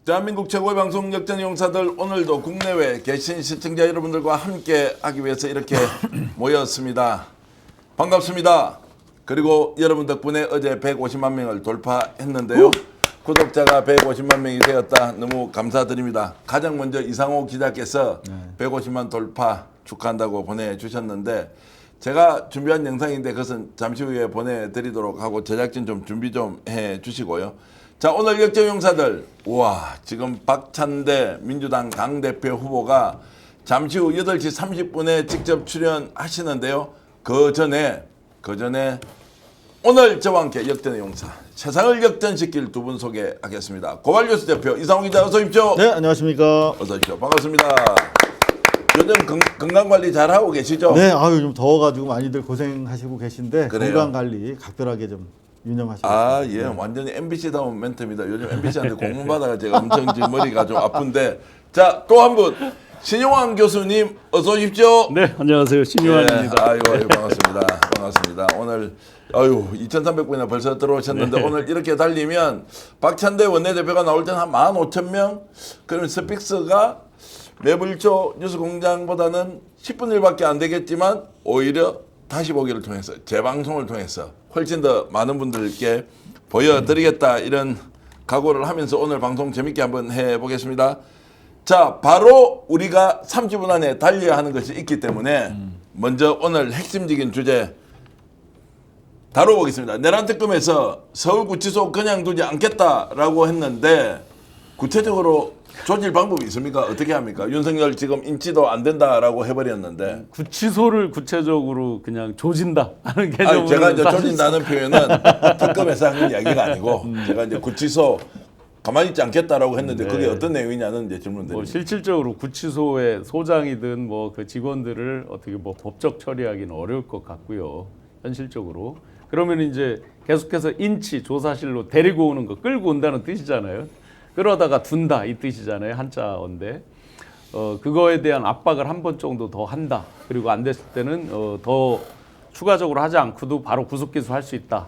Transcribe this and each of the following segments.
대한민국 최고의 방송 역전 용사들, 오늘도 국내외 계신 시청자 여러분들과 함께 하기 위해서 이렇게 모였습니다. 반갑습니다. 그리고 여러분 덕분에 어제 150만 명을 돌파했는데요. 구독자가 150만 명이 되었다. 너무 감사드립니다. 가장 먼저 이상호 기자께서 150만 돌파 축하한다고 보내주셨는데, 제가 준비한 영상인데 그것은 잠시 후에 보내드리도록 하고 제작진 좀 준비 좀 해주시고요. 자, 오늘 역전용사들, 우와, 지금 박찬대 민주당 당대표 후보가 잠시 후 8시 30분에 직접 출연하시는데요. 그 전에 오늘 저와 함께 역전의 용사, 세상을 역전시킬 두 분 소개하겠습니다. 고발뉴스 대표 이상호 기자, 어서 오십시오. 네, 안녕하십니까. 어서 오십시오. 반갑습니다. 요즘 건강관리 잘하고 계시죠? 네, 요즘 더워가지고 많이들 고생하시고 계신데 그래요? 건강관리 각별하게 좀 유념하시고 아, 있습니다. 예, 완전히 MBC다운 멘트입니다. 요즘 MBC한테 공문 받아가 제가 엄청 지금 머리가 좀 아픈데, 자, 또 한 분, 신용환 교수님 어서 오십시오. 네, 안녕하세요. 신유환입니다. 네, 아유, 반갑습니다. 반갑습니다. 오늘 2,300분이나 벌써 들어오셨는데, 네. 오늘 이렇게 달리면 박찬대 원내대표가 나올 때는 한 15,000명, 그러면 스픽스가 매불쇼 뉴스공장보다는 10분 1밖에 안 되겠지만 오히려 다시 보기를 통해서, 재방송을 통해서 훨씬 더 많은 분들께 보여드리겠다, 이런 각오를 하면서 오늘 방송 재밌게 한번 해보겠습니다. 자, 바로 우리가 30분 안에 달려야 하는 것이 있기 때문에 먼저 오늘 핵심적인 주제 다뤄보겠습니다. 내란 특검에서 서울구치소 그냥 두지 않겠다라고 했는데, 구체적으로 조질 방법이 있습니까? 어떻게 합니까? 윤석열 지금 인지도 안 된다라고 해버렸는데. 구치소를 구체적으로 그냥 조진다 하는 개념으로. 아니, 제가 이제 조진다는 표현은 특검에서 하는 이야기가 아니고, 제가 이제 구치소 가만히 있지 않겠다라고 했는데, 그게 어떤 내용이냐는 이제 질문드립니다. 뭐 실질적으로 구치소의 소장이든 뭐 그 직원들을 어떻게 뭐 법적 처리하기는 어려울 것 같고요. 현실적으로. 그러면 이제 계속해서 인치 조사실로 데리고 오는 거, 끌고 온다는 뜻이잖아요. 끌어다가 둔다 이 뜻이잖아요. 한자어인데. 그거에 대한 압박을 한 번 정도 더 한다. 그리고 안 됐을 때는 더 추가적으로 하지 않고도 바로 구속 기소할 수 있다.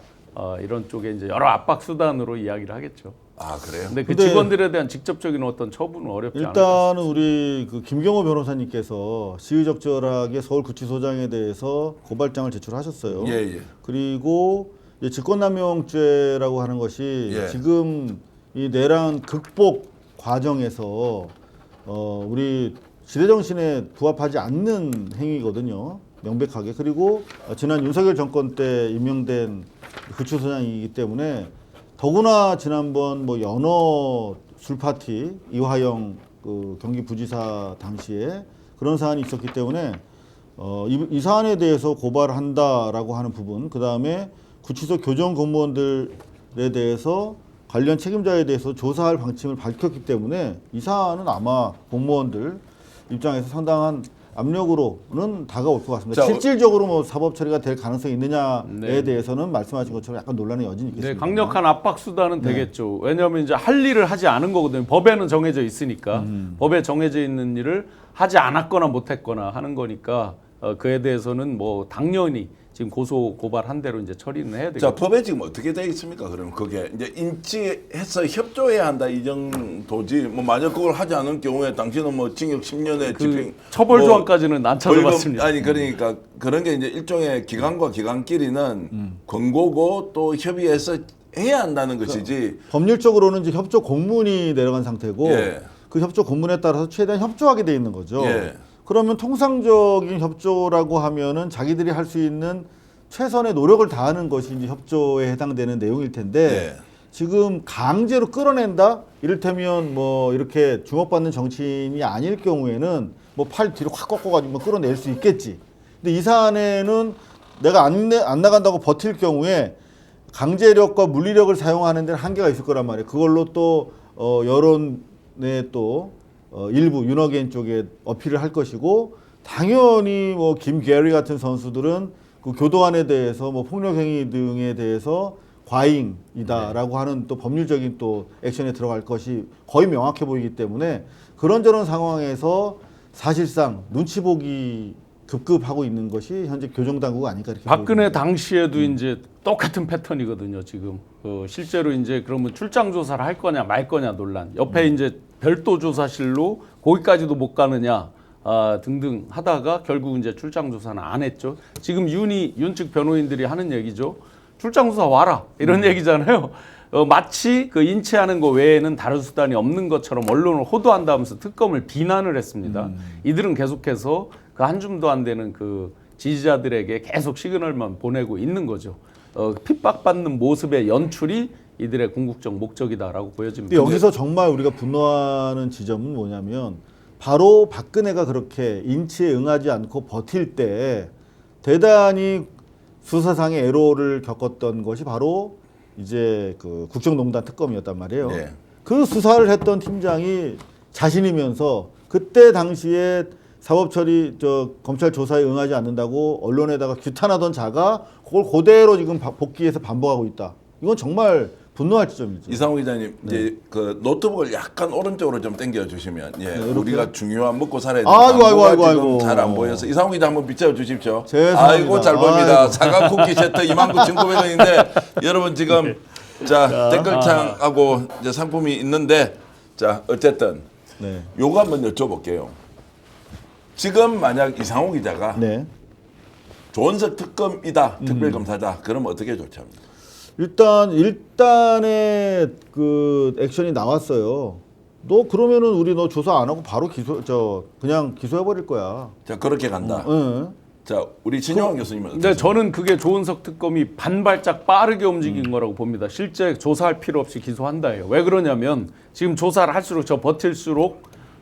이런 쪽에 이제 여러 압박 수단으로 이야기를 하겠죠. 아, 그래요? 근데 그 근데 직원들에 대한 직접적인 어떤 처분은 어렵지 않을까. 일단은 우리 그 김경호 변호사님께서 시의적절하게 서울구치소장에 대해서 고발장을 제출하셨어요. 예. 그리고 이제 직권남용죄라고 하는 것이 예. 지금 이 내란 극복 과정에서 우리 시대 정신에 부합하지 않는 행위거든요. 명백하게. 그리고 지난 윤석열 정권 때 임명된 구치소장이기 때문에, 더구나 지난번 뭐 연어 술 파티 이화영 그 경기부지사 당시에 그런 사안이 있었기 때문에 이 사안에 대해서 고발한다라고 하는 부분, 그 다음에 구치소 교정 공무원들에 대해서 관련 책임자에 대해서 조사할 방침을 밝혔기 때문에 이 사안은 아마 공무원들 입장에서 상당한 압력으로는 다가올 것 같습니다. 자, 실질적으로 뭐 사법 처리가 될 가능성이 있느냐에 네. 대해서는 말씀하신 것처럼 약간 논란의 여지는 있겠습니다. 네, 강력한 압박 수단은 되겠죠. 왜냐하면 이제 할 일을 하지 않은 거거든요. 법에는 정해져 있으니까. 법에 정해져 있는 일을 하지 않았거나 못했거나 하는 거니까 그에 대해서는 뭐 당연히 지금 고소 고발한 대로 이제 처리는 해야 되겠죠. 자, 법에 지금 어떻게 되어 있습니까? 그러면 그게 이제 인치해서 협조해야 한다, 이 정도지. 뭐 만약 그걸 하지 않은 경우에 당신은 뭐 징역 10년의 집행, 처벌 뭐 조항까지는 안 찾아봤습니다. 아니, 그러니까 그런 게 이제 일종의 기관과 기관끼리는 권고고 또 협의해서 해야 한다는 것이지. 법률적으로는 이제 협조 공문이 내려간 상태고, 예. 그 협조 공문에 따라서 최대한 협조하게 돼 있는 거죠. 예. 그러면 통상적인 협조라고 하면은 자기들이 할 수 있는 최선의 노력을 다하는 것이 이제 협조에 해당되는 내용일 텐데, 예. 지금 강제로 끌어낸다? 이를테면 뭐 이렇게 주목받는 정치인이 아닐 경우에는 뭐 팔 뒤로 확 꺾어가지고 뭐 끌어낼 수 있겠지. 근데 이 사안에는 내가 안 나간다고 버틸 경우에 강제력과 물리력을 사용하는 데는 한계가 있을 거란 말이에요. 그걸로 또 여론에 또 일부 윤어게인 쪽에 어필을 할 것이고, 당연히 뭐 김게리 같은 선수들은 그 교도관에 대해서 뭐 폭력 행위 등에 대해서 과잉이다라고 하는 또 법률적인 또 액션에 들어갈 것이 거의 명확해 보이기 때문에, 그런저런 상황에서 사실상 눈치 보기 급급하고 있는 것이 현재 교정당국 아닐까 이렇게 박근혜 보입니다. 당시에도 이제 똑같은 패턴이거든요. 지금 실제로 이제 그러면 출장 조사를 할 거냐 말 거냐 논란. 옆에 이제 별도 조사실로 거기까지도 못 가느냐 등등 하다가 결국 이제 출장 조사는 안 했죠. 지금 윤 측 변호인들이 하는 얘기죠. 출장 조사 와라 이런 얘기잖아요. 마치 그 인치하는 거 외에는 다른 수단이 없는 것처럼 언론을 호도한다면서 특검을 비난을 했습니다. 이들은 계속해서 그 한 줌도 안 되는 그 지지자들에게 계속 시그널만 보내고 있는 거죠. 핍박받는 모습의 연출이 이들의 궁극적 목적이다라고 보여집니다. 근데 여기서 정말 우리가 분노하는 지점은 뭐냐면 바로 박근혜가 그렇게 인치에 응하지 않고 버틸 때 대단히 수사상의 애로를 겪었던 것이 바로 이제 그 국정농단 특검이었단 말이에요. 네. 그 수사를 했던 팀장이 자신이면서 그때 당시에 사법처리 검찰 조사에 응하지 않는다고 언론에다가 규탄하던 자가 그걸 그대로 지금 복귀해서 반복하고 있다. 이건 정말 분노할 지점이죠. 이상호 기자님 이제 그 노트북을 약간 오른쪽으로 좀 당겨 주시면 우리가 중요한 먹고 살아야 되는 광고가 지금 잘 안 보여서 이상호 기자 한번 비춰 주십시오. 죄송합니다. 아이고 잘 보입니다. 사과 쿠키 세트 29,900원인데 여러분 지금 자 댓글창하고 이제 상품이 있는데 자 어쨌든 네. 요거 한번 여쭤볼게요. 지금 만약 이상호 기자가 네. 조은석 특검이다 특별검사다 그러면 어떻게 조치합니까? 일단의 그 액션이 나왔어요. 너 그러면은 우리 너 조사 안 하고 바로 그냥 기소해 버릴 거야. 자 그렇게 간다. 응. 자 우리 진영환 교수님은 근데 저는 그게 조은석 특검이 반발짝 빠르게 움직인 거라고 봅니다. 실제 조사할 필요 없이 기소한다예요. 왜 그러냐면 지금 조사를 할수록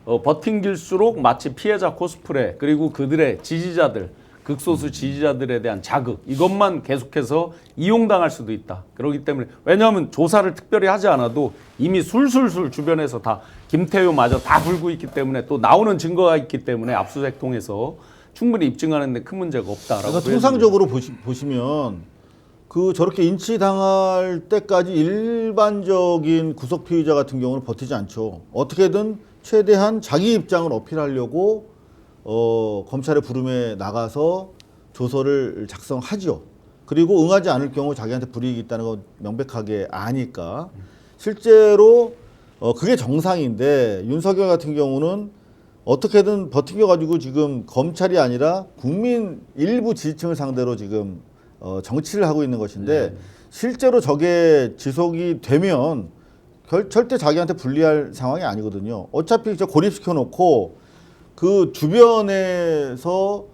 버팅길수록 마치 피해자 코스프레 그리고 그들의 지지자들 극소수 지지자들에 대한 자극 이것만 계속해서 이용당할 수도 있다. 그렇기 때문에 왜냐하면 조사를 특별히 하지 않아도 이미 술술술 주변에서 다 김태효마저 다 불고 있기 때문에 또 나오는 증거가 있기 때문에 압수수색 통해서 충분히 입증하는 데 큰 문제가 없다라고 그러니까 통상적으로 보시면 그 저렇게 인치당할 때까지 일반적인 구속 피의자 같은 경우는 버티지 않죠. 어떻게든 최대한 자기 입장을 어필하려고 검찰의 부름에 나가서 조서를 작성하죠. 그리고 응하지 않을 경우 자기한테 불이익이 있다는 거 명백하게 아니까 실제로 그게 정상인데 윤석열 같은 경우는 어떻게든 버티겨가지고 지금 검찰이 아니라 국민 일부 지지층을 상대로 지금 정치를 하고 있는 것인데 실제로 저게 지속이 되면 절대 자기한테 불리할 상황이 아니거든요. 어차피 고립시켜 놓고 그 주변에서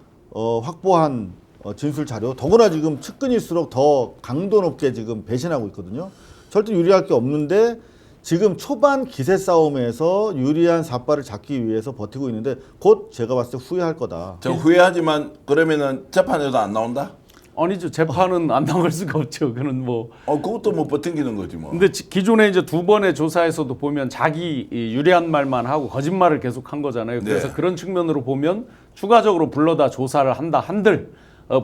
확보한 진술 자료 더구나 지금 측근일수록 더 강도 높게 지금 배신하고 있거든요. 절대 유리할 게 없는데 지금 초반 기세 싸움에서 유리한 삿발을 잡기 위해서 버티고 있는데 곧 제가 봤을 때 후회할 거다. 저 후회하지만 그러면은 재판에도 안 나온다? 아니죠. 재판은 안 나갈 수가 없죠. 그는 뭐. 그것도 뭐 버팅기는 거지 뭐. 근데 기존에 이제 두 번의 조사에서도 보면 자기 유리한 말만 하고 거짓말을 계속 한 거잖아요. 그래서 네. 그런 측면으로 보면 추가적으로 불러다 조사를 한다 한들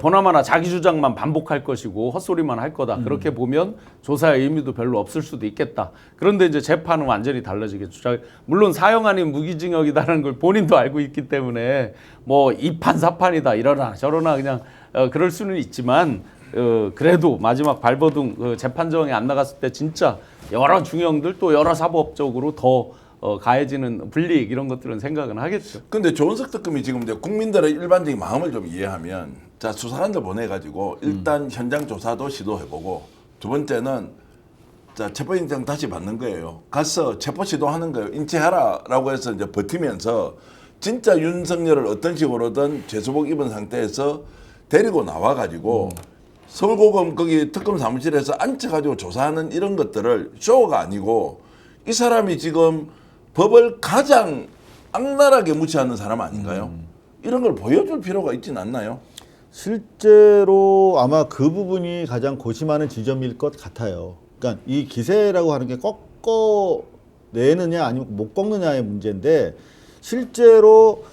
보나마나 자기 주장만 반복할 것이고 헛소리만 할 거다. 그렇게 보면 조사의 의미도 별로 없을 수도 있겠다. 그런데 이제 재판은 완전히 달라지겠죠. 물론 사형 아닌 무기징역이다라는 걸 본인도 알고 있기 때문에 뭐 이판사판이다 이러나 저러나 그냥 그럴 수는 있지만 그래도 마지막 발버둥 재판정이 안 나갔을 때 진짜 여러 중형들 또 여러 사법적으로 더 가해지는 불이익 이런 것들은 생각은 하겠죠. 근데 조은석 특검이 지금 이제 국민들의 일반적인 마음을 좀 이해하면 자 수사관들 보내가지고 일단 현장 조사도 시도해보고 두 번째는 자 체포영장 다시 받는 거예요. 가서 체포 시도하는 거예요. 인치하라라고 해서 이제 버티면서 진짜 윤석열을 어떤 식으로든 죄수복 입은 상태에서 데리고 나와가지고 서울고검 거기 특검 사무실에서 앉혀가지고 조사하는 이런 것들을 쇼가 아니고 이 사람이 지금 법을 가장 악랄하게 무시하는 사람 아닌가요? 이런 걸 보여줄 필요가 있진 않나요? 실제로 아마 그 부분이 가장 고심하는 지점일 것 같아요. 그러니까 이 기세라고 하는 게 꺾어내느냐 아니면 못 꺾느냐의 문제인데 실제로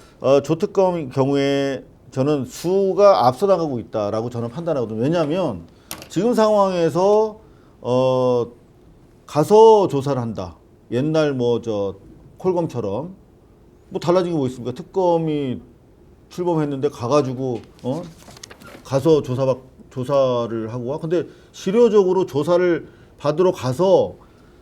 조특검 경우에 저는 수가 앞서나가고 있다라고 저는 판단하거든요. 왜냐하면 지금 상황에서 가서 조사를 한다. 옛날 뭐 콜검처럼 뭐 달라진 게 뭐 있습니까? 특검이 출범했는데 가가지고 가서 조사를 하고 와. 근데 실효적으로 조사를 받으러 가서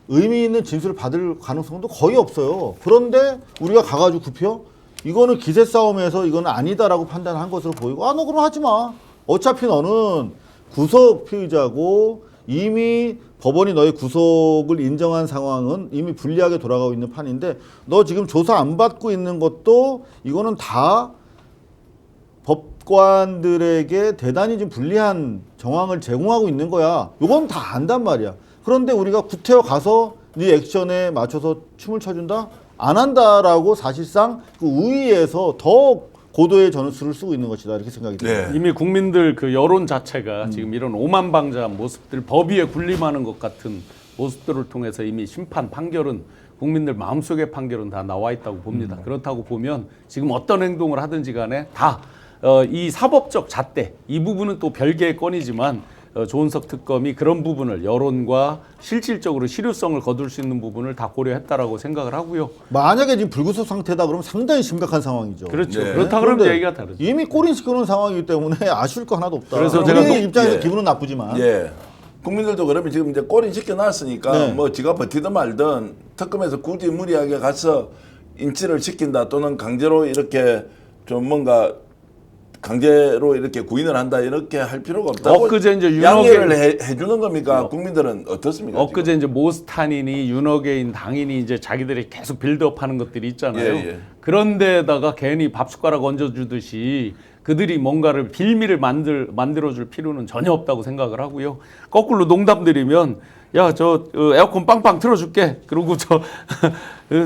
의미 있는 진술을 받을 가능성도 거의 없어요. 그런데 우리가 가가지고 굽혀? 이거는 기세 싸움에서 이거는 아니다라고 판단한 것으로 보이고, 아, 너 그럼 하지 마. 어차피 너는 구속 피의자고 이미 법원이 너의 구속을 인정한 상황은 이미 불리하게 돌아가고 있는 판인데, 너 지금 조사 안 받고 있는 것도 이거는 다 법관들에게 대단히 좀 불리한 정황을 제공하고 있는 거야. 이건 다 안단 말이야. 그런데 우리가 구태여 가서 네 액션에 맞춰서 춤을 춰준다? 안 한다라고 사실상 그 우위에서 더 고도의 전술을 쓰고 있는 것이다, 이렇게 생각이 듭니다. 네. 이미 국민들 그 여론 자체가 지금 이런 오만방자한 모습들, 법 위에 군림하는 것 같은 모습들을 통해서 이미 심판 판결은 국민들 마음속의 판결은 다 나와 있다고 봅니다. 그렇다고 보면 지금 어떤 행동을 하든지 간에 다 이 사법적 잣대, 이 부분은 또 별개의 건이지만 조은석 특검이 그런 부분을 여론과 실질적으로 실효성을 거둘 수 있는 부분을 다 고려했다라고 생각을 하고요. 만약에 지금 불구속 상태다 그러면 상당히 심각한 상황이죠. 그렇죠. 네. 그렇다 그러면 그런데 얘기가 다르죠. 이미 꼬린 시켜놓은 상황이기 때문에 아쉬울 거 하나도 없다. 그래서 우리 제가 입장에서 예. 기분은 나쁘지만. 예. 국민들도 그러면 지금 이제 꼬린 시켜놨으니까 네. 뭐 지가 버티든 말든 특검에서 굳이 무리하게 가서 인치를 시킨다 또는 강제로 이렇게 좀 뭔가 강제로 이렇게 구인을 한다 이렇게 할 필요가 없다고 엊그제 이제 양해를 해주는 겁니까? 국민들은 어떻습니까? 엊그제 이제 모스탄인이 윤어게인 당인이 이제 자기들이 계속 빌드업하는 것들이 있잖아요. 예, 예. 그런데다가 괜히 밥숟가락 얹어주듯이 그들이 뭔가를 빌미를 만들어줄 필요는 전혀 없다고 생각을 하고요. 거꾸로 농담드리면 야, 저 에어컨 빵빵 틀어줄게. 그리고 저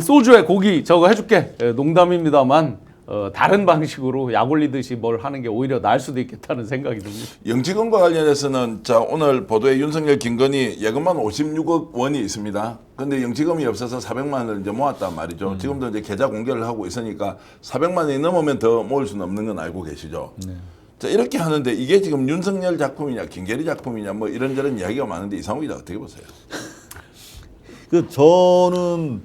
소주에 고기 저거 해줄게. 농담입니다만 다른 방식으로 약 올리듯이 뭘 하는 게 오히려 나을 수도 있겠다는 생각이 듭니다. 영치금과 관련해서는 자 오늘 보도에 윤석열 김건희 예금만 56억 원이 있습니다. 근데 영치금이 없어서 400만 원을 이제 모았단 말이죠. 지금도 이제 계좌 공개를 하고 있으니까 400만 원이 넘으면 더 모을 수는 없는 건 알고 계시죠. 자 이렇게 하는데 이게 지금 윤석열 작품이냐 김계리 작품이냐 뭐 이런저런 이야기가 많은데 이상호 기자 어떻게 보세요? 그 저는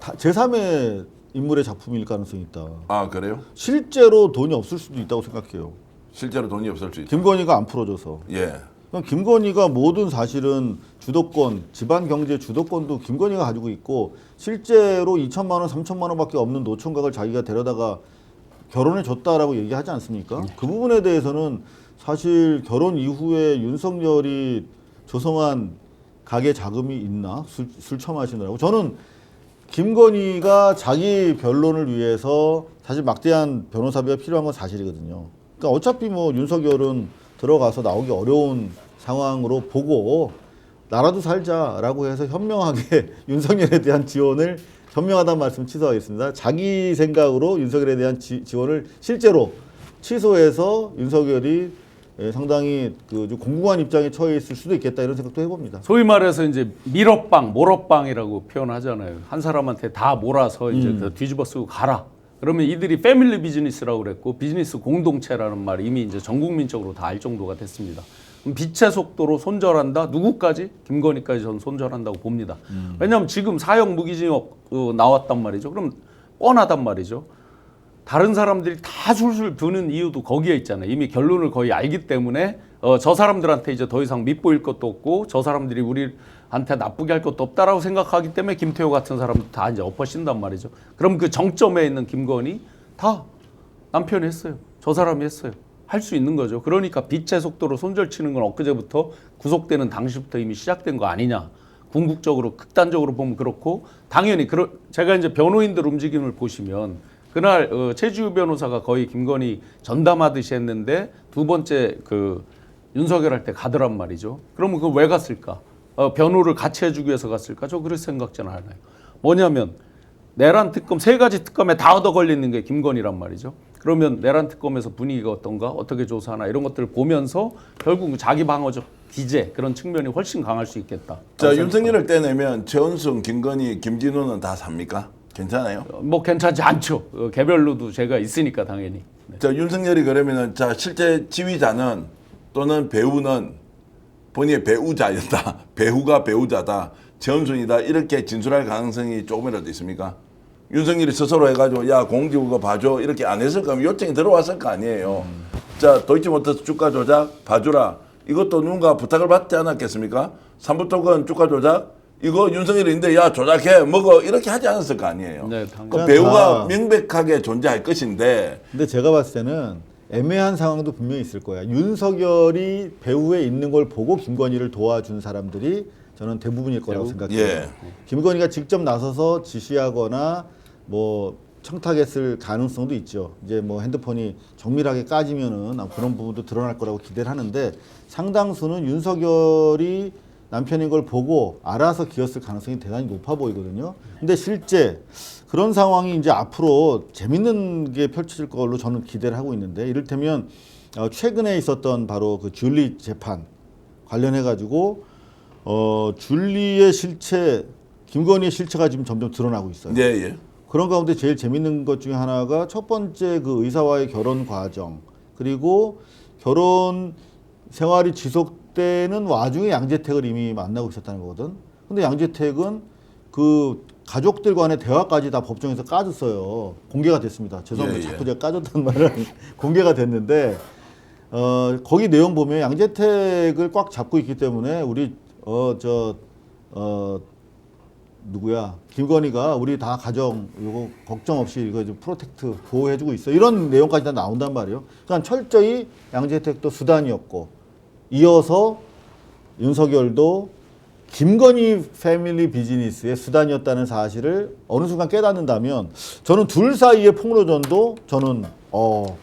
제3의 인물의 작품일 가능성이 있다. 아 그래요? 실제로 돈이 없을 수도 있다고 생각해요. 실제로 돈이 없을 수 있죠. 김건희가 안 풀어줘서. 예. 그러니까 김건희가 모든 사실은 주도권, 집안 경제 주도권도 김건희가 가지고 있고 실제로 2천만 원, 3천만 원밖에 없는 노총각을 자기가 데려다가 결혼해 줬다라고 얘기하지 않습니까? 그 부분에 대해서는 사실 결혼 이후에 윤석열이 조성한 가게 자금이 있나? 술 처마시느라고. 저는 김건희가 자기 변론을 위해서 사실 막대한 변호사비가 필요한 건 사실이거든요. 그러니까 어차피 뭐 윤석열은 들어가서 나오기 어려운 상황으로 보고 나라도 살자라고 해서 현명하게 윤석열에 대한 지원을 현명하다는 말씀 취소하겠습니다. 자기 생각으로 윤석열에 대한 지원을 실제로 취소해서 윤석열이 상당히 그 공공한 입장에 처해 있을 수도 있겠다 이런 생각도 해봅니다. 소위 말해서 이제 밀어빵, 몰어빵이라고 표현하잖아요. 한 사람한테 다 몰아서 이제 더 뒤집어 쓰고 가라. 그러면 이들이 패밀리 비즈니스라고 그랬고 비즈니스 공동체라는 말이 이미 이제 전 국민적으로 다 알 정도가 됐습니다. 그럼 빛의 속도로 손절한다? 누구까지? 김건희까지 저는 손절한다고 봅니다. 왜냐하면 지금 사형 무기징역 나왔단 말이죠. 그럼 뻔하단 말이죠. 다른 사람들이 다 술술 드는 이유도 거기에 있잖아요. 이미 결론을 거의 알기 때문에 저 사람들한테 이제 더 이상 밉보일 것도 없고 저 사람들이 우리한테 나쁘게 할 것도 없다라고 생각하기 때문에 김태호 같은 사람들 다 이제 엎어신단 말이죠. 그럼 그 정점에 있는 김건희 다 남편이 했어요. 저 사람이 했어요. 할 수 있는 거죠. 그러니까 빛의 속도로 손절치는 건 엊그제부터 구속되는 당시부터 이미 시작된 거 아니냐. 궁극적으로 극단적으로 보면 그렇고 당연히 제가 이제 변호인들 움직임을 보시면 그날 최지우 변호사가 거의 김건희 전담하듯이 했는데 두 번째 그 윤석열 할 때 가더란 말이죠. 그러면 그 왜 갔을까? 변호를 같이 해주기 위해서 갔을까? 저 그렇게 생각지는 않아요. 뭐냐면 내란 특검 3가지 특검에 다 얻어 걸리는 게 김건희란 말이죠. 그러면 내란 특검에서 분위기가 어떤가? 어떻게 조사하나? 이런 것들을 보면서 결국 자기 방어적 기재 그런 측면이 훨씬 강할 수 있겠다. 자 윤석열을 떼내면 최은순, 김건희, 김진우는 다 삽니까? 괜찮아요? 뭐 괜찮지 않죠. 개별로도 제가 있으니까 당연히. 네. 자 윤석열이 그러면은 자 실제 지휘자는 또는 배우는 본인의 배우자였다. 배우가 배우자다. 최은순이다. 이렇게 진술할 가능성이 조금이라도 있습니까? 윤석열이 스스로 해가지고 야 공지우가 봐줘 이렇게 안 했을 거면 요청이 들어왔을 거 아니에요. 자, 도이치모터스 주가 조작 봐주라. 이것도 누군가 부탁을 받지 않았겠습니까? 삼부토건 주가 조작 이거 윤석열인데 야 조작해 먹어 이렇게 하지 않았을 거 아니에요. 네, 그 당연히. 배우가 명백하게 존재할 것인데 근데 제가 봤을 때는 애매한 상황도 분명히 있을 거야. 윤석열이 배후에 있는 걸 보고 김건희를 도와준 사람들이 저는 대부분일 거라고 생각해요. 예. 김건희가 직접 나서서 지시하거나 뭐 청탁했을 가능성도 있죠. 이제 뭐 핸드폰이 정밀하게 까지면은 그런 부분도 드러날 거라고 기대를 하는데 상당수는 윤석열이 남편인 걸 보고 알아서 기었을 가능성이 대단히 높아 보이거든요. 근데 실제 그런 상황이 이제 앞으로 재밌는 게 펼쳐질 걸로 저는 기대를 하고 있는데 이를테면 최근에 있었던 바로 그 줄리 재판 관련해 가지고 줄리의 실체, 김건희의 실체가 지금 점점 드러나고 있어요. 예, 예. 그런 가운데 제일 재밌는 것 중에 하나가 첫 번째 그 의사와의 결혼 과정 그리고 결혼 생활이 지속되는 와중에 양재택을 이미 만나고 있었다는 거거든. 근데 양재택은 그 가족들 간의 대화까지 다 법정에서 까졌어요. 공개가 됐습니다. 죄송합니다. 예, 예. 자꾸 제가 까졌단 말은 공개가 됐는데 거기 내용 보면 양재택을 꽉 잡고 있기 때문에 우리 누구야 김건희가 우리 다 가정 이거 걱정 없이 이거 좀 프로텍트 보호해주고 있어 이런 내용까지 다 나온단 말이에요. 그러니까 철저히 양재택도 수단이었고 이어서 윤석열도 김건희 패밀리 비즈니스의 수단이었다는 사실을 어느 순간 깨닫는다면 저는 둘 사이의 폭로전도 저는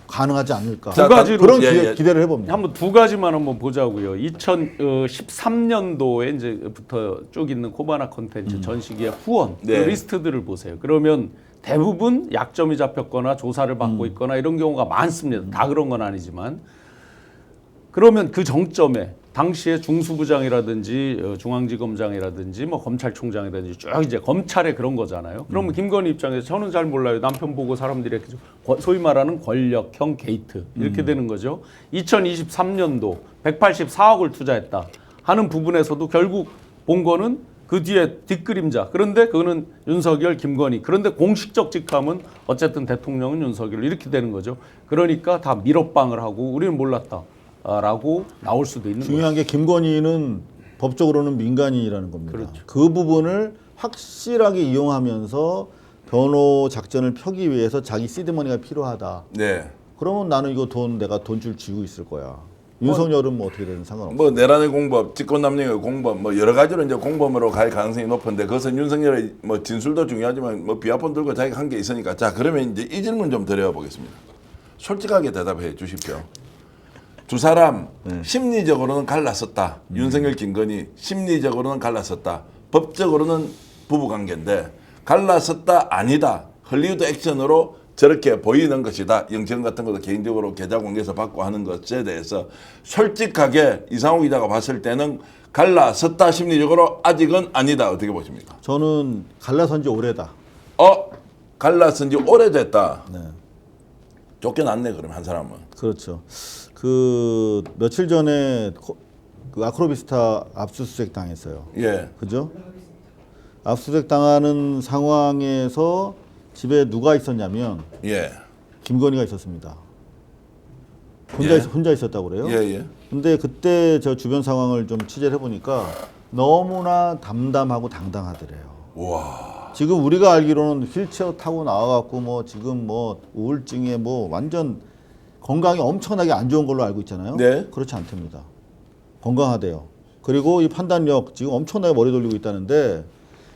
가능하지 않을까. 자, 두 가지로 그런 예, 예. 기대를 해봅니다. 한번 두 가지만 한번 보자고요. 2013년도에 이제부터 쭉 있는 코바나 콘텐츠 전시기의 후원 네. 그 리스트들을 보세요. 그러면 대부분 약점이 잡혔거나 조사를 받고 있거나 이런 경우가 많습니다. 다 그런 건 아니지만 그러면 그 정점에 당시에 중수부장이라든지 중앙지검장이라든지 뭐 검찰총장이라든지 쭉 이제 검찰의 그런 거잖아요. 그러면 김건희 입장에서 저는 잘 몰라요. 남편 보고 사람들이 이렇게 소위 말하는 권력형 게이트 이렇게 되는 거죠. 2023년도 184억을 투자했다 하는 부분에서도 결국 본 거는 그 뒤에 뒷그림자. 그런데 그거는 윤석열, 김건희. 그런데 공식적 직함은 어쨌든 대통령은 윤석열 이렇게 되는 거죠. 그러니까 다 밀어빵을 하고 우리는 몰랐다. 라고 나올 수도 있는 거죠. 중요한 게 김건희는 법적으로는 민간인이라는 겁니다. 그렇죠. 그 부분을 확실하게 이용하면서 변호 작전을 펴기 위해서 자기 시드머니가 필요하다. 네. 그러면 나는 이거 내가 돈줄 쥐고 있을 거야. 윤석열은 뭐 어떻게 되든 상관없어. 뭐 내란의 공법, 직권남용의 공법, 뭐 여러 가지로 이제 공범으로 갈 가능성이 높은데 그것은 윤석열의 뭐 진술도 중요하지만 뭐 비하폰 들고 자기가 한 게 있으니까 자 그러면 이제 이 질문 좀 드려보겠습니다. 솔직하게 대답해 주십시오. 두 사람 심리적으로는 갈랐었다. 윤석열, 김건희 심리적으로는 갈랐었다. 법적으로는 부부관계인데 갈랐었다 아니다. 헐리우드 액션으로 저렇게 보이는 것이다. 영장 같은 것도 개인적으로 계좌 공개해서 받고 하는 것에 대해서 솔직하게 이상호 기자가 봤을 때는 갈라섰다 심리적으로 아직은 아니다. 어떻게 보십니까? 저는 갈라선 지 오래다. 갈라선 지 오래됐다. 네. 쫓겨났네 그럼 한 사람은. 그렇죠. 그 며칠 전에 그 아크로비스타 압수수색 당했어요. 예. 그죠? 압수수색 당하는 상황에서 집에 누가 있었냐면 예. 김건희가 있었습니다. 예. 혼자 있었다고 그래요? 예, 예. 근데 그때 저 주변 상황을 좀 취재를 해보니까 너무나 담담하고 당당하더래요. 와. 지금 우리가 알기로는 휠체어 타고 나와갖고 뭐 지금 뭐 우울증에 뭐 완전 건강이 엄청나게 안 좋은 걸로 알고 있잖아요. 네. 그렇지 않답니다. 건강하대요. 그리고 이 판단력 지금 엄청나게 머리 돌리고 있다는데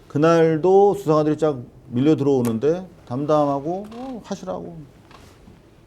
그날도 수사관들이 쫙 밀려 들어오는데 담담하고 하시라고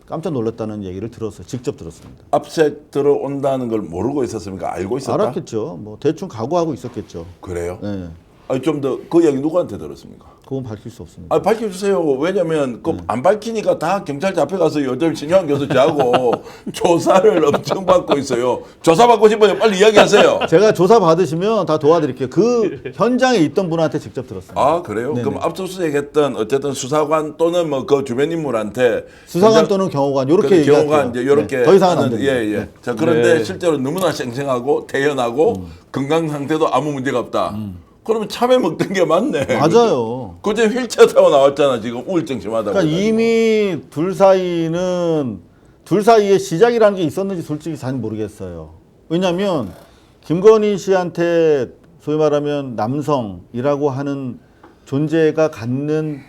깜짝 놀랐다는 얘기를 들었어요. 직접 들었습니다. 압색 들어온다는 걸 모르고 있었습니까? 알고 있었다? 알았겠죠. 뭐 대충 각오하고 있었겠죠. 그래요? 네. 아니 좀 더 그 얘기 누구한테 들었습니까? 그건 밝힐 수 없습니다. 아 밝혀주세요. 왜냐면 그 안 밝히니까 다 경찰 잡혀가서 요즘 신유한 교수 저하고 조사를 엄청 받고 있어요. 조사 받고 싶어요. 빨리 이야기하세요. 제가 조사 받으시면 다 도와드릴게요. 그 현장에 있던 분한테 직접 들었습니다. 아 그래요? 네네. 그럼 압수수색했던 어쨌든 수사관 또는 뭐 그 주변 인물한테 수사관 또는 경호관 이렇게 얘기할게요. 경호관 이제 이렇게 네, 더 이상은 안 됩니다. 예예. 네. 자 그런데 네. 실제로 너무나 쌩쌩하고 태연하고 건강 상태도 아무 문제가 없다. 그러면 참외 먹던 게 맞네. 맞아요. 그제 휠체어 타고 나왔잖아 지금 우울증 심하다고. 그러니까 이미 둘 사이는 둘 사이에 시작이라는 게 있었는지 솔직히 잘 모르겠어요. 왜냐하면 김건희 씨한테 소위 말하면 남성이라고 하는 존재가 갖는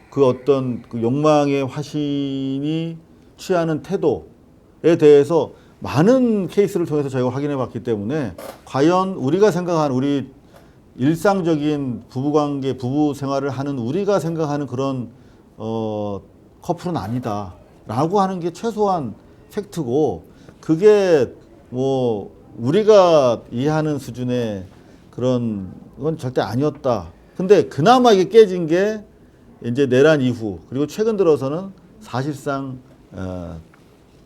그 어떤 그 욕망의 화신이 취하는 태도에 대해서 많은 케이스를 통해서 저희가 확인해 봤기 때문에 과연 우리가 생각하는 우리 일상적인 부부관계, 부부 생활을 하는 우리가 생각하는 그런 커플은 아니다라고 하는 게 최소한 팩트고, 그게 뭐 우리가 이해하는 수준의 그런 건 절대 아니었다. 근데 그나마 이게 깨진 게 이제 내란 이후, 그리고 최근 들어서는 사실상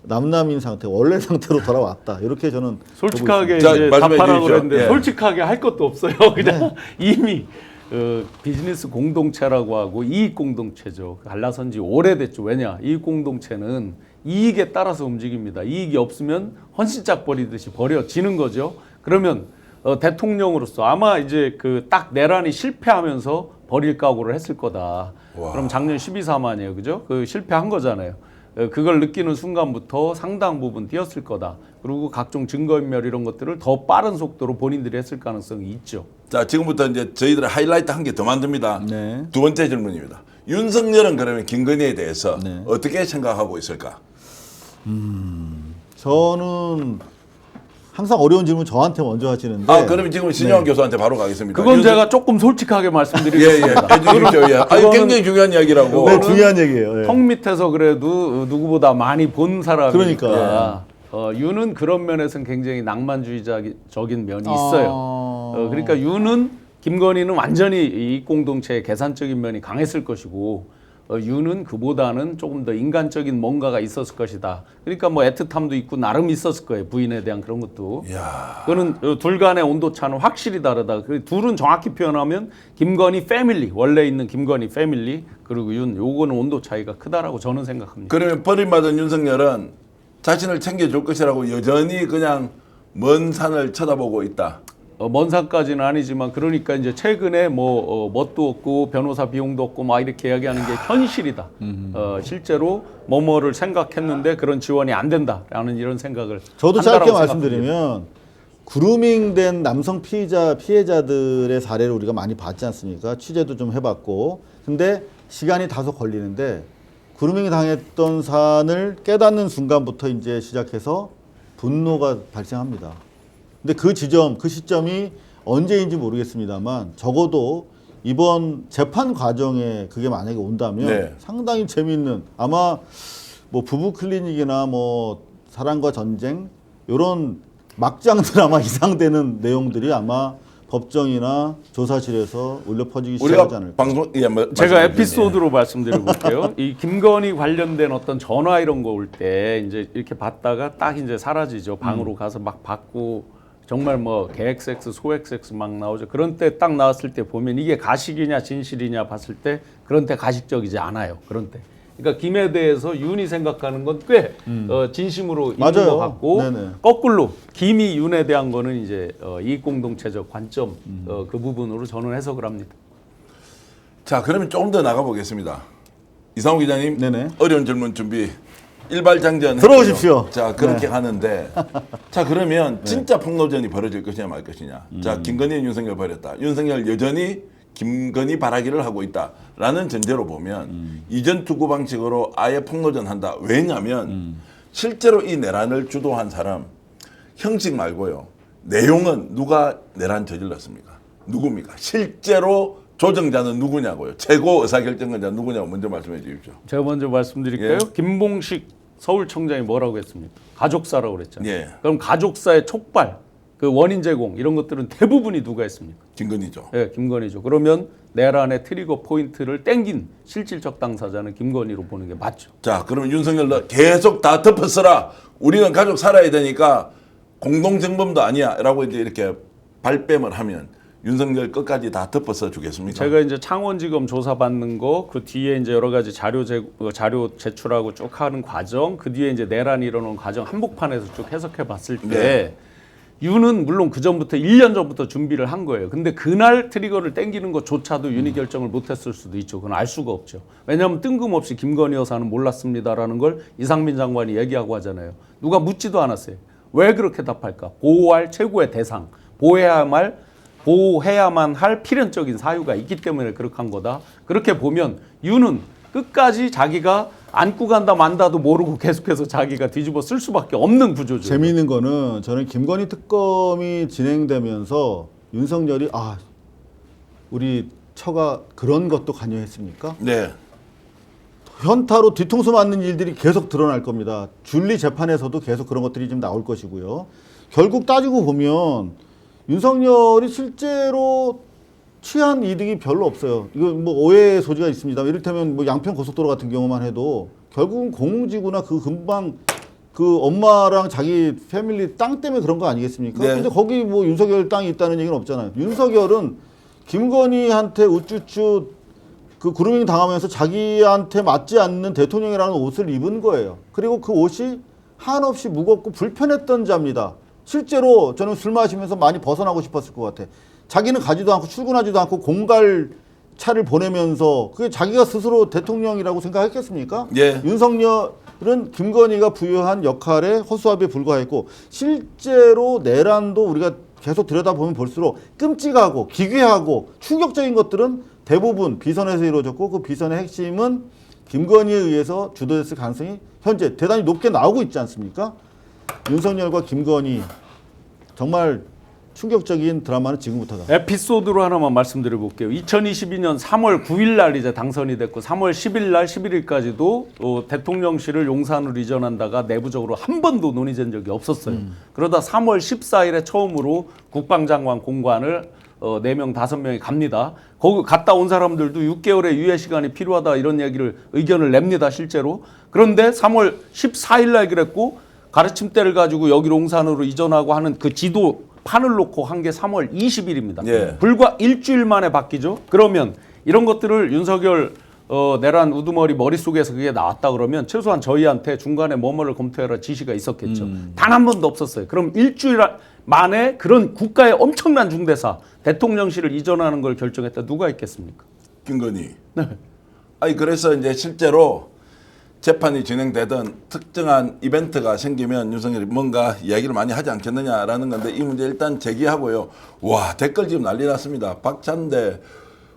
남남인 상태, 원래 상태로 돌아왔다. 이렇게 저는 솔직하게 자, 이제 말씀해 답하라고 주십시오. 그랬는데 예. 솔직하게 할 것도 없어요. 그냥 이미 비즈니스 공동체라고 하고 이익 공동체죠. 갈라선 지 오래됐죠. 왜냐? 이익 공동체는 이익에 따라서 움직입니다. 이익이 없으면 헌신짝 버리듯이 버려지는 거죠. 그러면 대통령으로서 아마 이제 그 딱 내란이 실패하면서 버릴 각오를 했을 거다. 와. 그럼 작년 12.4만이에요. 그죠? 그 실패한 거잖아요. 그걸 느끼는 순간부터 상당 부분 뛰었을 거다. 그리고 각종 증거인멸 이런 것들을 더 빠른 속도로 본인들이 했을 가능성이 있죠. 자, 지금부터 이제 저희들의 하이라이트 한 개 더 만듭니다. 네. 두 번째 질문입니다. 윤석열은 그러면 김건희에 대해서 네. 어떻게 생각하고 있을까? 저는 항상 어려운 질문 저한테 먼저 하시는데. 아, 그러면 지금 신영환 교수한테 바로 가겠습니다. 그건 제가 조금 솔직하게 예, 예, 말씀드리겠습니다. 해주십시오. 예. 아니, 그거는- 굉장히 중요한 이야기라고. 네, 중요한 얘기예요. 예. 턱 밑에서 그래도 누구보다 많이 본 사람이니까 그러니까. 윤은 그런 면에서는 굉장히 낭만주의적인 면이 있어요. 그러니까 윤은 김건희는 완전히 이 공동체의 계산적인 면이 강했을 것이고 윤은 그보다는 조금 더 인간적인 뭔가가 있었을 것이다. 그러니까 뭐 애틋함도 있고 나름 있었을 거예요. 부인에 대한 그런 것도. 이야. 그거는 둘 간의 온도차는 확실히 다르다. 그 둘은 정확히 표현하면 김건희 패밀리, 원래 있는 김건희 패밀리, 그리고 윤, 요거는 온도 차이가 크다라고 저는 생각합니다. 그러면 버림받은 윤석열은 자신을 챙겨줄 것이라고 여전히 그냥 먼 산을 쳐다보고 있다. 먼 산까지는 아니지만 그러니까 이제 최근에 뭐 뭣도 없고 변호사 비용도 없고 막 이렇게 이야기하는 게 현실이다. 실제로 뭐뭐를 생각했는데 그런 지원이 안 된다라는 이런 생각을 저도 한다라고 짧게 생각합니다. 말씀드리면 그루밍된 남성 피해자들의 사례를 우리가 많이 봤지 않습니까? 취재도 좀 해봤고. 근데 시간이 다소 걸리는데 그루밍 당했던 사안을 깨닫는 순간부터 이제 시작해서 분노가 발생합니다. 근데 그 시점이 언제인지 모르겠습니다만 적어도 이번 재판 과정에 그게 만약에 온다면 네. 상당히 재미있는, 아마 뭐 부부 클리닉이나 뭐 사랑과 전쟁 이런 막장 드라마 이상되는 내용들이 아마 법정이나 조사실에서 울려 퍼지기 시작하지 우리가 않을까. 방송 제가 에피소드로 말씀드려 볼게요. 이 김건희 관련된 어떤 전화 이런 거 올 때 이제 이렇게 받다가 딱 이제 사라지죠. 방으로 가서 막 받고 정말 뭐 계획 섹스, 소액 섹스 막 나오죠. 그런 때 딱 나왔을 때 보면 이게 가식이냐 진실이냐 봤을 때 그런 때 가식적이지 않아요. 그런 때. 그러니까 김에 대해서 윤이 생각하는 건 꽤 진심으로 있는 맞아요. 것 같고 네네. 거꾸로 김이 윤에 대한 거는 이제 이익 공동체적 관점 그 부분으로 저는 해석을 합니다. 자, 그러면 조금 더 나가 보겠습니다. 이상호 기자님, 네네. 어려운 질문 준비. 일발장전 들어오십시오. 했고요. 자, 그렇게 네. 하는데 자, 그러면 진짜 폭로전이 벌어질 것이냐 말 것이냐. 자, 김건희 윤석열 버렸다. 윤석열 여전히 김건희 바라기를 하고 있다라는 전제로 보면 이전 투구 방식으로 아예 폭로전 한다. 왜냐하면 실제로 이 내란을 주도한 사람 형식 말고요. 내용은 누가 내란 저질렀습니까? 누굽니까? 실제로 조정자는 누구냐고요. 최고 의사결정권자 누구냐고 먼저 말씀해 주십시오. 제가 먼저 말씀드릴까요? 예. 김봉식 서울청장이 뭐라고 했습니까? 가족사라고 그랬잖아요. 예. 그럼 가족사의 촉발, 그 원인 제공 이런 것들은 대부분이 누가 했습니까? 김건희죠. 예, 김건희죠. 그러면 내란의 트리거 포인트를 땡긴 실질적 당사자는 김건희로 보는 게 맞죠. 자, 그러면 윤석열 너 계속 다 덮어쓰라. 우리는 가족 살아야 되니까 공동정범도 아니야라고 이제 이렇게 발뺌을 하면 윤석열 끝까지 다 덮어서 주겠습니까? 제가 이제 창원지검 조사받는 거 그 뒤에 이제 여러 가지 자료 제출하고 쭉 하는 과정, 그 뒤에 이제 내란이 일어나는 과정 한복판에서 쭉 해석해 봤을 때 네. 윤은 물론 그 전부터 1년 전부터 준비를 한 거예요. 근데 그날 트리거를 땡기는 것조차도 윤이 결정을 못했을 수도 있죠. 그건 알 수가 없죠. 왜냐하면 뜬금없이 김건희 여사는 몰랐습니다라는 걸 이상민 장관이 얘기하고 하잖아요. 누가 묻지도 않았어요. 왜 그렇게 답할까? 보호할 최고의 대상, 보호해야만 할 필연적인 사유가 있기 때문에 그렇게 한 거다. 그렇게 보면 윤은 끝까지 자기가 안고 간다 만다도 모르고 계속해서 자기가 뒤집어 쓸 수밖에 없는 구조죠. 재미있는 거는 저는 김건희 특검이 진행되면서 윤석열이 우리 처가 그런 것도 관여했습니까? 네. 현타로 뒤통수 맞는 일들이 계속 드러날 겁니다. 줄리 재판에서도 계속 그런 것들이 좀 나올 것이고요. 결국 따지고 보면 윤석열이 실제로 취한 이득이 별로 없어요. 이거 뭐 오해의 소지가 있습니다. 이를테면 뭐 양평 고속도로 같은 경우만 해도 결국은 공무지구나 그 금방 그 엄마랑 자기 패밀리 땅 때문에 그런 거 아니겠습니까? 네. 근데 거기 뭐 윤석열 땅이 있다는 얘기는 없잖아요. 윤석열은 김건희한테 우쭈쭈 그 그루밍 당하면서 자기한테 맞지 않는 대통령이라는 옷을 입은 거예요. 그리고 그 옷이 한없이 무겁고 불편했던 자입니다. 실제로 저는 술 마시면서 많이 벗어나고 싶었을 것 같아. 자기는 가지도 않고 출근하지도 않고 공갈 차를 보내면서 그게 자기가 스스로 대통령이라고 생각했겠습니까? 예. 윤석열은 김건희가 부여한 역할에 허수아비에 불과했고 실제로 내란도 우리가 계속 들여다보면 볼수록 끔찍하고 기괴하고 충격적인 것들은 대부분 비선에서 이루어졌고 그 비선의 핵심은 김건희에 의해서 주도됐을 가능성이 현재 대단히 높게 나오고 있지 않습니까? 윤석열과 김건희 정말 충격적인 드라마는 지금부터다. 에피소드로 하나만 말씀드려 볼게요. 2022년 3월 9일 날 이제 당선이 됐고 3월 10일 날 11일까지도 대통령실을 용산으로 이전한다가 내부적으로 한 번도 논의된 적이 없었어요. 그러다 3월 14일에 처음으로 국방장관 공관을 4명, 5명이 갑니다. 거기 갔다 온 사람들도 6개월의 유예 시간이 필요하다 이런 얘기를 의견을 냅니다. 실제로. 그런데 3월 14일 날 그랬고 가르침대를 가지고 여기 용산으로 이전하고 하는 그 지도 판을 놓고 한 게 3월 20일입니다. 예. 불과 일주일 만에 바뀌죠. 그러면 이런 것들을 윤석열 내란 우두머리 머릿속에서 그게 나왔다 그러면 최소한 저희한테 중간에 뭐뭐를 검토해라 지시가 있었겠죠. 단 한 번도 없었어요. 그럼 일주일 만에 그런 국가의 엄청난 중대사 대통령실을 이전하는 걸 결정했다 누가 있겠습니까? 김건희. 네. 아니 그래서 이제 실제로 재판이 진행되던 특정한 이벤트가 생기면 윤석열이 뭔가 이야기를 많이 하지 않겠느냐라는 건데 이 문제 일단 제기하고요. 와 댓글 지금 난리 났습니다. 박찬대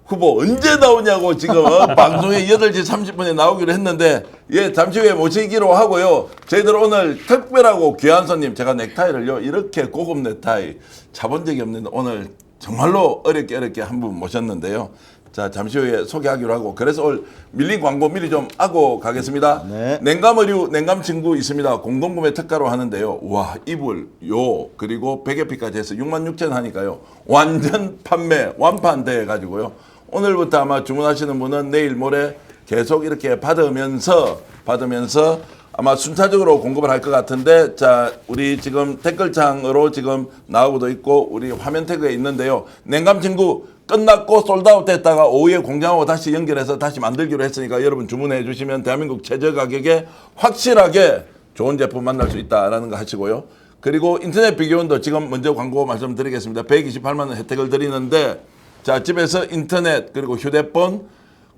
후보 언제 나오냐고 지금 방송에 8시 30분에 나오기로 했는데 예 잠시 후에 모시기로 하고요. 저희들 오늘 특별하고 귀한 손님 제가 넥타이를요 이렇게 고급 넥타이 차본 적이 없는데 오늘 정말로 어렵게 한 분 모셨는데요. 자 잠시 후에 소개하기로 하고 그래서 오늘 밀린 광고 미리 좀 하고 가겠습니다. 네. 냉감의류 냉감친구 있습니다. 공동구매 특가로 하는데요. 와 이불 요 그리고 베개피까지 해서 66,000원 하니까요. 완전 판매 완판돼 가지고요. 오늘부터 아마 주문하시는 분은 내일 모레 계속 이렇게 받으면서 아마 순차적으로 공급을 할 것 같은데 자 우리 지금 댓글창으로 지금 나오고도 있고 우리 화면 태그에 있는데요. 냉감친구 끝났고 솔드아웃 됐다가 오후에 공장하고 다시 연결해서 다시 만들기로 했으니까 여러분 주문해 주시면 대한민국 최저 가격에 확실하게 좋은 제품 만날 수 있다라는 거 하시고요. 그리고 인터넷 비교원도 지금 먼저 광고 말씀드리겠습니다. 128만 원 혜택을 드리는데 자 집에서 인터넷 그리고 휴대폰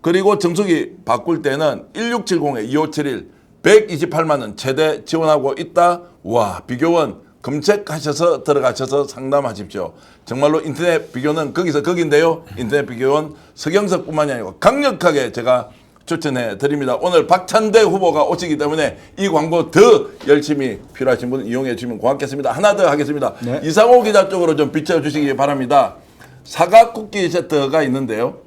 그리고 정수기 바꿀 때는 1670-2571 128만 원 최대 지원하고 있다. 와 비교원 검색하셔서 들어가셔서 상담하십시오. 정말로 인터넷 비교는 거기서 거긴데요. 인터넷 비교원 서경석뿐만이 아니고 강력하게 제가 추천해 드립니다. 오늘 박찬대 후보가 오시기 때문에 이 광고 더 열심히 필요하신 분 이용해 주시면 고맙겠습니다. 하나 더 하겠습니다. 네. 이상호 기자 쪽으로 좀 비춰주시기 바랍니다. 사과 쿠키 세트가 있는데요.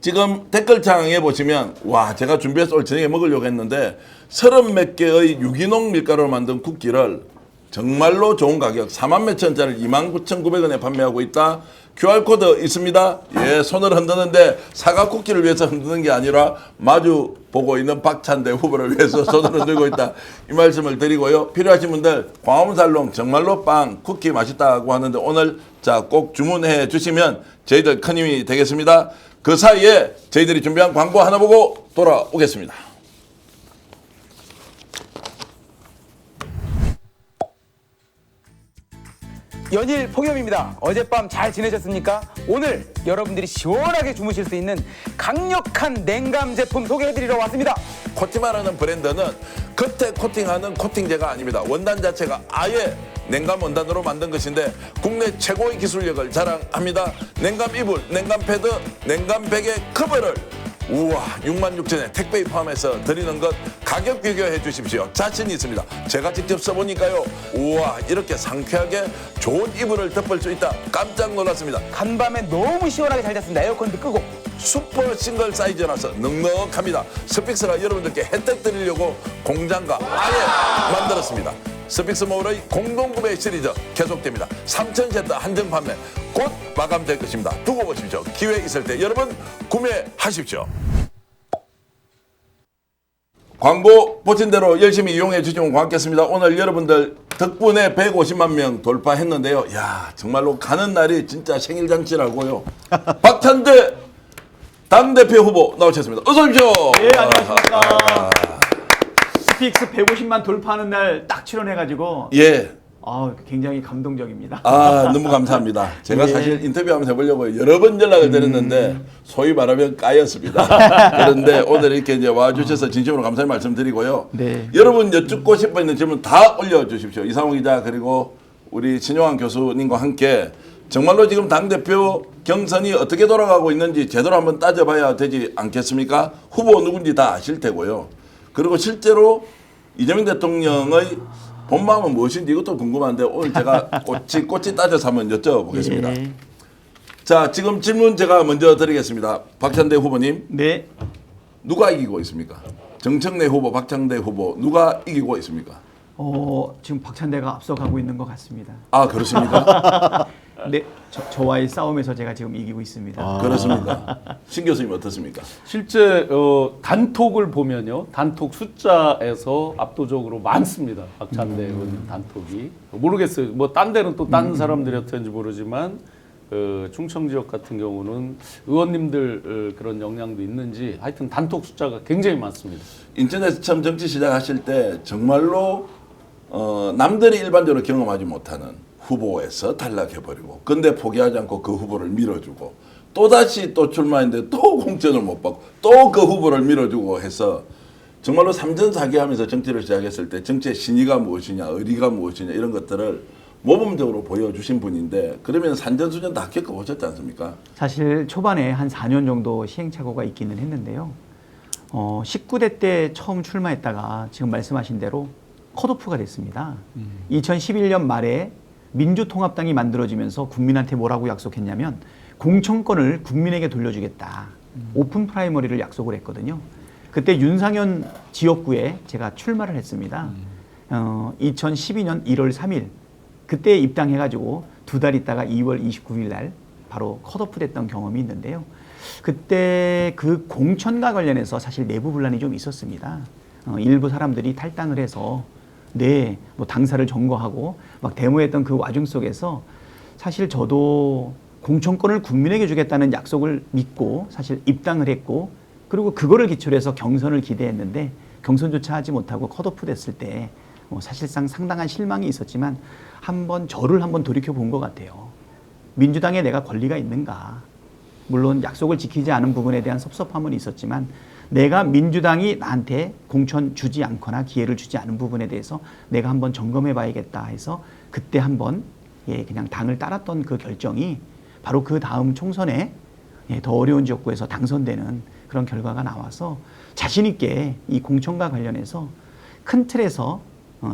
지금 댓글창에 보시면 와 제가 준비해서 오늘 저녁에 먹으려고 했는데 30몇 개의 유기농 밀가루로 만든 쿠키를 정말로 좋은 가격 4만 몇천 원짜리 29,900원에 판매하고 있다. QR코드 있습니다. 예, 손을 흔드는데 사과 쿠키를 위해서 흔드는 게 아니라 마주 보고 있는 박찬대 후보를 위해서 손을 흔들고 있다. 이 말씀을 드리고요. 필요하신 분들 광화문살롱 정말로 빵 쿠키 맛있다고 하는데 오늘 자 꼭 주문해 주시면 저희들 큰 힘이 되겠습니다. 그 사이에 저희들이 준비한 광고 하나 보고 돌아오겠습니다. 연일 폭염입니다. 어젯밤 잘 지내셨습니까? 오늘 여러분들이 시원하게 주무실 수 있는 강력한 냉감 제품 소개해드리러 왔습니다. 코티마라는 브랜드는 겉에 코팅하는 코팅제가 아닙니다. 원단 자체가 아예 냉감 원단으로 만든 것인데 국내 최고의 기술력을 자랑합니다. 냉감 이불, 냉감 패드, 냉감 베개 커버를 우와 66,000에 택배에 포함해서 드리는 것 가격 비교해 주십시오. 자신이 있습니다. 제가 직접 써보니까요. 우와 이렇게 상쾌하게 좋은 이불을 덮을 수 있다. 깜짝 놀랐습니다. 간밤에 너무 시원하게 잘 잤습니다. 에어컨도 끄고. 슈퍼 싱글 사이즈라서 넉넉합니다. 스픽스가 여러분들께 혜택 드리려고 공장과 아예 만들었습니다. 스픽스몰의 공동구매 시리즈 계속됩니다. 3,000세트 한정 판매 곧 마감될 것입니다. 두고 보십시오. 기회 있을 때 여러분 구매하십시오. 광고 보신 대로 열심히 이용해 주시면 고맙겠습니다. 오늘 여러분들 덕분에 150만 명 돌파했는데요. 야 정말로 가는 날이 진짜 생일잔치라고요. 박찬대 당대표 후보 나오셨습니다. 어서 오십시오. 예, 안녕하십니까. 스픽스 150만 돌파하는 날 딱 출연해가지고 예. 굉장히 감동적입니다. 너무 감사합니다. 제가 예. 사실 인터뷰 한번 해보려고 여러 번 연락을 드렸는데 소위 말하면 까였습니다. 그런데 오늘 이렇게 이제 와주셔서 진심으로 감사의 말씀드리고요. 네. 여러분 여쭙고 싶어 있는 질문 다 올려주십시오. 이상호 기자 그리고 우리 신용환 교수님과 함께 정말로 지금 당대표 경선이 어떻게 돌아가고 있는지 제대로 한번 따져봐야 되지 않겠습니까? 후보 누군지 다 아실 테고요. 그리고 실제로 이재명 대통령의 본 마음은 무엇인지 이것도 궁금한데 오늘 제가 꼬치 따져서 한번 여쭤보겠습니다. 예. 자, 지금 질문 제가 먼저 드리겠습니다. 박찬대 후보님, 네. 누가 이기고 있습니까? 정청래 후보, 박찬대 후보 누가 이기고 있습니까? 지금 박찬대가 앞서가고 있는 것 같습니다. 아, 그렇습니까? 네, 저와의 싸움에서 제가 지금 이기고 있습니다. 그렇습니까? 신 교수님 어떻습니까? 실제 단톡을 보면요, 단톡 숫자에서 압도적으로 많습니다. 박찬대 의원님 단톡이 모르겠어요. 뭐 딴 데는 또 딴 사람들이 어떤지 모르지만 충청 지역 같은 경우는 의원님들 그런 영향도 있는지 하여튼 단톡 숫자가 굉장히 많습니다. 인천에서 처음 정치 시작하실 때 정말로 남들이 일반적으로 경험하지 못하는 후보에서 탈락해버리고 근데 포기하지 않고 그 후보를 밀어주고 또다시 또 출마했는데 또 공천을 못 받고 또 그 후보를 밀어주고 해서 정말로 삼전사기하면서 정치를 시작했을 때 정치의 신의가 무엇이냐 의리가 무엇이냐 이런 것들을 모범적으로 보여주신 분인데 그러면 산전수전 다 겪어보셨지 않습니까? 사실 초반에 한 4년 정도 시행착오가 있기는 했는데요. 19대 때 처음 출마했다가 지금 말씀하신 대로 컷오프가 됐습니다. 2011년 말에 민주통합당이 만들어지면서 국민한테 뭐라고 약속했냐면 공천권을 국민에게 돌려주겠다. 오픈 프라이머리를 약속을 했거든요. 그때 윤상현 지역구에 제가 출마를 했습니다. 2012년 1월 3일 그때 입당해가지고 2달 있다가 2월 29일 날 바로 컷오프 됐던 경험이 있는데요. 그때 그 공천과 관련해서 사실 내부 분란이 좀 있었습니다. 일부 사람들이 탈당을 해서 뭐 당사를 점거하고 막 데모했던 그 와중 속에서 사실 저도 공천권을 국민에게 주겠다는 약속을 믿고 사실 입당을 했고 그리고 그거를 기초로 해서 경선을 기대했는데 경선조차 하지 못하고 컷오프 됐을 때 사실상 상당한 실망이 있었지만 저를 한번 돌이켜 본 것 같아요. 민주당에 내가 권리가 있는가? 물론 약속을 지키지 않은 부분에 대한 섭섭함은 있었지만 내가 민주당이 나한테 공천 주지 않거나 기회를 주지 않은 부분에 대해서 내가 한번 점검해 봐야겠다 해서 그때 한번 그냥 당을 따랐던 그 결정이 바로 그 다음 총선에 더 어려운 지역구에서 당선되는 그런 결과가 나와서 자신 있게 이 공천과 관련해서 큰 틀에서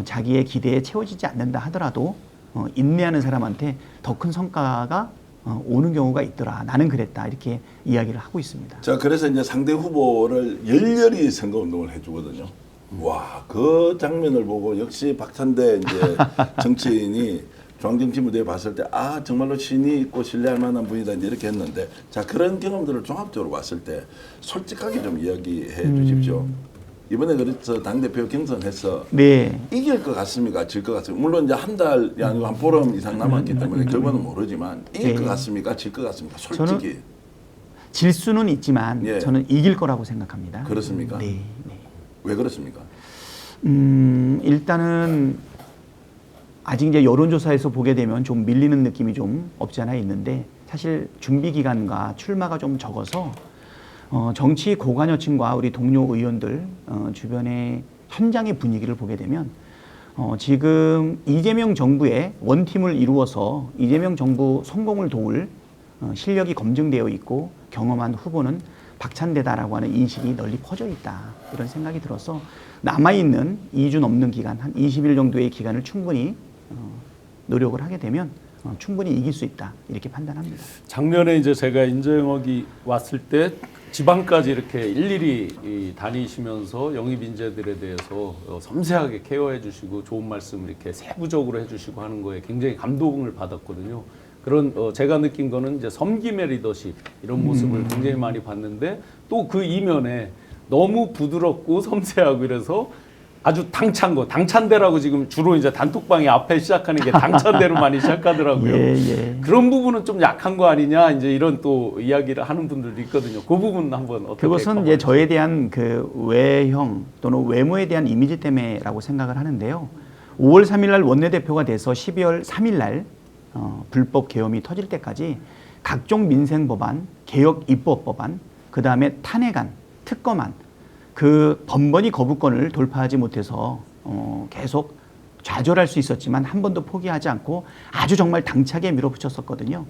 자기의 기대에 채워지지 않는다 하더라도 인내하는 사람한테 더 큰 성과가 오는 경우가 있더라. 나는 그랬다. 이렇게 이야기를 하고 있습니다. 자, 그래서 이제 상대 후보를 열렬히 선거운동을 해주거든요. 와, 그 장면을 보고 역시 박찬대 이제 정치인이 중앙정치 무대에 봤을 때 정말로 신이 있고 신뢰할 만한 분이다 이제 이렇게 했는데 자, 그런 경험들을 종합적으로 봤을 때 솔직하게 좀 이야기해 주십시오. 이번에 그래서 당대표 경선해서 네. 이길 것 같습니까? 질 것 같습니까? 물론 이제 한 달이 아니고 한 보름 이상 남았기 때문에 결과는 모르지만 이길 것 같습니까? 질 것 같습니까? 솔직히. 질 수는 있지만 저는 이길 거라고 생각합니다. 그렇습니까? 네. 왜 그렇습니까? 일단은 아직 이제 여론조사에서 보게 되면 좀 밀리는 느낌이 좀 없지 않아 있는데 사실 준비 기간과 출마가 좀 적어서 정치 고관여층과 우리 동료 의원들 주변의 현장의 분위기를 보게 되면 지금 이재명 정부의 원팀을 이루어서 이재명 정부 성공을 도울 실력이 검증되어 있고 경험한 후보는 박찬대다라고 하는 인식이 널리 퍼져 있다. 이런 생각이 들어서 남아있는 2주 넘는 기간, 한 20일 정도의 기간을 충분히 노력을 하게 되면 충분히 이길 수 있다. 이렇게 판단합니다. 작년에 이제 제가 인재영역이 왔을 때 지방까지 이렇게 일일이 다니시면서 영입 인재들에 대해서 섬세하게 케어해 주시고 좋은 말씀 이렇게 세부적으로 해 주시고 하는 거에 굉장히 감동을 받았거든요. 그런 제가 느낀 거는 이제 섬김의 리더십 이런 모습을 굉장히 많이 봤는데 또 그 이면에 너무 부드럽고 섬세하고 이래서 아주 당찬대라고 지금 주로 이제 단톡방이 앞에 시작하는 게 당찬대로 많이 시작하더라고요. 예. 그런 부분은 좀 약한 거 아니냐 이제 이런 또 이야기를 하는 분들도 있거든요. 그 부분 한번 어떻게 그것은 이제 저에 대한 그 외형 또는 외모에 대한 이미지 때문에라고 생각을 하는데요. 5월 3일 날 원내대표가 돼서 12월 3일 날 불법 계엄이 터질 때까지 각종 민생 법안, 개혁 입법 법안, 그 다음에 탄핵안, 특검안, 그 번번이 거부권을 돌파하지 못해서 계속 좌절할 수 있었지만 한 번도 포기하지 않고 아주 정말 당차게 밀어붙였었거든요.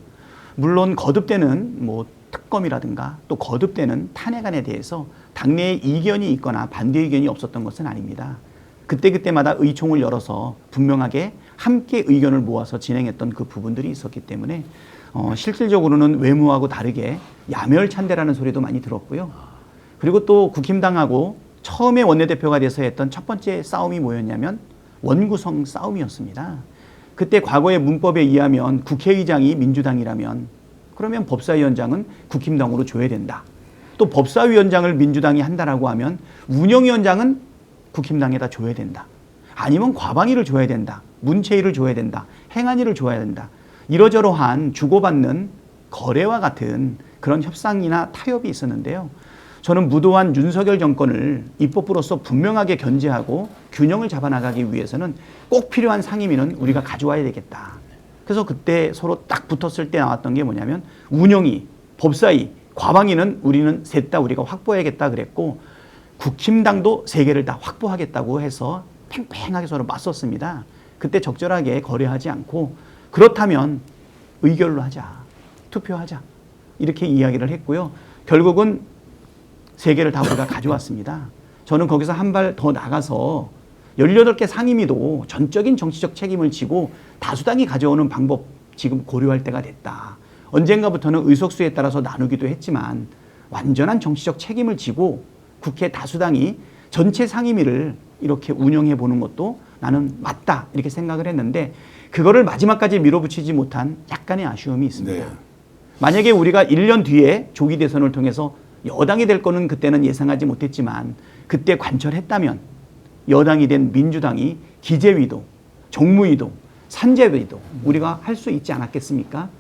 물론 거듭되는 뭐 특검이라든가 또 거듭되는 탄핵안에 대해서 당내에 이견이 있거나 반대 의견이 없었던 것은 아닙니다. 그때그때마다 의총을 열어서 분명하게 함께 의견을 모아서 진행했던 그 부분들이 있었기 때문에 실질적으로는 외모하고 다르게 야멸찬대라는 소리도 많이 들었고요. 그리고 또 국힘당하고 처음에 원내대표가 돼서 했던 첫 번째 싸움이 뭐였냐면 원구성 싸움이었습니다. 그때 과거의 문법에 의하면 국회의장이 민주당이라면 그러면 법사위원장은 국힘당으로 줘야 된다. 또 법사위원장을 민주당이 한다라고 하면 운영위원장은 국힘당에다 줘야 된다. 아니면 과방위를 줘야 된다. 문체위를 줘야 된다. 행안위를 줘야 된다. 이러저러한 주고받는 거래와 같은 그런 협상이나 타협이 있었는데요. 저는 무도한 윤석열 정권을 입법부로서 분명하게 견제하고 균형을 잡아나가기 위해서는 꼭 필요한 상임위는 우리가 가져와야 되겠다. 그래서 그때 서로 딱 붙었을 때 나왔던 게 뭐냐면 운영위, 법사위, 과방위는 우리는 셋 다 우리가 확보해야겠다 그랬고 국힘당도 3개를 다 확보하겠다고 해서 팽팽하게 서로 맞섰습니다. 그때 적절하게 거래하지 않고 그렇다면 의결로 하자, 투표하자 이렇게 이야기를 했고요. 결국은 3개를 다 우리가 가져왔습니다. 저는 거기서 한 발 더 나가서 18개 상임위도 전적인 정치적 책임을 지고 다수당이 가져오는 방법 지금 고려할 때가 됐다. 언젠가부터는 의석수에 따라서 나누기도 했지만 완전한 정치적 책임을 지고 국회 다수당이 전체 상임위를 이렇게 운영해 보는 것도 나는 맞다 이렇게 생각을 했는데 그거를 마지막까지 밀어붙이지 못한 약간의 아쉬움이 있습니다. 네. 만약에 우리가 1년 뒤에 조기 대선을 통해서 여당이 될 거는 그때는 예상하지 못했지만 그때 관철했다면 여당이 된 민주당이 기재위도 정무위도 산재위도 우리가 할 수 있지 않았겠습니까?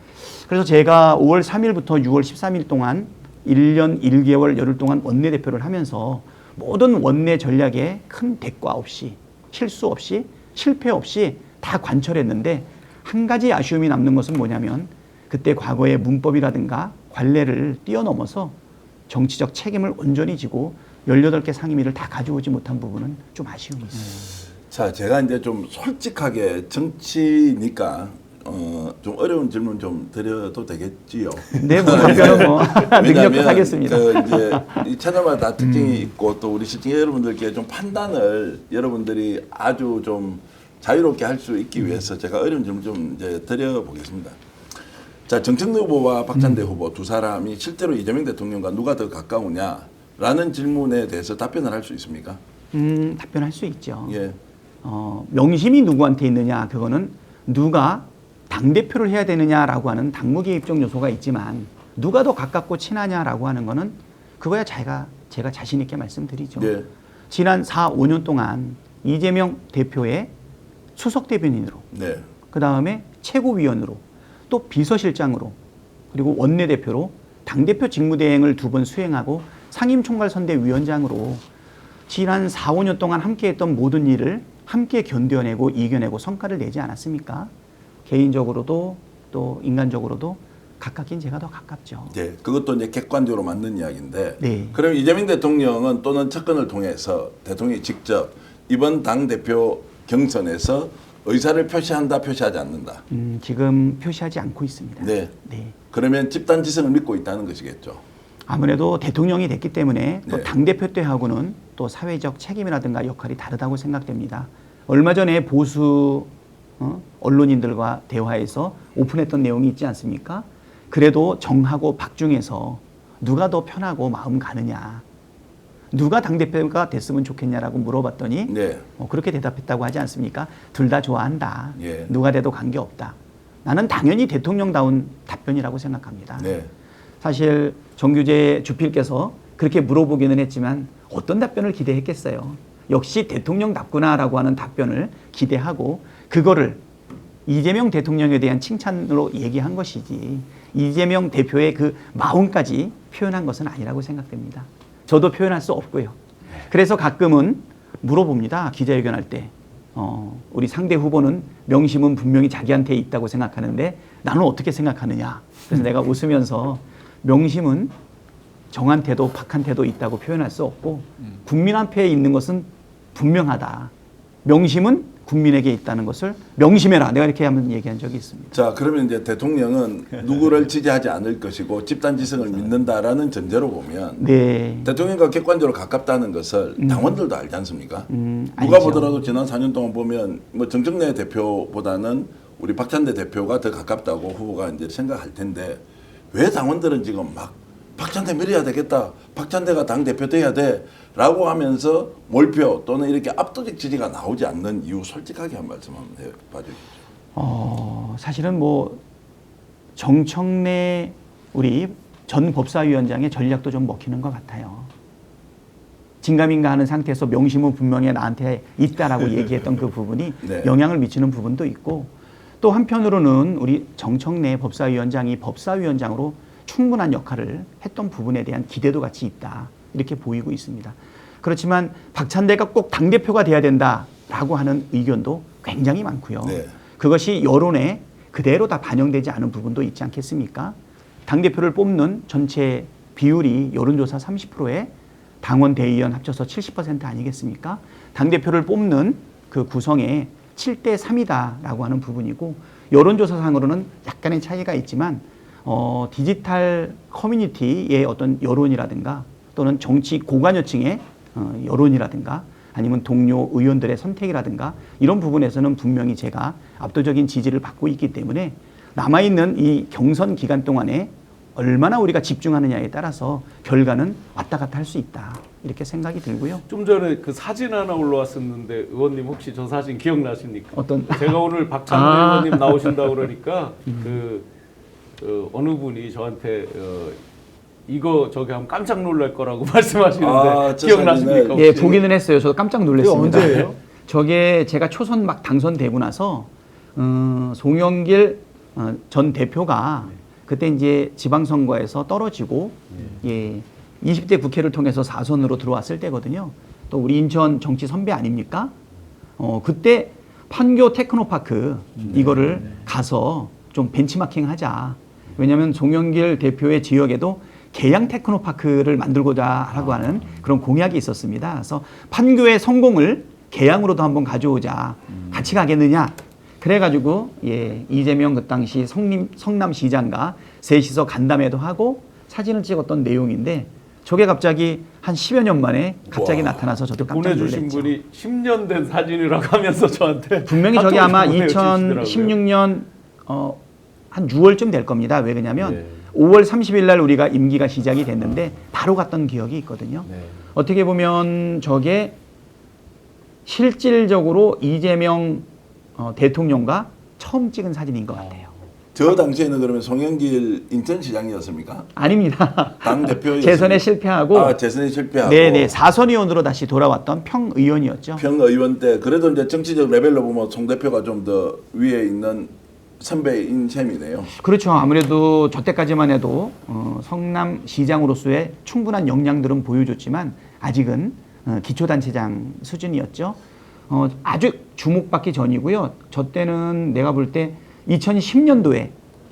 그래서 제가 5월 3일부터 6월 13일 동안 1년 1개월 열흘 동안 원내대표를 하면서 모든 원내 전략에 큰 대과 없이 실수 없이 실패 없이 다 관철했는데 한 가지 아쉬움이 남는 것은 뭐냐면 그때 과거의 문법이라든가 관례를 뛰어넘어서 정치적 책임을 온전히 지고 18개 상임위를 다 가져오지 못한 부분은 좀 아쉬움이 있습니다. 자, 제가 이제 좀 솔직하게 정치니까 좀 어려운 질문 좀 드려도 되겠지요. 네, 뭐 답변은 뭐 능력껏 하겠습니다. 이제 이 채널마다 다 특징이 있고 또 우리 시청자 여러분들께 좀 판단을 여러분들이 아주 좀 자유롭게 할 수 있기 위해서 제가 어려운 질문 좀 이제 드려보겠습니다. 자, 정청래 후보와 박찬대 후보 두 사람이 실제로 이재명 대통령과 누가 더 가까우냐라는 질문에 대해서 답변을 할 수 있습니까? 답변할 수 있죠. 예. 명심이 누구한테 있느냐 그거는 누가 당대표를 해야 되느냐라고 하는 당무기 입적 요소가 있지만 누가 더 가깝고 친하냐라고 하는 거는 그거야 제가 자신 있게 말씀드리죠. 네. 지난 4, 5년 동안 이재명 대표의 수석 대변인으로 네. 그다음에 최고위원으로 또 비서실장으로 그리고 원내대표로 당대표 직무대행을 2번 수행하고 상임총괄선대위원장으로 지난 4, 5년 동안 함께했던 모든 일을 함께 견뎌내고 이겨내고 성과를 내지 않았습니까? 개인적으로도 또 인간적으로도 가깝긴 제가 더 가깝죠. 네, 그것도 이제 객관적으로 맞는 이야기인데. 네. 그럼 이재명 대통령은 또는 측근을 통해서 대통령이 직접 이번 당 대표 경선에서 의사를 표시한다, 표시하지 않는다. 지금 표시하지 않고 있습니다. 네. 네. 그러면 집단 지성을 믿고 있다는 것이겠죠. 아무래도 대통령이 됐기 때문에 또 네. 당대표 때하고는 또 사회적 책임이라든가 역할이 다르다고 생각됩니다. 얼마 전에 보수 언론인들과 대화에서 오픈했던 내용이 있지 않습니까? 그래도 정하고 박중에서 누가 더 편하고 마음 가느냐, 누가 당대표가 됐으면 좋겠냐라고 물어봤더니 네. 그렇게 대답했다고 하지 않습니까? 둘 다 좋아한다. 예. 누가 돼도 관계없다. 나는 당연히 대통령다운 답변이라고 생각합니다. 네. 사실 정규재 주필께서 그렇게 물어보기는 했지만 어떤 답변을 기대했겠어요. 역시 대통령답구나라고 하는 답변을 기대하고 그거를 이재명 대통령에 대한 칭찬으로 얘기한 것이지 이재명 대표의 그 마음까지 표현한 것은 아니라고 생각됩니다. 저도 표현할 수 없고요. 그래서 가끔은 물어봅니다. 기자회견할 때. 우리 상대 후보는 명심은 분명히 자기한테 있다고 생각하는데 나는 어떻게 생각하느냐. 그래서 내가 웃으면서 명심은 정한테도 박한테도 있다고 표현할 수 없고 국민 앞에 있는 것은 분명하다. 명심은 국민에게 있다는 것을 명심해라. 내가 이렇게 한번 얘기한 적이 있습니다. 자, 그러면 이제 대통령은 누구를 지지하지 않을 것이고 집단 지성을 믿는다라는 전제로 보면 네. 대통령과 객관적으로 가깝다는 것을 당원들도 알지 않습니까? 누가 알죠. 보더라도 지난 4년 동안 보면 뭐 정청래 대표보다는 우리 박찬대 대표가 더 가깝다고 후보가 이제 생각할 텐데 왜 당원들은 지금 막 박찬대 밀어야 되겠다. 박찬대가 당 대표 돼야 돼라고 하면서 몰표 또는 이렇게 압도적 지지가 나오지 않는 이유 솔직하게 한 말씀 한번 해봐주십시오. 사실은 뭐 정청래 우리 전 법사위원장의 전략도 좀 먹히는 것 같아요. 진감인가 하는 상태에서 명심은 분명히 나한테 있다라고 얘기했던 그 부분이 네. 영향을 미치는 부분도 있고 또 한편으로는 우리 정청래 법사위원장이 법사위원장으로 충분한 역할을 했던 부분에 대한 기대도 같이 있다. 이렇게 보이고 있습니다. 그렇지만 박찬대가 꼭 당대표가 돼야 된다라고 하는 의견도 굉장히 많고요. 네. 그것이 여론에 그대로 다 반영되지 않은 부분도 있지 않겠습니까? 당대표를 뽑는 전체 비율이 여론조사 30%에 당원 대의원 합쳐서 70% 아니겠습니까? 당대표를 뽑는 그 구성의 7대 3이다라고 하는 부분이고 여론조사상으로는 약간의 차이가 있지만 디지털 커뮤니티의 어떤 여론이라든가 또는 정치 고관여층의 여론이라든가 아니면 동료 의원들의 선택이라든가 이런 부분에서는 분명히 제가 압도적인 지지를 받고 있기 때문에 남아있는 이 경선 기간 동안에 얼마나 우리가 집중하느냐에 따라서 결과는 왔다 갔다 할 수 있다. 이렇게 생각이 들고요. 좀 전에 그 사진 하나 올라왔었는데 의원님 혹시 저 사진 기억나십니까? 어떤? 제가 오늘 박찬대 의원님 나오신다고 그러니까 어느 분이 저한테 이거 저기 하면 깜짝 놀랄 거라고 말씀하시는데 저 기억나십니까? 사진을- 예, 보기는 했어요. 저도 깜짝 놀랐습니다. 그게 언제예요? 저게 제가 초선 막 당선되고 나서 송영길 전 대표가 그때 이제 지방선거에서 떨어지고 예, 20대 국회를 통해서 4선으로 들어왔을 때거든요. 또 우리 인천 정치 선배 아닙니까? 그때 판교 테크노파크 이거를 가서 좀 벤치마킹 하자. 왜냐하면 송영길 대표의 지역에도 계양 테크노파크를 만들고자 하고 하는 그런 공약이 있었습니다. 그래서 판교의 성공을 계양으로도 한번 가져오자. 같이 가겠느냐? 그래가지고 예, 이재명 그 당시 성남시장과 셋이서 간담회도 하고 사진을 찍었던 내용인데 저게 갑자기 한 10여 년 만에 갑자기 와. 나타나서 저도 깜짝 보내주신 놀랐죠. 분이 10년 된 사진이라고 하면서 저한테 분명히 저게 아마 카톡을 보내주시더라고요. 2016년 한 6월쯤 될 겁니다. 왜 그러냐면 네. 5월 30일 날 우리가 임기가 시작이 됐는데 바로 갔던 기억이 있거든요. 네. 어떻게 보면 저게 실질적으로 이재명 대통령과 처음 찍은 사진인 것 같아요. 저 당시에는 그러면 송영길 인천시장이었습니까? 아닙니다. 당 대표 재선에 실패하고 재선에 실패하고 네네 4선 의원으로 다시 돌아왔던 평의원이었죠. 평의원 때 그래도 이제 정치적 레벨로 보면 송 대표가 좀 더 위에 있는 선배인 셈이네요. 그렇죠. 아무래도 저 때까지만 해도 성남시장으로서의 충분한 역량들은 보여줬지만 아직은 기초단체장 수준이었죠. 아주 주목받기 전이고요. 저 때는 내가 볼 때 2010년도에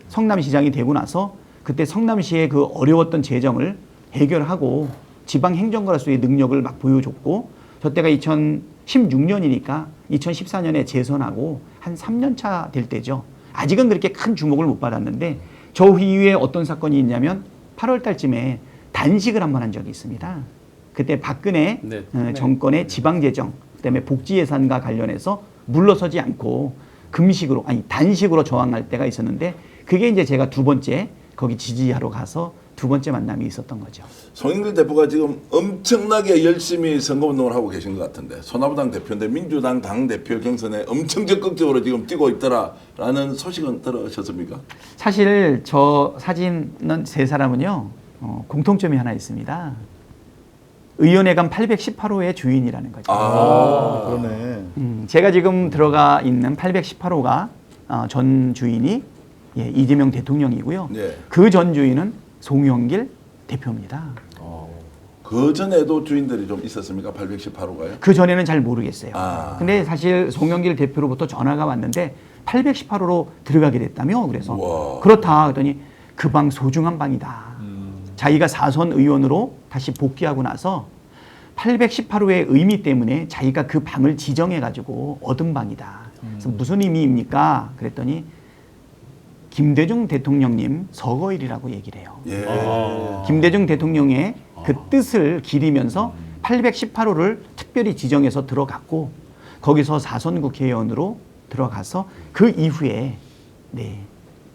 성남시장이 되고 나서 그때 성남시의 그 어려웠던 재정을 해결하고 지방행정가로서의 능력을 막 보여줬고, 저 때가 2016년이니까 2014년에 재선하고 한 3년 차 될 때죠. 아직은 그렇게 큰 주목을 못 받았는데 저 이후에 어떤 사건이 있냐면 8월 달쯤에 단식을 한 번 한 적이 있습니다. 그때 박근혜 네. 정권의 지방재정, 그다음에 복지예산과 관련해서 물러서지 않고 금식으로, 아니 단식으로 저항할 때가 있었는데, 그게 이제 제가 두 번째 거기 지지하러 가서 두 번째 만남이 있었던 거죠. 송영길 대표가 지금 엄청나게 열심히 선거운동을 하고 계신 것 같은데, 소나무당 대표인데 민주당 당대표 경선에 엄청 적극적으로 지금 뛰고 있더라라는 소식은 들으셨습니까? 사실 저 사진은 세 사람은요, 공통점이 하나 있습니다. 의원회관 818호의 주인이라는 거죠. 그러네. 제가 지금 들어가 있는 818호가 전 주인이 이재명 대통령이고요. 네. 그 전 주인은 송영길 대표입니다. 그 전에도 주인들이 좀 있었습니까? 818호가요? 그 전에는 잘 모르겠어요. 아. 근데 사실 송영길 대표로부터 전화가 왔는데 818호로 들어가게 됐다며. 그래서 우와. 그렇다 그랬더니 그 방 소중한 방이다. 자기가 4선 의원으로 다시 복귀하고 나서 818호의 의미 때문에 자기가 그 방을 지정해가지고 얻은 방이다. 그래서 무슨 의미입니까? 그랬더니 김대중 대통령님 서거일이라고 얘기를 해요. 예. 김대중 대통령의 그 뜻을 기리면서 818호를 특별히 지정해서 들어갔고, 거기서 4선 국회의원으로 들어가서 그 이후에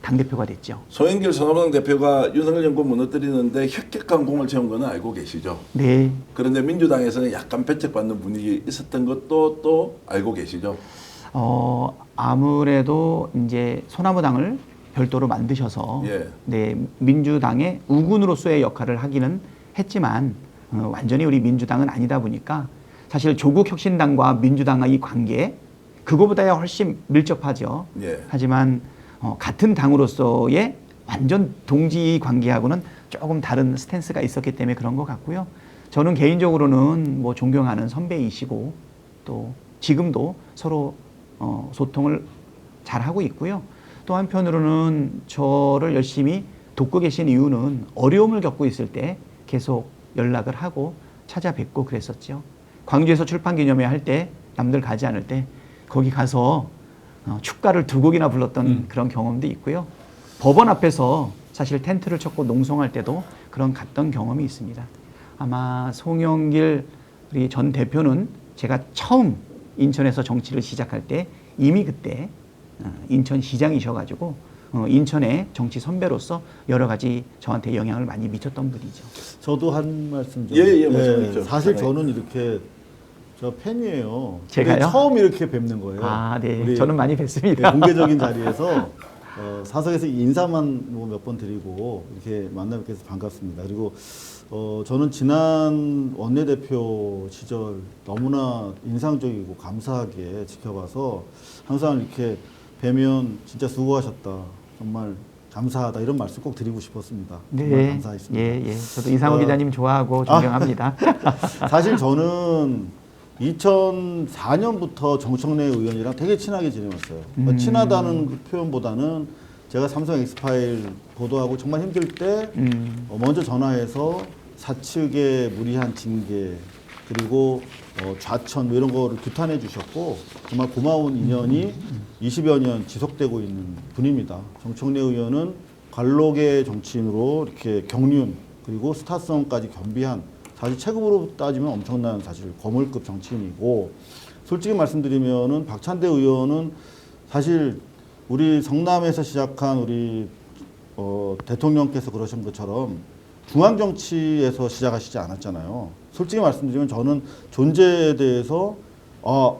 당대표가 됐죠. 송영길 소나무당 대표가 윤석열 정권 무너뜨리는데 혁혁한 공을 세운 거는 알고 계시죠? 네. 그런데 민주당에서는 약간 배척받는 분위기 있었던 것도 또 알고 계시죠? 아무래도 이제 소나무당을 별도로 만드셔서 예. 민주당의 우군으로서의 역할을 하기는 했지만 완전히 우리 민주당은 아니다 보니까 사실 조국혁신당과 민주당의 관계 그거보다야 훨씬 밀접하죠. 예. 하지만 같은 당으로서의 완전 동지 관계하고는 조금 다른 스탠스가 있었기 때문에 그런 것 같고요. 저는 개인적으로는 뭐 존경하는 선배이시고 또 지금도 서로 소통을 잘 하고 있고요. 또 한편으로는 저를 열심히 돕고 계신 이유는 어려움을 겪고 있을 때 계속 연락을 하고 찾아뵙고 그랬었죠. 광주에서 출판기념회 할 때 남들 가지 않을 때 거기 가서 축가를 2곡이나 불렀던 그런 경험도 있고요. 법원 앞에서 사실 텐트를 쳤고 농성할 때도 그런 갔던 경험이 있습니다. 아마 송영길 우리 전 대표는 제가 처음 인천에서 정치를 시작할 때 이미 그때 인천시장이셔가지고 인천의 정치 선배로서 여러 가지 저한테 영향을 많이 미쳤던 분이죠. 저도 한 말씀 좀. 예, 말씀하십시오. 사실 저는 이렇게 저 팬이에요. 제가요? 근데 처음 이렇게 뵙는 거예요. 아, 네. 우리 저는 많이 뵀습니다. 공개적인 자리에서 사석에서 인사만 뭐 몇 번 드리고 이렇게 만나 뵙게 해서 반갑습니다. 그리고 저는 지난 원내대표 시절 너무나 인상적이고 감사하게 지켜봐서 항상 이렇게 뵈면 진짜 수고하셨다. 정말 감사하다. 이런 말씀 꼭 드리고 싶었습니다. 정말 감사했습니다. 예. 저도 이상호 기자님 좋아하고 존경합니다. 사실 저는 2004년부터 정청래 의원이랑 되게 친하게 지내왔어요. 친하다는 그 표현보다는 제가 삼성 엑스파일 보도하고 정말 힘들 때 먼저 전화해서 사측의 무리한 징계 그리고 좌천 뭐 이런 거를 규탄해 주셨고 정말 고마운 인연이 20여 년 지속되고 있는 분입니다. 정청래 의원은 관록의 정치인으로 이렇게 경륜 그리고 스타성까지 겸비한 사실 체급으로 따지면 엄청난 사실 거물급 정치인이고, 솔직히 말씀드리면은 박찬대 의원은 사실 우리 성남에서 시작한 우리 대통령께서 그러신 것처럼 중앙 정치에서 시작하시지 않았잖아요. 솔직히 말씀드리면 저는 존재에 대해서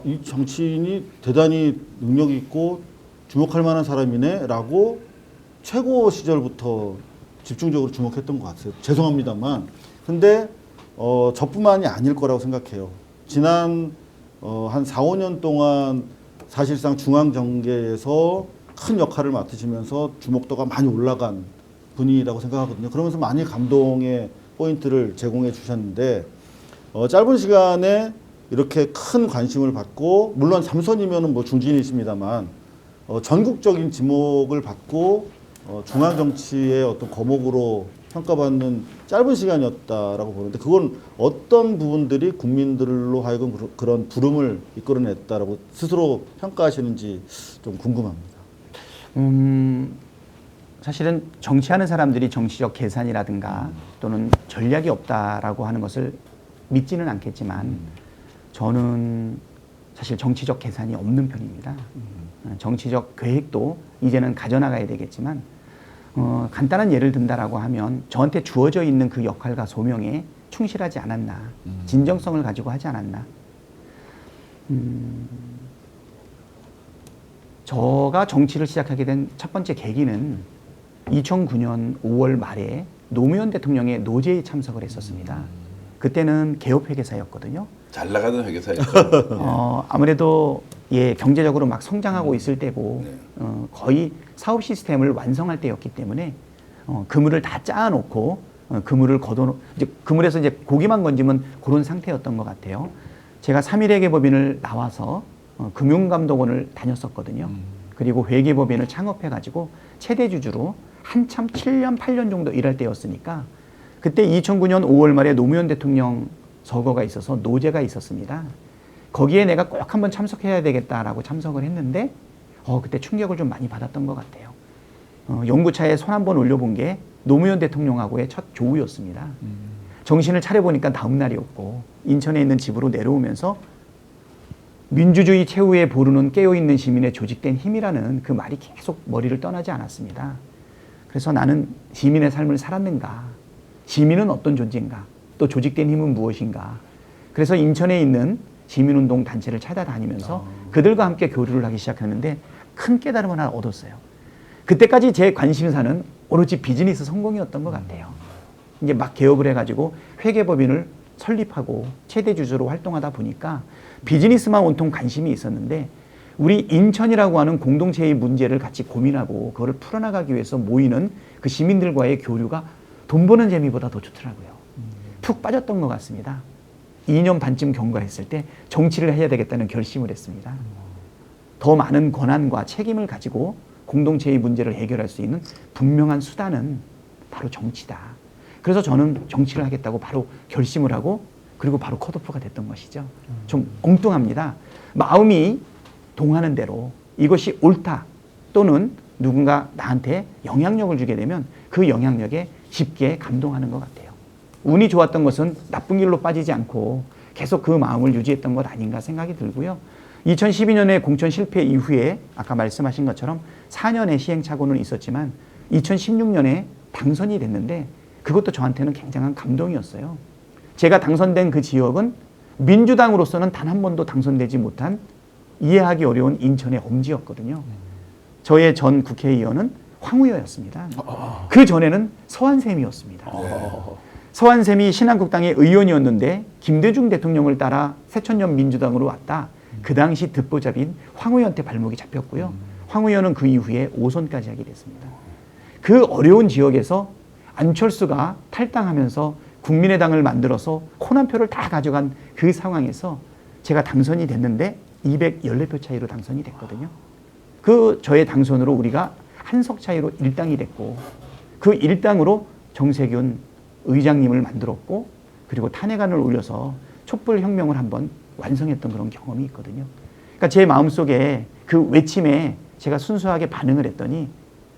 이 정치인이 대단히 능력 있고 주목할 만한 사람이네라고 최고 시절부터 집중적으로 주목했던 것 같아요. 죄송합니다만. 근데 저뿐만이 아닐 거라고 생각해요. 지난 한 4, 5년 동안 사실상 중앙정계에서 큰 역할을 맡으시면서 주목도가 많이 올라간 분이라고 생각하거든요. 그러면서 많이 감동의 포인트를 제공해 주셨는데 짧은 시간에 이렇게 큰 관심을 받고 물론 삼선이면은 뭐 중진이십니다만 전국적인 지목을 받고 중앙 정치의 어떤 거목으로 평가받는 짧은 시간이었다라고 보는데 그건 어떤 부분들이 국민들로 하여금 그런 부름을 이끌어냈다라고 스스로 평가하시는지 좀 궁금합니다. 사실은 정치하는 사람들이 정치적 계산이라든가 또는 전략이 없다라고 하는 것을 믿지는 않겠지만 저는 사실 정치적 계산이 없는 편입니다. 정치적 계획도 이제는 가져나가야 되겠지만 간단한 예를 든다라고 하면 저한테 주어져 있는 그 역할과 소명에 충실하지 않았나, 진정성을 가지고 하지 않았나. 저가 정치를 시작하게 된 첫 번째 계기는 2009년 5월 말에 노무현 대통령의 노제에 참석을 했었습니다. 그때는 개업회계사였거든요. 잘 나가던 회계사였죠. 아무래도 경제적으로 막 성장하고 있을 때고 거의 사업 시스템을 완성할 때였기 때문에 그물을 다 짜놓고 그물을 이제 그물에서 이제 고기만 건지면 그런 상태였던 것 같아요. 제가 3.1회계법인을 나와서 금융감독원을 다녔었거든요. 그리고 회계법인을 창업해가지고 최대 주주로 한참 7년, 8년 정도 일할 때였으니까 그때 2009년 5월 말에 노무현 대통령 서거가 있어서 노제가 있었습니다. 거기에 내가 꼭 한번 참석해야 되겠다라고 참석을 했는데 그때 충격을 좀 많이 받았던 것 같아요. 연구차에 손 한번 올려본 게 노무현 대통령하고의 첫 조우였습니다. 정신을 차려보니까 다음 날이었고 인천에 있는 집으로 내려오면서 민주주의 최후의 보루는 깨어있는 시민의 조직된 힘이라는 그 말이 계속 머리를 떠나지 않았습니다. 그래서 나는 시민의 삶을 살았는가? 시민은 어떤 존재인가? 또 조직된 힘은 무엇인가? 그래서 인천에 있는 시민운동 단체를 찾아다니면서 그들과 함께 교류를 하기 시작했는데 큰 깨달음을 하나 얻었어요. 그때까지 제 관심사는 오로지 비즈니스 성공이었던 것 같아요. 이제 막 개업을 해가지고 회계법인을 설립하고 최대 주주로 활동하다 보니까 비즈니스만 온통 관심이 있었는데 우리 인천이라고 하는 공동체의 문제를 같이 고민하고 그거를 풀어나가기 위해서 모이는 그 시민들과의 교류가 돈 버는 재미보다 더 좋더라고요. 푹 빠졌던 것 같습니다. 2년 반쯤 경과했을 때 정치를 해야 되겠다는 결심을 했습니다. 더 많은 권한과 책임을 가지고 공동체의 문제를 해결할 수 있는 분명한 수단은 바로 정치다. 그래서 저는 정치를 하겠다고 바로 결심을 하고 그리고 바로 컷오프가 됐던 것이죠. 좀 엉뚱합니다. 마음이 동하는 대로 이것이 옳다 또는 누군가 나한테 영향력을 주게 되면 그 영향력에 쉽게 감동하는 것 같아요. 운이 좋았던 것은 나쁜 길로 빠지지 않고 계속 그 마음을 유지했던 것 아닌가 생각이 들고요. 2012년에 공천 실패 이후에 아까 말씀하신 것처럼 4년의 시행착오는 있었지만 2016년에 당선이 됐는데 그것도 저한테는 굉장한 감동이었어요. 제가 당선된 그 지역은 민주당으로서는 단 한 번도 당선되지 못한 이해하기 어려운 인천의 엄지였거든요. 저의 전 국회의원은 황우여였습니다. 그 전에는 서한샘이었습니다. 서한샘이 신한국당의 의원이었는데 김대중 대통령을 따라 새천년 민주당으로 왔다. 그 당시 듣보잡인 황우여한테 발목이 잡혔고요. 황우여는 그 이후에 5선까지 하게 됐습니다. 그 어려운 지역에서 안철수가 탈당하면서 국민의당을 만들어서 호남표를 다 가져간 그 상황에서 제가 당선이 됐는데 214표 차이로 당선이 됐거든요. 그 저의 당선으로 우리가 한석 차이로 일당이 됐고 그 일당으로 정세균 의장님을 만들었고 그리고 탄핵안을 올려서 촛불혁명을 한번 완성했던 그런 경험이 있거든요. 그러니까 제 마음속에 그 외침에 제가 순수하게 반응을 했더니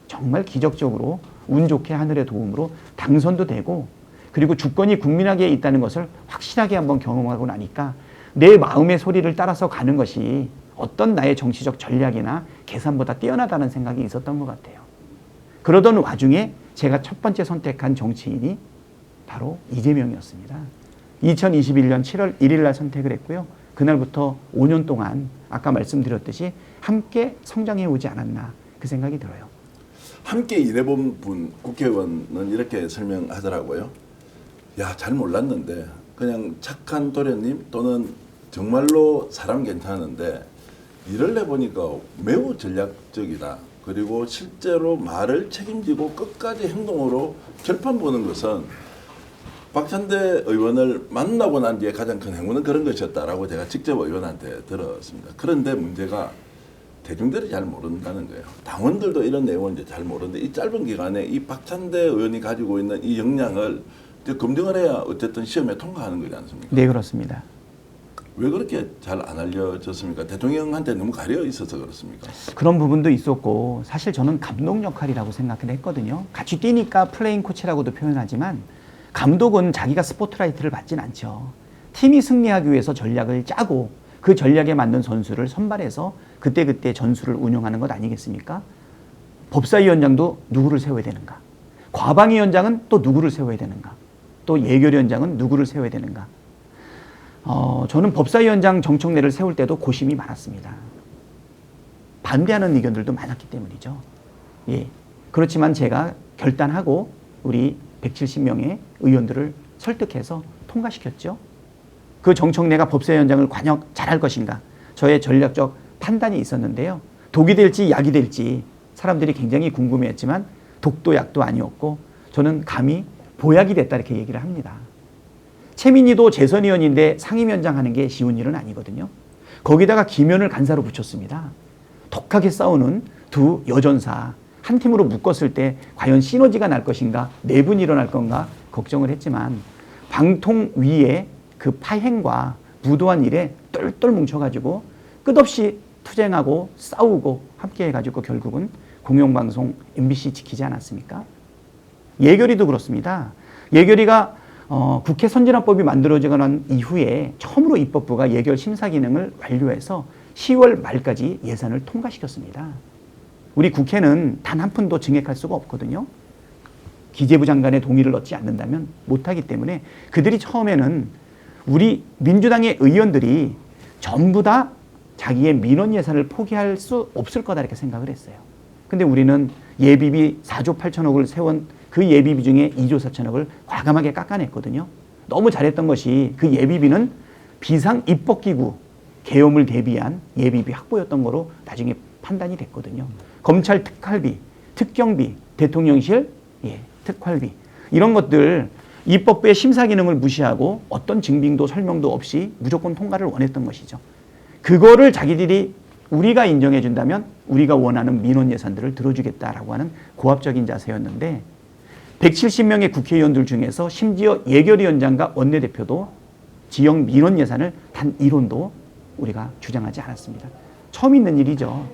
정말 기적적으로 운 좋게 하늘의 도움으로 당선도 되고 그리고 주권이 국민에게 있다는 것을 확실하게 한번 경험하고 나니까 내 마음의 소리를 따라서 가는 것이 어떤 나의 정치적 전략이나 계산보다 뛰어나다는 생각이 있었던 것 같아요. 그러던 와중에 제가 첫 번째 선택한 정치인이 바로 이재명이었습니다. 2021년 7월 1일 날 선택을 했고요. 그날부터 5년 동안 아까 말씀드렸듯이 함께 성장해 오지 않았나 그 생각이 들어요. 함께 일해본 분 국회의원은 이렇게 설명하더라고요. 야, 잘 몰랐는데 그냥 착한 도련님 또는 정말로 사람 괜찮은데 일을 해보니까 매우 전략적이다. 그리고 실제로 말을 책임지고 끝까지 행동으로 결판 보는 것은 박찬대 의원을 만나고 난 뒤에 가장 큰 행운은 그런 것이었다라고 제가 직접 의원한테 들었습니다. 그런데 문제가 대중들이 잘 모른다는 거예요. 당원들도 이런 내용을 이제 잘 모르는데 이 짧은 기간에 이 박찬대 의원이 가지고 있는 이 역량을 이제 검증을 해야 어쨌든 시험에 통과하는 거지 않습니까? 네, 그렇습니다. 왜 그렇게 잘 안 알려졌습니까? 대통령한테 너무 가려 있어서 그렇습니까? 그런 부분도 있었고 사실 저는 감독 역할이라고 생각을 했거든요. 같이 뛰니까 플레잉 코치라고도 표현하지만 감독은 자기가 스포트라이트를 받진 않죠. 팀이 승리하기 위해서 전략을 짜고 그 전략에 맞는 선수를 선발해서 그때그때 전술을 운영하는 것 아니겠습니까? 법사위원장도 누구를 세워야 되는가? 과방위원장은 또 누구를 세워야 되는가? 또 예결위원장은 누구를 세워야 되는가? 저는 법사위원장 정청래를 세울 때도 고심이 많았습니다. 반대하는 의견들도 많았기 때문이죠. 예. 그렇지만 제가 결단하고 우리 170명의 의원들을 설득해서 통과시켰죠. 그 정청래가 법사위원장을 과연 잘할 것인가? 저의 전략적 판단이 있었는데요. 독이 될지 약이 될지 사람들이 굉장히 궁금해했지만 독도 약도 아니었고 저는 감히 보약이 됐다 이렇게 얘기를 합니다. 최민희도 재선의원인데 상임위원장 하는 게 쉬운 일은 아니거든요. 거기다가 김현을 간사로 붙였습니다. 독하게 싸우는 두 여전사 한 팀으로 묶었을 때 과연 시너지가 날 것인가, 내분이 일어날 건가 걱정을 했지만 방통위의 그 파행과 부도한 일에 똘똘 뭉쳐가지고 끝없이 투쟁하고 싸우고 함께 해가지고 결국은 공영방송 MBC 지키지 않았습니까? 예결위도 그렇습니다. 예결위가 국회 선진화법이 만들어지고 난 이후에 처음으로 입법부가 예결 심사 기능을 완료해서 10월 말까지 예산을 통과시켰습니다. 우리 국회는 단 한 푼도 증액할 수가 없거든요. 기재부 장관의 동의를 얻지 않는다면 못하기 때문에 그들이 처음에는 우리 민주당의 의원들이 전부 다 자기의 민원 예산을 포기할 수 없을 거다 이렇게 생각을 했어요. 근데 우리는 예비비 4조 8천억을 세운 그 예비비 중에 2조 4천억을 과감하게 깎아냈거든요. 너무 잘했던 것이 그 예비비는 비상 입법기구 계엄을 대비한 예비비 확보였던 거로 나중에 판단이 됐거든요. 검찰 특활비, 특경비, 대통령실 특활비 이런 것들 입법부의 심사 기능을 무시하고 어떤 증빙도 설명도 없이 무조건 통과를 원했던 것이죠. 그거를 자기들이 우리가 인정해 준다면 우리가 원하는 민원 예산들을 들어주겠다라고 하는 고압적인 자세였는데 170명의 국회의원들 중에서 심지어 예결위원장과 원내대표도 지역 민원 예산을 단 1원도 우리가 주장하지 않았습니다. 처음 있는 일이죠.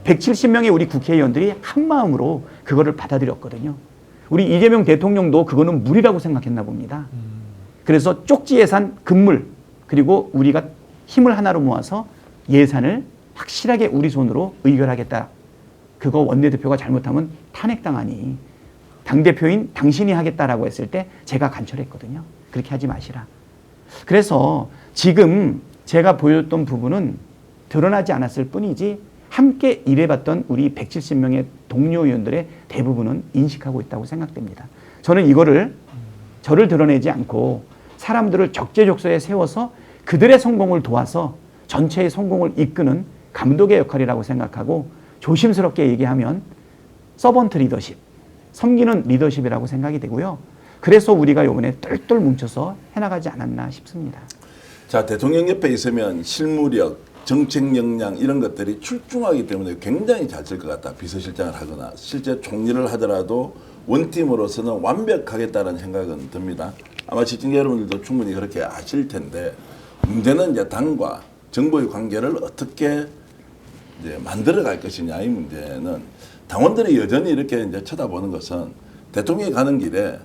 170명의 우리 국회의원들이 한마음으로 그거를 받아들였거든요. 우리 이재명 대통령도 그거는 무리라고 생각했나 봅니다. 그래서 쪽지 예산 금물 그리고 우리가 힘을 하나로 모아서 예산을 확실하게 우리 손으로 의결하겠다. 그거 원내대표가 잘못하면 탄핵당하니 당대표인 당신이 하겠다라고 했을 때 제가 간철했거든요. 그렇게 하지 마시라. 그래서 지금 제가 보였던 부분은 드러나지 않았을 뿐이지 함께 일해봤던 우리 170명의 동료 의원들의 대부분은 인식하고 있다고 생각됩니다. 저는 이거를 저를 드러내지 않고 사람들을 적재적소에 세워서 그들의 성공을 도와서 전체의 성공을 이끄는 감독의 역할이라고 생각하고 조심스럽게 얘기하면 서번트 리더십, 섬기는 리더십이라고 생각이 되고요. 그래서 우리가 이번에 똘똘 뭉쳐서 해나가지 않았나 싶습니다. 자, 대통령 옆에 있으면 실무력, 정책 역량 이런 것들이 출중하기 때문에 굉장히 잘 쓸 것 같다. 비서실장을 하거나 실제 총리를 하더라도 원팀으로서는 완벽하겠다는 생각은 듭니다. 아마 시청자 여러분들도 충분히 그렇게 아실 텐데 문제는 이제 당과 정부의 관계를 어떻게 이제 만들어갈 것이냐 이 문제는 당원들이 여전히 이렇게 이제 쳐다보는 것은 대통령이 가는 길에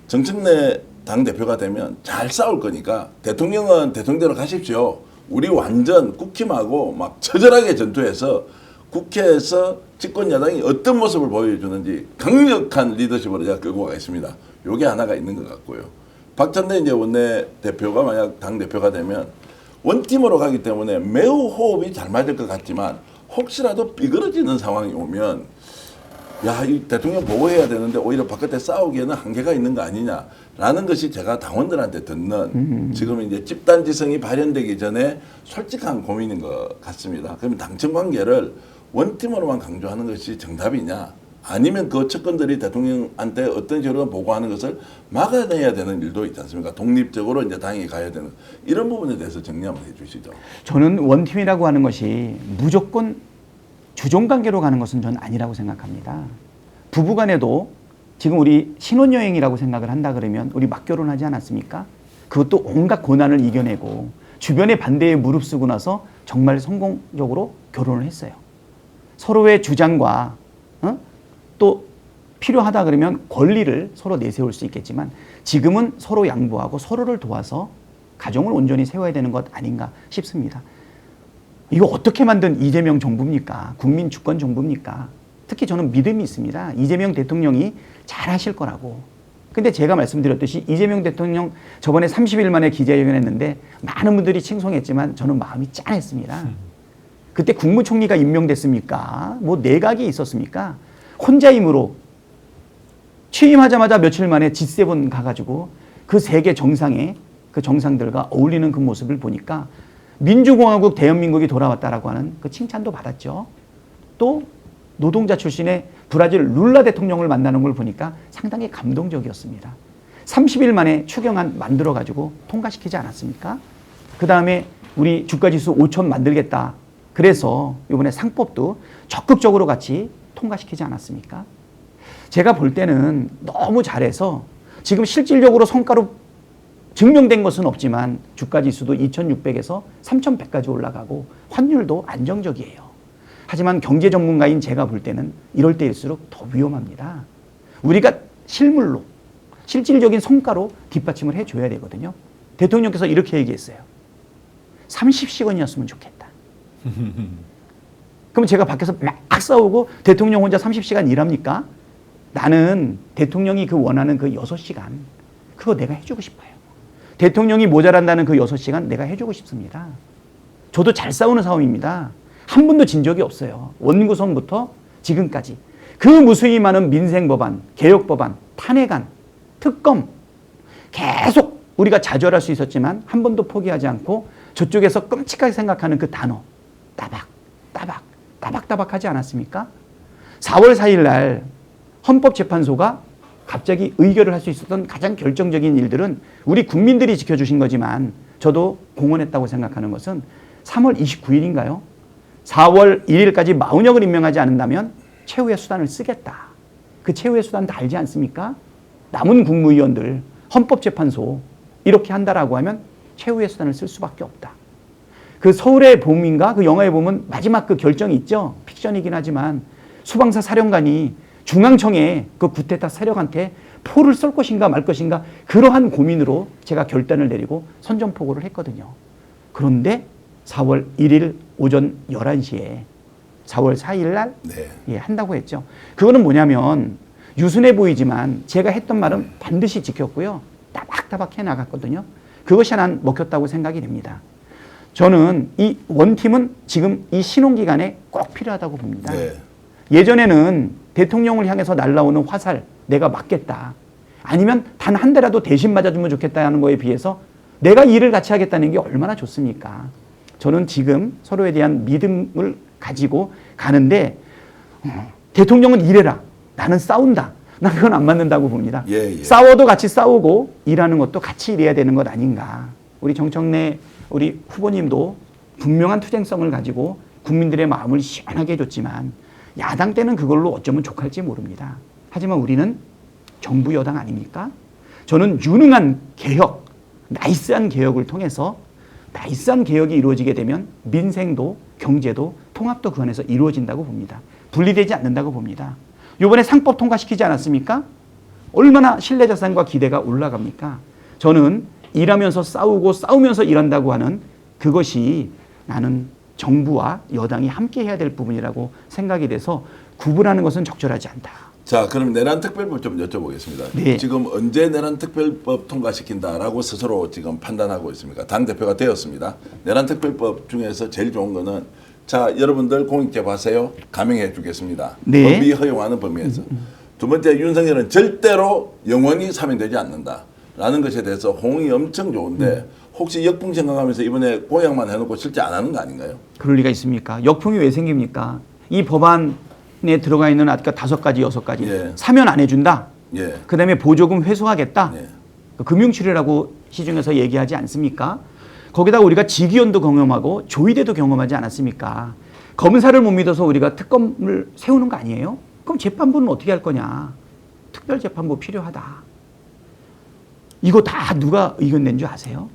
정청래 당대표가 되면 잘 싸울 거니까 대통령은 대통령대로 가십시오. 우리 완전 국힘하고 막 처절하게 전투해서 국회에서 집권 야당이 어떤 모습을 보여주는지 강력한 리더십으로 제가 끌고 가겠습니다. 요게 하나가 있는 것 같고요. 박찬대 이제 원내대표가 만약 당대표가 되면 원팀으로 가기 때문에 매우 호흡이 잘 맞을 것 같지만 혹시라도 삐그러지는 상황이 오면 야, 이 대통령 보호해야 되는데 오히려 바깥에 싸우기에는 한계가 있는 거 아니냐라는 것이 제가 당원들한테 듣는 지금 이제 집단지성이 발현되기 전에 솔직한 고민인 것 같습니다. 그러면 당청 관계를 원팀으로만 강조하는 것이 정답이냐? 아니면 그 측근들이 대통령한테 어떤 식으로 보고하는 것을 막아내야 되는 일도 있지 않습니까? 독립적으로 이제 당이 가야 되는 이런 부분에 대해서 정리 한번 해주시죠. 저는 원팀이라고 하는 것이 무조건 주종관계로 가는 것은 저는 아니라고 생각합니다. 부부간에도 지금 우리 신혼여행이라고 생각을 한다 그러면 우리 막 결혼하지 않았습니까? 그것도 온갖 고난을 이겨내고 주변의 반대에 무릅쓰고 나서 정말 성공적으로 결혼을 했어요. 서로의 주장과 또 필요하다 그러면 권리를 서로 내세울 수 있겠지만 지금은 서로 양보하고 서로를 도와서 가정을 온전히 세워야 되는 것 아닌가 싶습니다. 이거 어떻게 만든 이재명 정부입니까? 국민 주권 정부입니까? 특히 저는 믿음이 있습니다. 이재명 대통령이 잘 하실 거라고. 근데 제가 말씀드렸듯이 이재명 대통령 저번에 30일 만에 기자회견 했는데 많은 분들이 칭송했지만 저는 마음이 짠했습니다. 그때 국무총리가 임명됐습니까? 뭐 내각이 있었습니까? 혼자 힘으로 취임하자마자 며칠 만에 G7 가가지고 그 세계 정상에 그 정상들과 어울리는 그 모습을 보니까 민주공화국 대한민국이 돌아왔다라고 하는 그 칭찬도 받았죠. 또 노동자 출신의 브라질 룰라 대통령을 만나는 걸 보니까 상당히 감동적이었습니다. 30일 만에 추경안 만들어가지고 통과시키지 않았습니까? 그 다음에 우리 주가지수 5천 만들겠다. 그래서 이번에 상법도 적극적으로 같이 통과시키지 않았습니까? 제가 볼 때는 너무 잘해서 지금 실질적으로 성과로 증명된 것은 없지만 주가지수도 2,600에서 3,100까지 올라가고 환율도 안정적이에요. 하지만 경제 전문가인 제가 볼 때는 이럴 때일수록 더 위험합니다. 우리가 실물로 실질적인 성과로 뒷받침을 해줘야 되거든요. 대통령께서 이렇게 얘기했어요. 30시간이었으면 좋겠다. 그럼 제가 밖에서 막 싸우고 대통령 혼자 30시간 일합니까? 나는 대통령이 그 원하는 그 6시간 그거 내가 해주고 싶어요. 대통령이 모자란다는 그 6시간 내가 해주고 싶습니다. 저도 잘 싸우는 사람입니다. 한 번도 진 적이 없어요. 원구성부터 지금까지. 그 무수히 많은 민생법안, 개혁법안, 탄핵안, 특검 계속 우리가 좌절할 수 있었지만 한 번도 포기하지 않고 저쪽에서 끔찍하게 생각하는 그 단어 따박 하지 않았습니까? 4월 4일 날 헌법재판소가 갑자기 의결을 할 수 있었던 가장 결정적인 일들은 우리 국민들이 지켜주신 거지만 저도 공헌했다고 생각하는 것은 3월 29일인가요? 4월 1일까지 마은혁을 임명하지 않는다면 최후의 수단을 쓰겠다. 그 최후의 수단 다 알지 않습니까? 남은 국무위원들, 헌법재판소 이렇게 한다라고 하면 최후의 수단을 쓸 수밖에 없다. 그 서울의 봄인가 그 영화에 보면 마지막 그 결정이 있죠. 픽션이긴 하지만 수방사 사령관이 중앙청에 그 구테타 세력한테 포를 쏠 것인가 말 것인가 그러한 고민으로 제가 결단을 내리고 선전포고를 했거든요. 그런데 4월 1일 오전 11시에 4월 4일 날 한다고 했죠. 그거는 뭐냐면 유순해 보이지만 제가 했던 말은 반드시 지켰고요. 따박따박 해나갔거든요. 그것이 난 먹혔다고 생각이 됩니다. 저는 이 원팀은 지금 이 신혼기간에 꼭 필요하다고 봅니다. 예전에는 대통령을 향해서 날라오는 화살 내가 맞겠다. 아니면 단 한 대라도 대신 맞아주면 좋겠다 하는 거에 비해서 내가 일을 같이 하겠다는 게 얼마나 좋습니까? 저는 지금 서로에 대한 믿음을 가지고 가는데 대통령은 일해라. 나는 싸운다. 난 그건 안 맞는다고 봅니다. 싸워도 같이 싸우고 일하는 것도 같이 일해야 되는 것 아닌가. 우리 정청래 우리 후보님도 분명한 투쟁성을 가지고 국민들의 마음을 시원하게 해줬지만 야당 때는 그걸로 어쩌면 족할지 모릅니다. 하지만 우리는 정부 여당 아닙니까? 저는 유능한 개혁, 나이스한 개혁을 통해서 나이스한 개혁이 이루어지게 되면 민생도 경제도 통합도 그 안에서 이루어진다고 봅니다. 분리되지 않는다고 봅니다. 이번에 상법 통과시키지 않았습니까? 얼마나 신뢰자산과 기대가 올라갑니까? 저는 일하면서 싸우고 싸우면서 일한다고 하는 그것이 나는 정부와 여당이 함께 해야 될 부분이라고 생각이 돼서 구분하는 것은 적절하지 않다. 자, 그럼 내란특별법 좀 여쭤보겠습니다. 지금 언제 내란특별법 통과시킨다라고 스스로 지금 판단하고 있습니까? 당대표가 되었습니다. 내란특별법 중에서 제일 좋은 거는 자, 여러분들 공익제보하세요. 감행해 주겠습니다. 법이 허용하는 범위에서. 두 번째, 윤석열은 절대로 영원히 사면되지 않는다라는 것에 대해서 호응이 엄청 좋은데 혹시 역풍 생각하면서 이번에 공약만 해놓고 실제 안 하는 거 아닌가요? 그럴 리가 있습니까? 역풍이 왜 생깁니까? 이 법안 들어가 있는 아까 5가지, 6가지 예. 사면 안 해준다. 예. 그다음에 보조금 회수하겠다. 예. 금융치료라고 시중에서 얘기하지 않습니까? 거기다 우리가 직위원도 경험하고 조의대도 경험하지 않았습니까? 검사를 못 믿어서 우리가 특검을 세우는 거 아니에요? 그럼 재판부는 어떻게 할 거냐? 특별재판부 필요하다. 이거 다 누가 의견 낸 줄 아세요?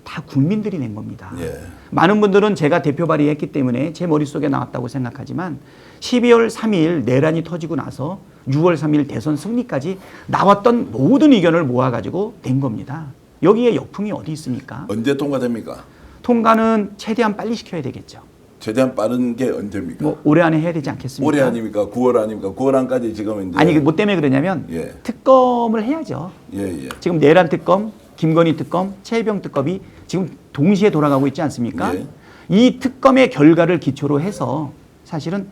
다 국민들이 낸 겁니다. 예. 많은 분들은 제가 대표 발의했기 때문에 제 머릿속에 나왔다고 생각하지만 12월 3일 내란이 터지고 나서 6월 3일 대선 승리까지 나왔던 모든 의견을 모아가지고 낸 겁니다. 여기에 역풍이 어디 있습니까? 언제 통과됩니까? 통과는 최대한 빨리 시켜야 되겠죠. 최대한 빠른 게 언제입니까? 뭐 올해 안에 해야 되지 않겠습니까? 올해 아닙니까? 9월 아닙니까? 9월 안까지 지금 이제 아니 뭐 때문에 그러냐면 예. 특검을 해야죠. 예, 예. 지금 내란 특검, 김건희 특검, 최혜병 특검이 지금 동시에 돌아가고 있지 않습니까? 예. 이 특검의 결과를 기초로 해서 사실은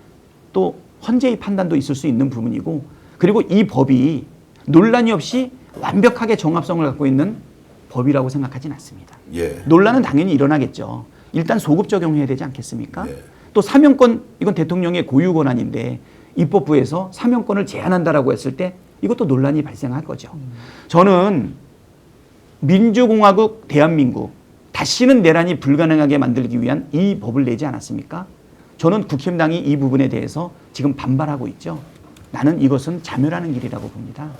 또 헌재의 판단도 있을 수 있는 부분이고 그리고 이 법이 논란이 없이 완벽하게 정합성을 갖고 있는 법이라고 생각하진 않습니다. 예. 논란은 당연히 일어나겠죠. 일단 소급 적용해야 되지 않겠습니까? 예. 또 사면권, 이건 대통령의 고유 권한인데 입법부에서 사면권을 제한한다라고 했을 때 이것도 논란이 발생할 거죠. 저는 민주공화국 대한민국 다시는 내란이 불가능하게 만들기 위한 이 법을 내지 않았습니까? 저는 국힘당이 이 부분에 대해서 지금 반발하고 있죠. 나는 이것은 자멸하는 길이라고 봅니다.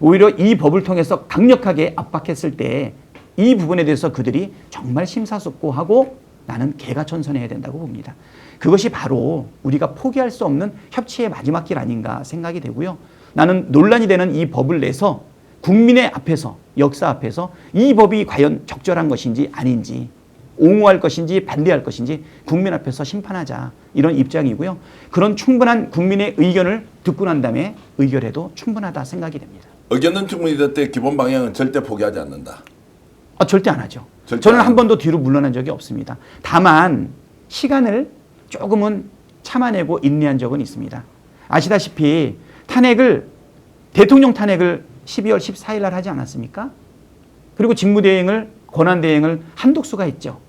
오히려 이 법을 통해서 강력하게 압박했을 때 이 부분에 대해서 그들이 정말 심사숙고하고 나는 개가천선해야 된다고 봅니다. 그것이 바로 우리가 포기할 수 없는 협치의 마지막 길 아닌가 생각이 되고요. 나는 논란이 되는 이 법을 내서 국민의 앞에서 역사 앞에서 이 법이 과연 적절한 것인지 아닌지 옹호할 것인지 반대할 것인지 국민 앞에서 심판하자 이런 입장이고요. 그런 충분한 국민의 의견을 듣고 난 다음에 의결해도 충분하다 생각이 됩니다. 의견은 충분히 됐대 기본 방향은 절대 포기하지 않는다. 절대 안 하죠. 절대 저는 안 한 번도 뒤로 물러난 적이 없습니다. 다만 시간을 조금은 참아내고 인내한 적은 있습니다. 아시다시피 대통령 탄핵을 12월 14일 날 하지 않았습니까? 그리고 직무대행을 권한대행을 한덕수가 했죠.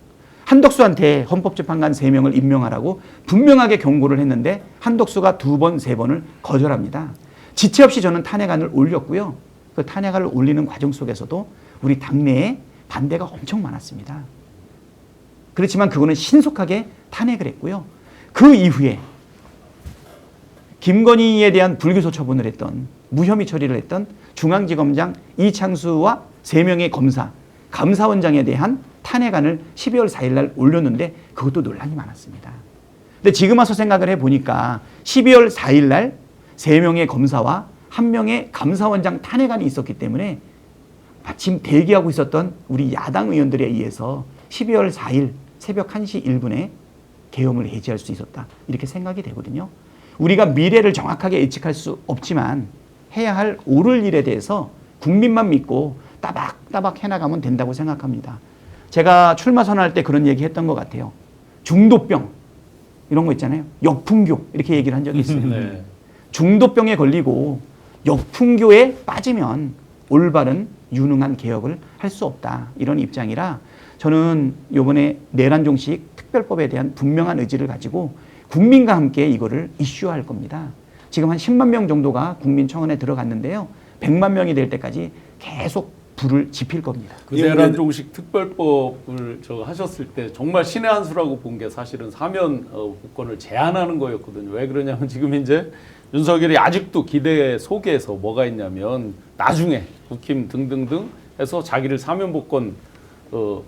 한덕수한테 헌법재판관 3명을 임명하라고 분명하게 경고를 했는데 한덕수가 2번, 3번을 거절합니다. 지체 없이 저는 탄핵안을 올렸고요. 그 탄핵안을 올리는 과정 속에서도 우리 당내에 반대가 엄청 많았습니다. 그렇지만 그거는 신속하게 탄핵을 했고요. 그 이후에 김건희에 대한 불기소 처분을 했던 무혐의 처리를 했던 중앙지검장 이창수와 3명의 감사원장에 대한 탄핵안을 12월 4일 날 올렸는데 그것도 논란이 많았습니다. 근데 지금 와서 생각을 해보니까 12월 4일 날 3명의 검사와 1명의 감사원장 탄핵안이 있었기 때문에 마침 대기하고 있었던 우리 야당 의원들에 의해서 12월 4일 새벽 1시 1분에 계엄을 해제할 수 있었다. 이렇게 생각이 되거든요. 우리가 미래를 정확하게 예측할 수 없지만 해야 할 옳을 일에 대해서 국민만 믿고 따박따박 해나가면 된다고 생각합니다. 제가 출마 선언할 때 그런 얘기 했던 것 같아요. 중도병 이런 거 있잖아요. 역풍교 이렇게 얘기를 한 적이 있어요. 네. 중도병에 걸리고 역풍교에 빠지면 올바른 유능한 개혁을 할 수 없다. 이런 입장이라 저는 이번에 내란 종식 특별법에 대한 분명한 의지를 가지고 국민과 함께 이거를 이슈화할 겁니다. 지금 한 10만 명 정도가 국민청원에 들어갔는데요. 100만 명이 될 때까지 계속 불을 지필 겁니다. 그 내란 종식 특별법을 하셨을 때 정말 신의 한 수라고 본 게 사실은 사면 복권을 제한하는 거였거든요. 왜 그러냐면 지금 이제 윤석열이 아직도 기대 속에서 뭐가 있냐면 나중에 국힘 등등등 해서 자기를 사면 복권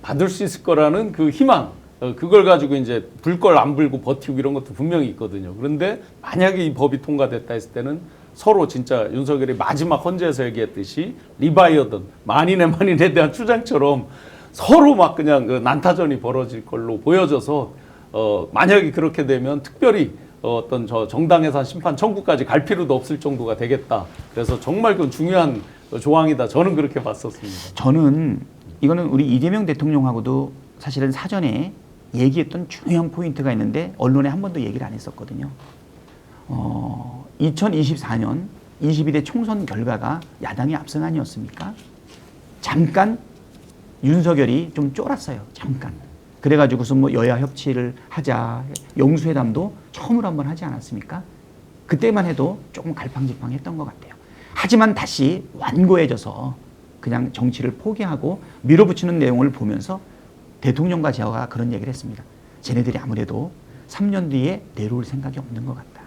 받을 수 있을 거라는 그 희망 그걸 가지고 이제 불 걸 안 불고 버티고 이런 것도 분명히 있거든요. 그런데 만약에 이 법이 통과됐다 했을 때는 서로 진짜 윤석열이 마지막 헌재에서 얘기했듯이 리바이어든 만인에 대한 추장처럼 서로 막 그냥 그 난타전이 벌어질 걸로 보여져서 만약에 그렇게 되면 특별히 어떤 정당해산 심판 청구까지 갈 필요도 없을 정도가 되겠다. 그래서 정말 그 중요한 조항이다. 저는 그렇게 봤었습니다. 저는 이거는 우리 이재명 대통령하고도 사실은 사전에 얘기했던 중요한 포인트가 있는데 언론에 한 번도 얘기를 안 했었거든요. 2024년 22대 총선 결과가 야당의 압승 아니었습니까? 잠깐 윤석열이 좀 쫄았어요. 잠깐. 그래가지고서 뭐 여야 협치를 하자, 영수회담도 처음으로 한번 하지 않았습니까? 그때만 해도 조금 갈팡질팡했던 것 같아요. 하지만 다시 완고해져서 그냥 정치를 포기하고 밀어붙이는 내용을 보면서 대통령과 제가 그런 얘기를 했습니다. 쟤네들이 아무래도 3년 뒤에 내려올 생각이 없는 것 같다.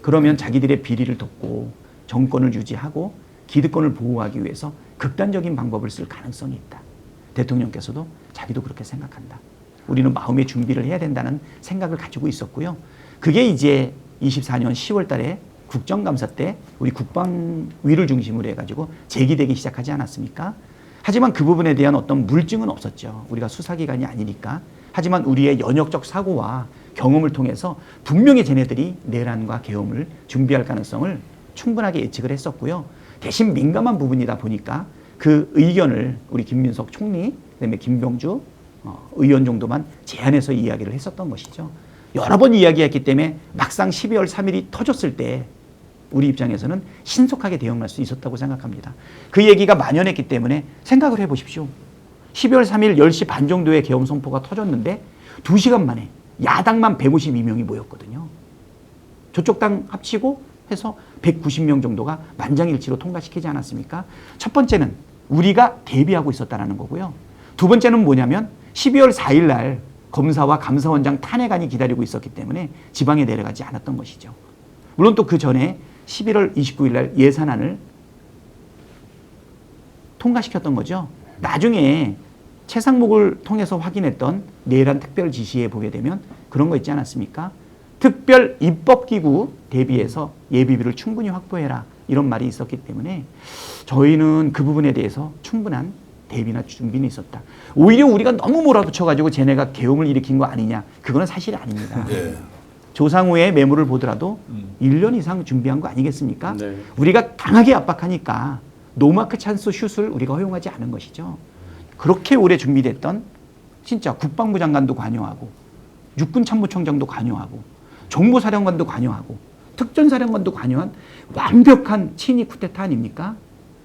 그러면 자기들의 비리를 덮고 정권을 유지하고 기득권을 보호하기 위해서 극단적인 방법을 쓸 가능성이 있다. 대통령께서도 자기도 그렇게 생각한다. 우리는 마음의 준비를 해야 된다는 생각을 가지고 있었고요. 그게 이제 24년 10월 달에 국정감사 때 우리 국방위를 중심으로 해가지고 제기되기 시작하지 않았습니까? 하지만 그 부분에 대한 어떤 물증은 없었죠. 우리가 수사기관이 아니니까. 하지만 우리의 연역적 사고와 경험을 통해서 분명히 쟤네들이 내란과 계엄을 준비할 가능성을 충분하게 예측을 했었고요. 대신 민감한 부분이다 보니까 그 의견을 우리 김민석 총리, 그다음에 김병주 의원 정도만 제안해서 이야기를 했었던 것이죠. 여러 번 이야기했기 때문에 막상 12월 3일이 터졌을 때 우리 입장에서는 신속하게 대응할 수 있었다고 생각합니다. 그 얘기가 만연했기 때문에 생각을 해보십시오. 12월 3일 10시 반 정도에 계엄 선포가 터졌는데 2시간 만에 야당만 152명이 모였거든요. 저쪽 당 합치고 해서 190명 정도가 만장일치로 통과시키지 않았습니까? 첫 번째는 우리가 대비하고 있었다는 거고요. 두 번째는 뭐냐면 12월 4일 날 검사와 감사원장 탄핵안이 기다리고 있었기 때문에 지방에 내려가지 않았던 것이죠. 물론 또 그 전에 11월 29일 날 예산안을 통과시켰던 거죠. 나중에 최상목을 통해서 확인했던 내란 특별 지시에 보게 되면 그런 거 있지 않았습니까? 특별 입법기구 대비해서 예비비를 충분히 확보해라 이런 말이 있었기 때문에 저희는 그 부분에 대해서 충분한 대비나 준비는 있었다. 오히려 우리가 너무 몰아붙여가지고 쟤네가 계엄을 일으킨 거 아니냐. 그거는 사실이 아닙니다. 예. 조상우의 메모를 보더라도 1년 이상 준비한 거 아니겠습니까? 네. 우리가 강하게 압박하니까 노마크 찬스 슛을 우리가 허용하지 않은 것이죠. 그렇게 오래 준비됐던 진짜 국방부 장관도 관여하고 육군 참모총장도 관여하고 정보사령관도 관여하고 특전사령관도 관여한 완벽한 친위 쿠데타 아닙니까?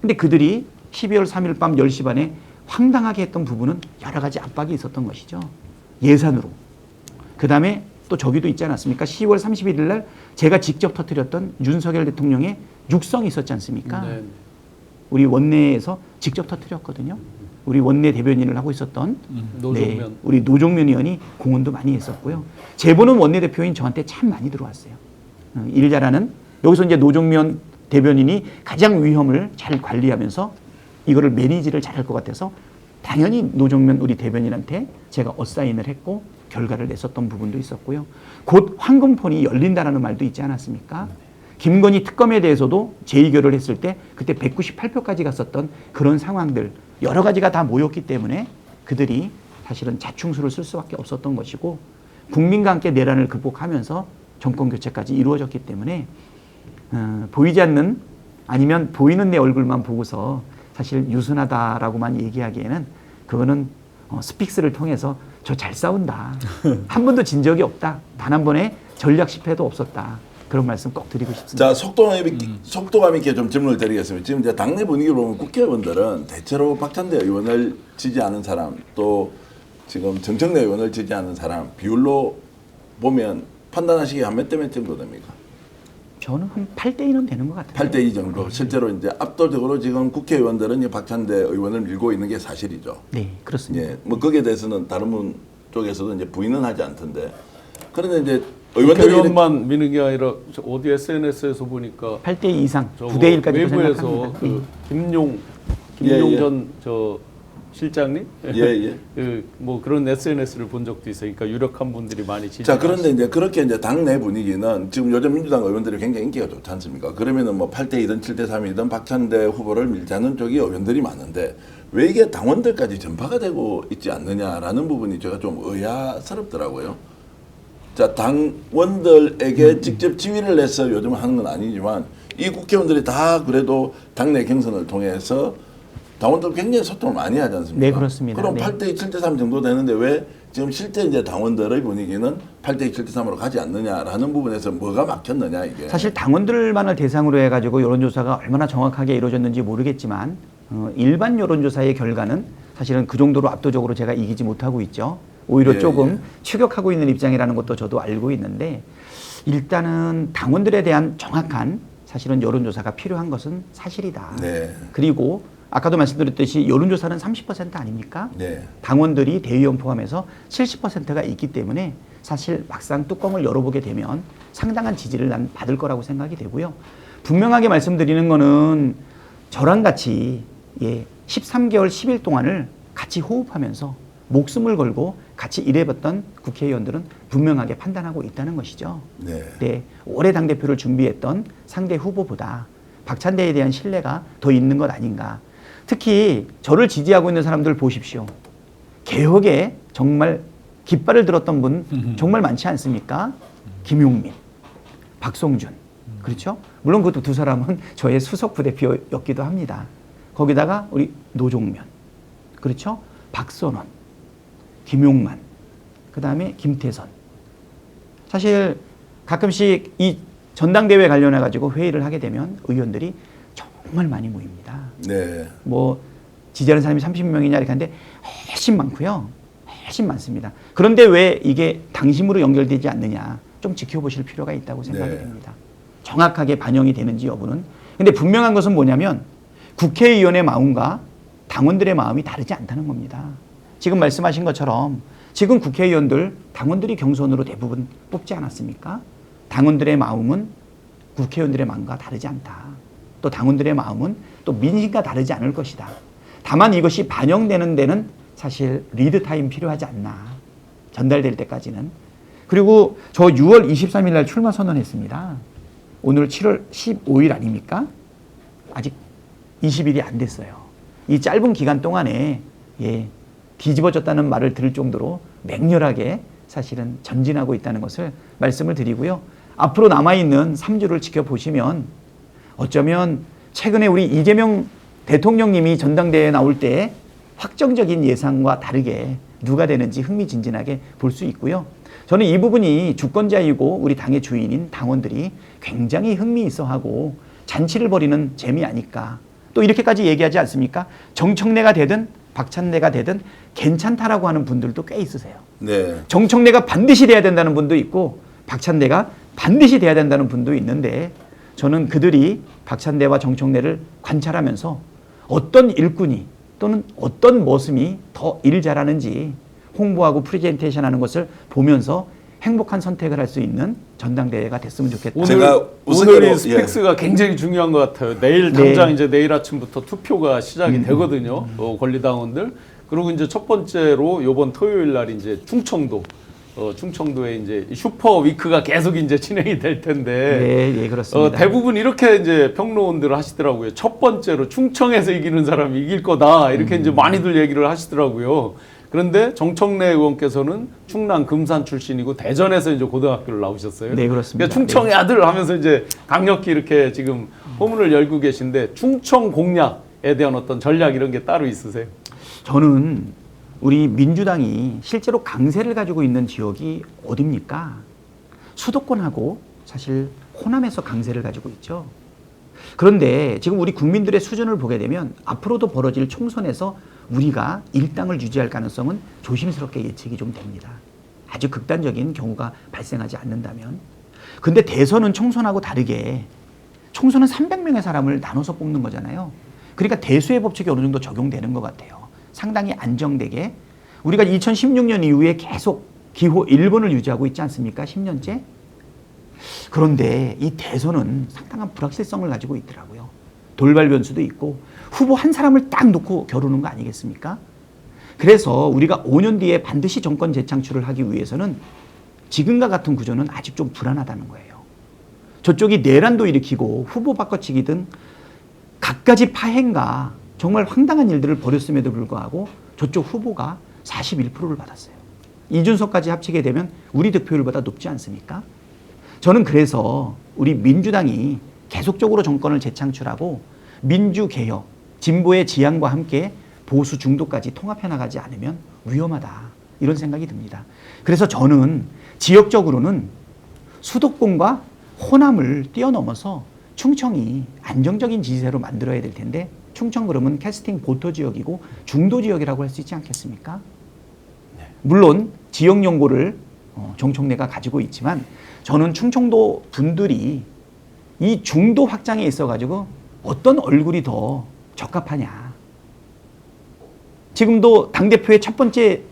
근데 그들이 12월 3일 밤 10시 반에 황당하게 했던 부분은 여러 가지 압박이 있었던 것이죠. 예산으로. 그 다음에 또 저기도 있지 않았습니까? 10월 31일 날 제가 직접 터뜨렸던 윤석열 대통령의 육성이 있었지 않습니까? 네. 우리 원내에서 직접 터뜨렸거든요. 우리 원내 대변인을 하고 있었던 노종면. 우리 노종면 의원이 공헌도 많이 했었고요. 제보는 원내대표인 저한테 참 많이 들어왔어요. 일 잘하는 여기서 이제 노종면 대변인이 가장 위험을 잘 관리하면서 이거를 매니지를 잘할 것 같아서 당연히 노종면 우리 대변인한테 제가 어사인을 했고 결과를 냈었던 부분도 있었고요. 곧 황금폰이 열린다라는 말도 있지 않았습니까? 김건희 특검에 대해서도 재의결을 했을 때 그때 198표까지 갔었던 그런 상황들 여러 가지가 다 모였기 때문에 그들이 사실은 자충수를 쓸 수밖에 없었던 것이고 국민과 함께 내란을 극복하면서 정권 교체까지 이루어졌기 때문에 보이지 않는 아니면 보이는 내 얼굴만 보고서 사실 유순하다라고만 얘기하기에는 그거는 스픽스를 통해서 저 잘 싸운다. 한 번도 진 적이 없다. 단 한 번의 전략 실패도 없었다. 그런 말씀 꼭 드리고 싶습니다. 자, 속도감 있게 좀 질문을 드리겠습니다. 지금 이제 당내 분위기를 보면 국회의원들은 대체로 박찬대 의원을 지지하는 사람 또 지금 정청래 의원을 지지하는 사람 비율로 보면 판단하시기에 한 몇 대 몇 정도 됩니까? 저는 한 8대2는 되는 것 같아요. 8대2 정도. 실제로 이제 압도적으로 지금 국회의원들은 이 박찬대 의원을 밀고 있는 게 사실이죠. 네, 그렇습니다. 예, 뭐 거기에 대해서는 다른 분 쪽에서도 이제 부인은 하지 않던데. 그런데 이제 의원들이 의원만 미는 게 아니라 저 어디 SNS에서 보니까 8대2 이상, 저거 9대1까지도 외부에서 생각합니다. 그 김용 예. 전 저 실장님 예. 그 뭐 그런 SNS를 본 적도 있어요. 그러니까 유력한 분들이 많이 지지. 자, 그런데 이제 그렇게 이제 당내 분위기는 지금 요즘 민주당 의원들이 굉장히 인기가 좋지 않습니까? 그러면은 뭐 8대2든 7대3이든 박찬대 후보를 밀자는 쪽이 의원들이 많은데 왜 이게 당원들까지 전파가 되고 있지 않느냐라는 부분이 제가 좀 의아스럽더라고요. 자, 당원들에게 직접 지휘를 해서 요즘 하는 건 아니지만 이 국회의원들이 다 그래도 당내 경선을 통해서 당원들 굉장히 소통을 많이 하지 않습니까? 네, 그렇습니다. 그럼 네. 8대2, 7대3 정도 되는데 왜 지금 실제 이제 당원들의 분위기는 8대2, 7대3으로 가지 않느냐라는 부분에서 뭐가 막혔느냐 이게. 사실 당원들만을 대상으로 해가지고 여론조사가 얼마나 정확하게 이루어졌는지 모르겠지만 일반 여론조사의 결과는 사실은 그 정도로 압도적으로 제가 이기지 못하고 있죠. 오히려 예, 조금 예. 추격하고 있는 입장이라는 것도 저도 알고 있는데 일단은 당원들에 대한 정확한 사실은 여론조사가 필요한 것은 사실이다. 네. 그리고 아까도 말씀드렸듯이 여론조사는 30% 아닙니까? 네. 당원들이 대의원 포함해서 70%가 있기 때문에 사실 막상 뚜껑을 열어보게 되면 상당한 지지를 난 받을 거라고 생각이 되고요. 분명하게 말씀드리는 거는 저랑 같이 13개월 10일 동안을 같이 호흡하면서 목숨을 걸고 같이 일해봤던 국회의원들은 분명하게 판단하고 있다는 것이죠. 네. 올해 당대표를 준비했던 상대 후보보다 박찬대에 대한 신뢰가 더 있는 것 아닌가. 특히 저를 지지하고 있는 사람들 보십시오. 개혁에 정말 깃발을 들었던 분 정말 많지 않습니까? 김용민, 박성준. 그렇죠? 물론 그것도 두 사람은 저의 수석 부대표였기도 합니다. 거기다가 우리 노종면. 그렇죠? 박선원, 김용만, 그 다음에 김태선. 사실 가끔씩 이 전당대회 관련해 가지고 회의를 하게 되면 의원들이 정말 많이 모입니다. 네. 뭐 지지하는 사람이 30명이냐 이렇게 하는데 훨씬 많고요. 훨씬 많습니다. 그런데 왜 이게 당심으로 연결되지 않느냐 좀 지켜보실 필요가 있다고 생각이 네. 됩니다. 정확하게 반영이 되는지 여부는. 근데 분명한 것은 뭐냐면 국회의원의 마음과 당원들의 마음이 다르지 않다는 겁니다. 지금 말씀하신 것처럼 지금 국회의원들 당원들이 경선으로 대부분 뽑지 않았습니까? 당원들의 마음은 국회의원들의 마음과 다르지 않다. 또 당원들의 마음은 또 민심과 다르지 않을 것이다. 다만 이것이 반영되는 데는 사실 리드 타임 필요하지 않나. 전달될 때까지는. 그리고 저 6월 23일 날 출마 선언했습니다. 오늘 7월 15일 아닙니까? 아직 20일이 안 됐어요. 이 짧은 기간 동안에 뒤집어졌다는 말을 들을 정도로 맹렬하게 사실은 전진하고 있다는 것을 말씀을 드리고요. 앞으로 남아있는 3주를 지켜보시면 어쩌면 최근에 우리 이재명 대통령님이 전당대회에 나올 때 확정적인 예상과 다르게 누가 되는지 흥미진진하게 볼 수 있고요. 저는 이 부분이 주권자이고 우리 당의 주인인 당원들이 굉장히 흥미있어하고 잔치를 벌이는 재미 아닐까. 또 이렇게까지 얘기하지 않습니까? 정청래가 되든 박찬대가 되든 괜찮다라고 하는 분들도 꽤 있으세요. 네. 정청래가 반드시 돼야 된다는 분도 있고 박찬대가 반드시 돼야 된다는 분도 있는데 저는 그들이 박찬대와 정청래를 관찰하면서 어떤 일꾼이 또는 어떤 모습이 더 일 잘하는지 홍보하고 프레젠테이션 하는 것을 보면서 행복한 선택을 할 수 있는 전당대회가 됐으면 좋겠다. 제가 오늘 이 스펙스가 굉장히 중요한 것 같아요. 내일 당장 이제 내일 아침부터 투표가 시작이 되거든요. 권리당원들. 그리고 이제 첫 번째로 이번 토요일 날 이제 충청도에 이제 슈퍼 위크가 계속 이제 진행이 될 텐데. 네, 그렇습니다. 대부분 이렇게 이제 평론들을 하시더라고요. 첫 번째로 충청에서 이기는 사람이 이길 거다. 이렇게 이제 많이들 얘기를 하시더라고요. 그런데 정청래 의원께서는 충남 금산 출신이고 대전에서 이제 고등학교를 나오셨어요. 네, 그렇습니다. 그러니까 충청의 아들 하면서 이제 강력히 이렇게 지금 포문을 열고 계신데 충청 공략에 대한 어떤 전략 이런 게 따로 있으세요? 저는 우리 민주당이 실제로 강세를 가지고 있는 지역이 어딥니까? 수도권하고 사실 호남에서 강세를 가지고 있죠. 그런데 지금 우리 국민들의 수준을 보게 되면 앞으로도 벌어질 총선에서 우리가 일당을 유지할 가능성은 조심스럽게 예측이 좀 됩니다. 아주 극단적인 경우가 발생하지 않는다면. 근데 대선은 총선하고 다르게 총선은 300명의 사람을 나눠서 뽑는 거잖아요. 그러니까 대수의 법칙이 어느 정도 적용되는 것 같아요. 상당히 안정되게. 우리가 2016년 이후에 계속 기호 1번을 유지하고 있지 않습니까? 10년째. 그런데 이 대선은 상당한 불확실성을 가지고 있더라고요. 돌발 변수도 있고 후보 한 사람을 딱 놓고 겨루는 거 아니겠습니까? 그래서 우리가 5년 뒤에 반드시 정권 재창출을 하기 위해서는 지금과 같은 구조는 아직 좀 불안하다는 거예요. 저쪽이 내란도 일으키고 후보 바꿔치기 등 갖가지 파행과 정말 황당한 일들을 벌였음에도 불구하고 저쪽 후보가 41%를 받았어요. 이준석까지 합치게 되면 우리 득표율보다 높지 않습니까? 저는 그래서 우리 민주당이 계속적으로 정권을 재창출하고 민주개혁, 진보의 지향과 함께 보수 중도까지 통합해 나가지 않으면 위험하다. 이런 생각이 듭니다. 그래서 저는 지역적으로는 수도권과 호남을 뛰어넘어서 충청이 안정적인 지지세로 만들어야 될 텐데 충청 그러면 캐스팅 보터 지역이고 중도 지역이라고 할 수 있지 않겠습니까? 물론 지역 연고를 정청래가 가지고 있지만 저는 충청도 분들이 이 중도 확장에 있어가지고 어떤 얼굴이 더 적합하냐. 지금도 당대표의 첫 번째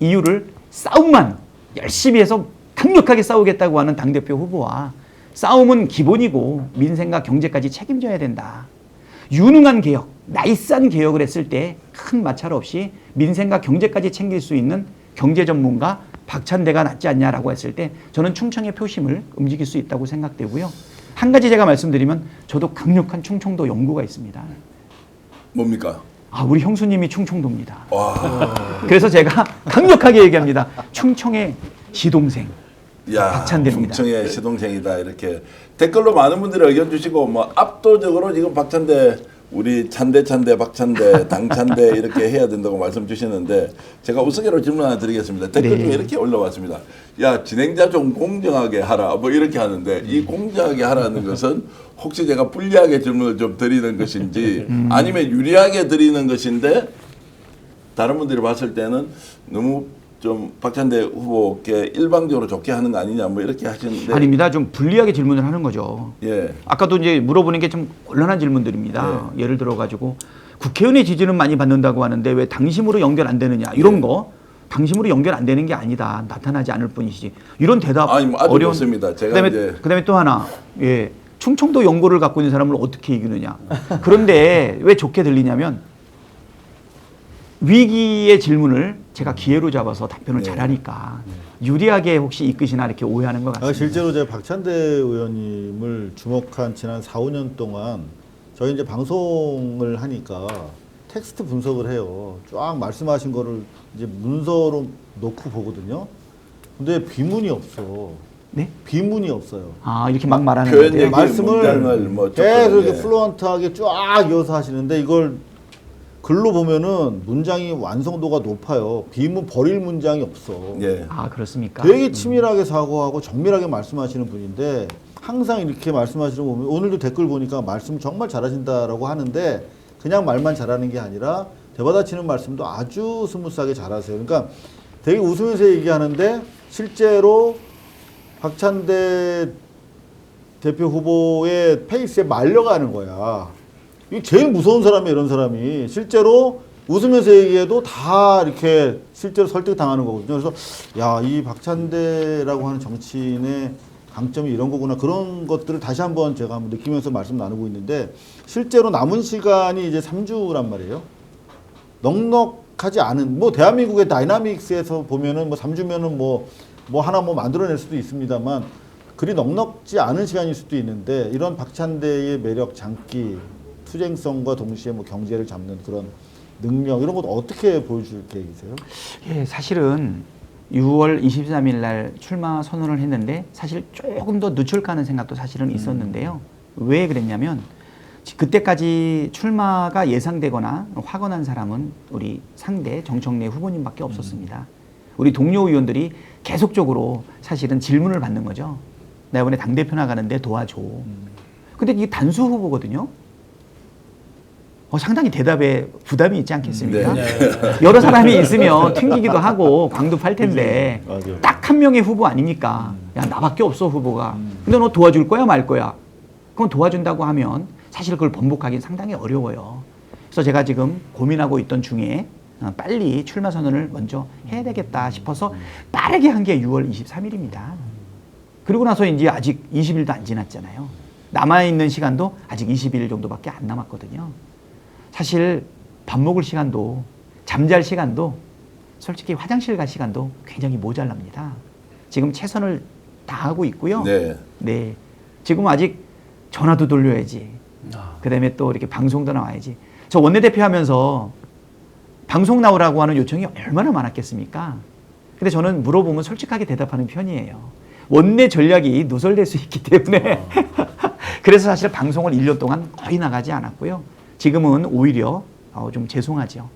이유를 싸움만 열심히 해서 강력하게 싸우겠다고 하는 당대표 후보와 싸움은 기본이고 민생과 경제까지 책임져야 된다. 유능한 개혁, 나이스한 개혁을 했을 때 큰 마찰 없이 민생과 경제까지 챙길 수 있는 경제 전문가 박찬대가 낫지 않냐라고 했을 때 저는 충청의 표심을 움직일 수 있다고 생각되고요. 한 가지 제가 말씀드리면 저도 강력한 충청도 연구가 있습니다. 뭡니까? 우리 형수님이 충청도입니다. 그래서 제가 강력하게 얘기합니다. 충청의 시동생. 야, 박찬대입니다. 충청의 시동생이다. 이렇게 댓글로 많은 분들이 의견 주시고 뭐 압도적으로 지금 박찬대 우리 찬대 박찬대 당찬대 이렇게 해야 된다고 말씀 주시는데 제가 우스개로 질문 하나 드리겠습니다. 댓글 중에 이렇게 올라왔습니다. 야, 진행자 좀 공정하게 하라 뭐 이렇게 하는데 이 공정하게 하라는 것은 혹시 제가 불리하게 질문을 좀 드리는 것인지 아니면 유리하게 드리는 것인데 다른 분들이 봤을 때는 너무 좀 박찬대 후보께 일방적으로 좋게 하는 거 아니냐 뭐 이렇게 하시는데 아닙니다. 좀 불리하게 질문을 하는 거죠. 예. 아까도 이제 물어보는 게 좀 곤란한 질문들입니다. 예를 들어 가지고 국회의원의 지지는 많이 받는다고 하는데 왜 당심으로 연결 안 되느냐 이런 거 당심으로 연결 안 되는 게 아니다. 나타나지 않을 뿐이지. 이런 대답 아니, 뭐 아주 어려운. 좋습니다. 제가 그다음에 또 하나. 예. 충청도 연고를 갖고 있는 사람을 어떻게 이기느냐. 그런데 왜 좋게 들리냐면 위기의 질문을 제가 기회로 잡아서 답변을 잘하니까 유리하게 혹시 이끄시나 이렇게 오해하는 것 같습니다. 실제로 제가 박찬대 의원님을 주목한 지난 4, 5년 동안 저희 이제 방송을 하니까 텍스트 분석을 해요. 쫙 말씀하신 거를 이제 문서로 놓고 보거든요. 근데 비문이 없어. 네? 비문이 없어요. 이렇게 막 말하는 표현 건데요. 얘기, 문장을 뭐 계속 이렇게 예. 플루언트하게 쫙 이어서 하시는데 이걸 글로 보면은 문장이 완성도가 높아요. 비문 버릴 문장이 없어. 예. 그렇습니까? 되게 치밀하게 사고하고 정밀하게 말씀하시는 분인데 항상 이렇게 말씀하시는 거 보면 오늘도 댓글 보니까 말씀 정말 잘하신다라고 하는데 그냥 말만 잘하는 게 아니라 대받아치는 말씀도 아주 스무스하게 잘하세요. 그러니까 되게 웃으면서 얘기하는데 실제로 박찬대 대표 후보의 페이스에 말려가는 거야. 이게 제일 무서운 사람이 이런 사람이 실제로 웃으면서 얘기해도 다 이렇게 실제로 설득당하는 거거든요. 그래서 야, 이 박찬대라고 하는 정치인의 강점이 이런 거구나. 그런 것들을 다시 한번 제가 한번 느끼면서 말씀 나누고 있는데 실제로 남은 시간이 이제 3주란 말이에요. 넉넉하지 않은 뭐 대한민국의 다이나믹스에서 보면은 뭐 3주면은 뭐 하나 뭐 만들어낼 수도 있습니다만 그리 넉넉지 않은 시간일 수도 있는데 이런 박찬대의 매력, 장기, 투쟁성과 동시에 뭐 경제를 잡는 그런 능력 이런 것 어떻게 보여줄 계획이세요? 예, 사실은 6월 23일 날 출마 선언을 했는데 사실 조금 더 늦출까 하는 생각도 사실은 있었는데요. 왜 그랬냐면 그때까지 출마가 예상되거나 확언한 사람은 우리 상대 정청래 후보님밖에 없었습니다. 우리 동료 의원들이 계속적으로 사실은 질문을 받는 거죠. 나 이번에 당대표 나가는데 도와줘. 근데 이게 단수 후보거든요. 상당히 대답에 부담이 있지 않겠습니까? 여러 사람이 있으면 튕기기도 하고 광도 팔 텐데 딱 한 명의 후보 아닙니까? 야, 나밖에 없어 후보가. 근데 너 도와줄 거야 말 거야? 그건 도와준다고 하면 사실 그걸 번복하기는 상당히 어려워요. 그래서 제가 지금 고민하고 있던 중에 빨리 출마 선언을 먼저 해야 되겠다 싶어서 빠르게 한 게 6월 23일입니다. 그리고 나서 이제 아직 20일도 안 지났잖아요. 남아있는 시간도 아직 20일 정도밖에 안 남았거든요. 사실 밥 먹을 시간도 잠잘 시간도 솔직히 화장실 갈 시간도 굉장히 모자랍니다. 지금 최선을 다하고 있고요. 네. 지금 아직 전화도 돌려야지. 그다음에 또 이렇게 방송도 나와야지. 저 원내대표 하면서 방송 나오라고 하는 요청이 얼마나 많았겠습니까? 근데 저는 물어보면 솔직하게 대답하는 편이에요. 원내 전략이 누설될 수 있기 때문에 그래서 사실 방송을 1년 동안 거의 나가지 않았고요. 지금은 오히려 좀 죄송하죠.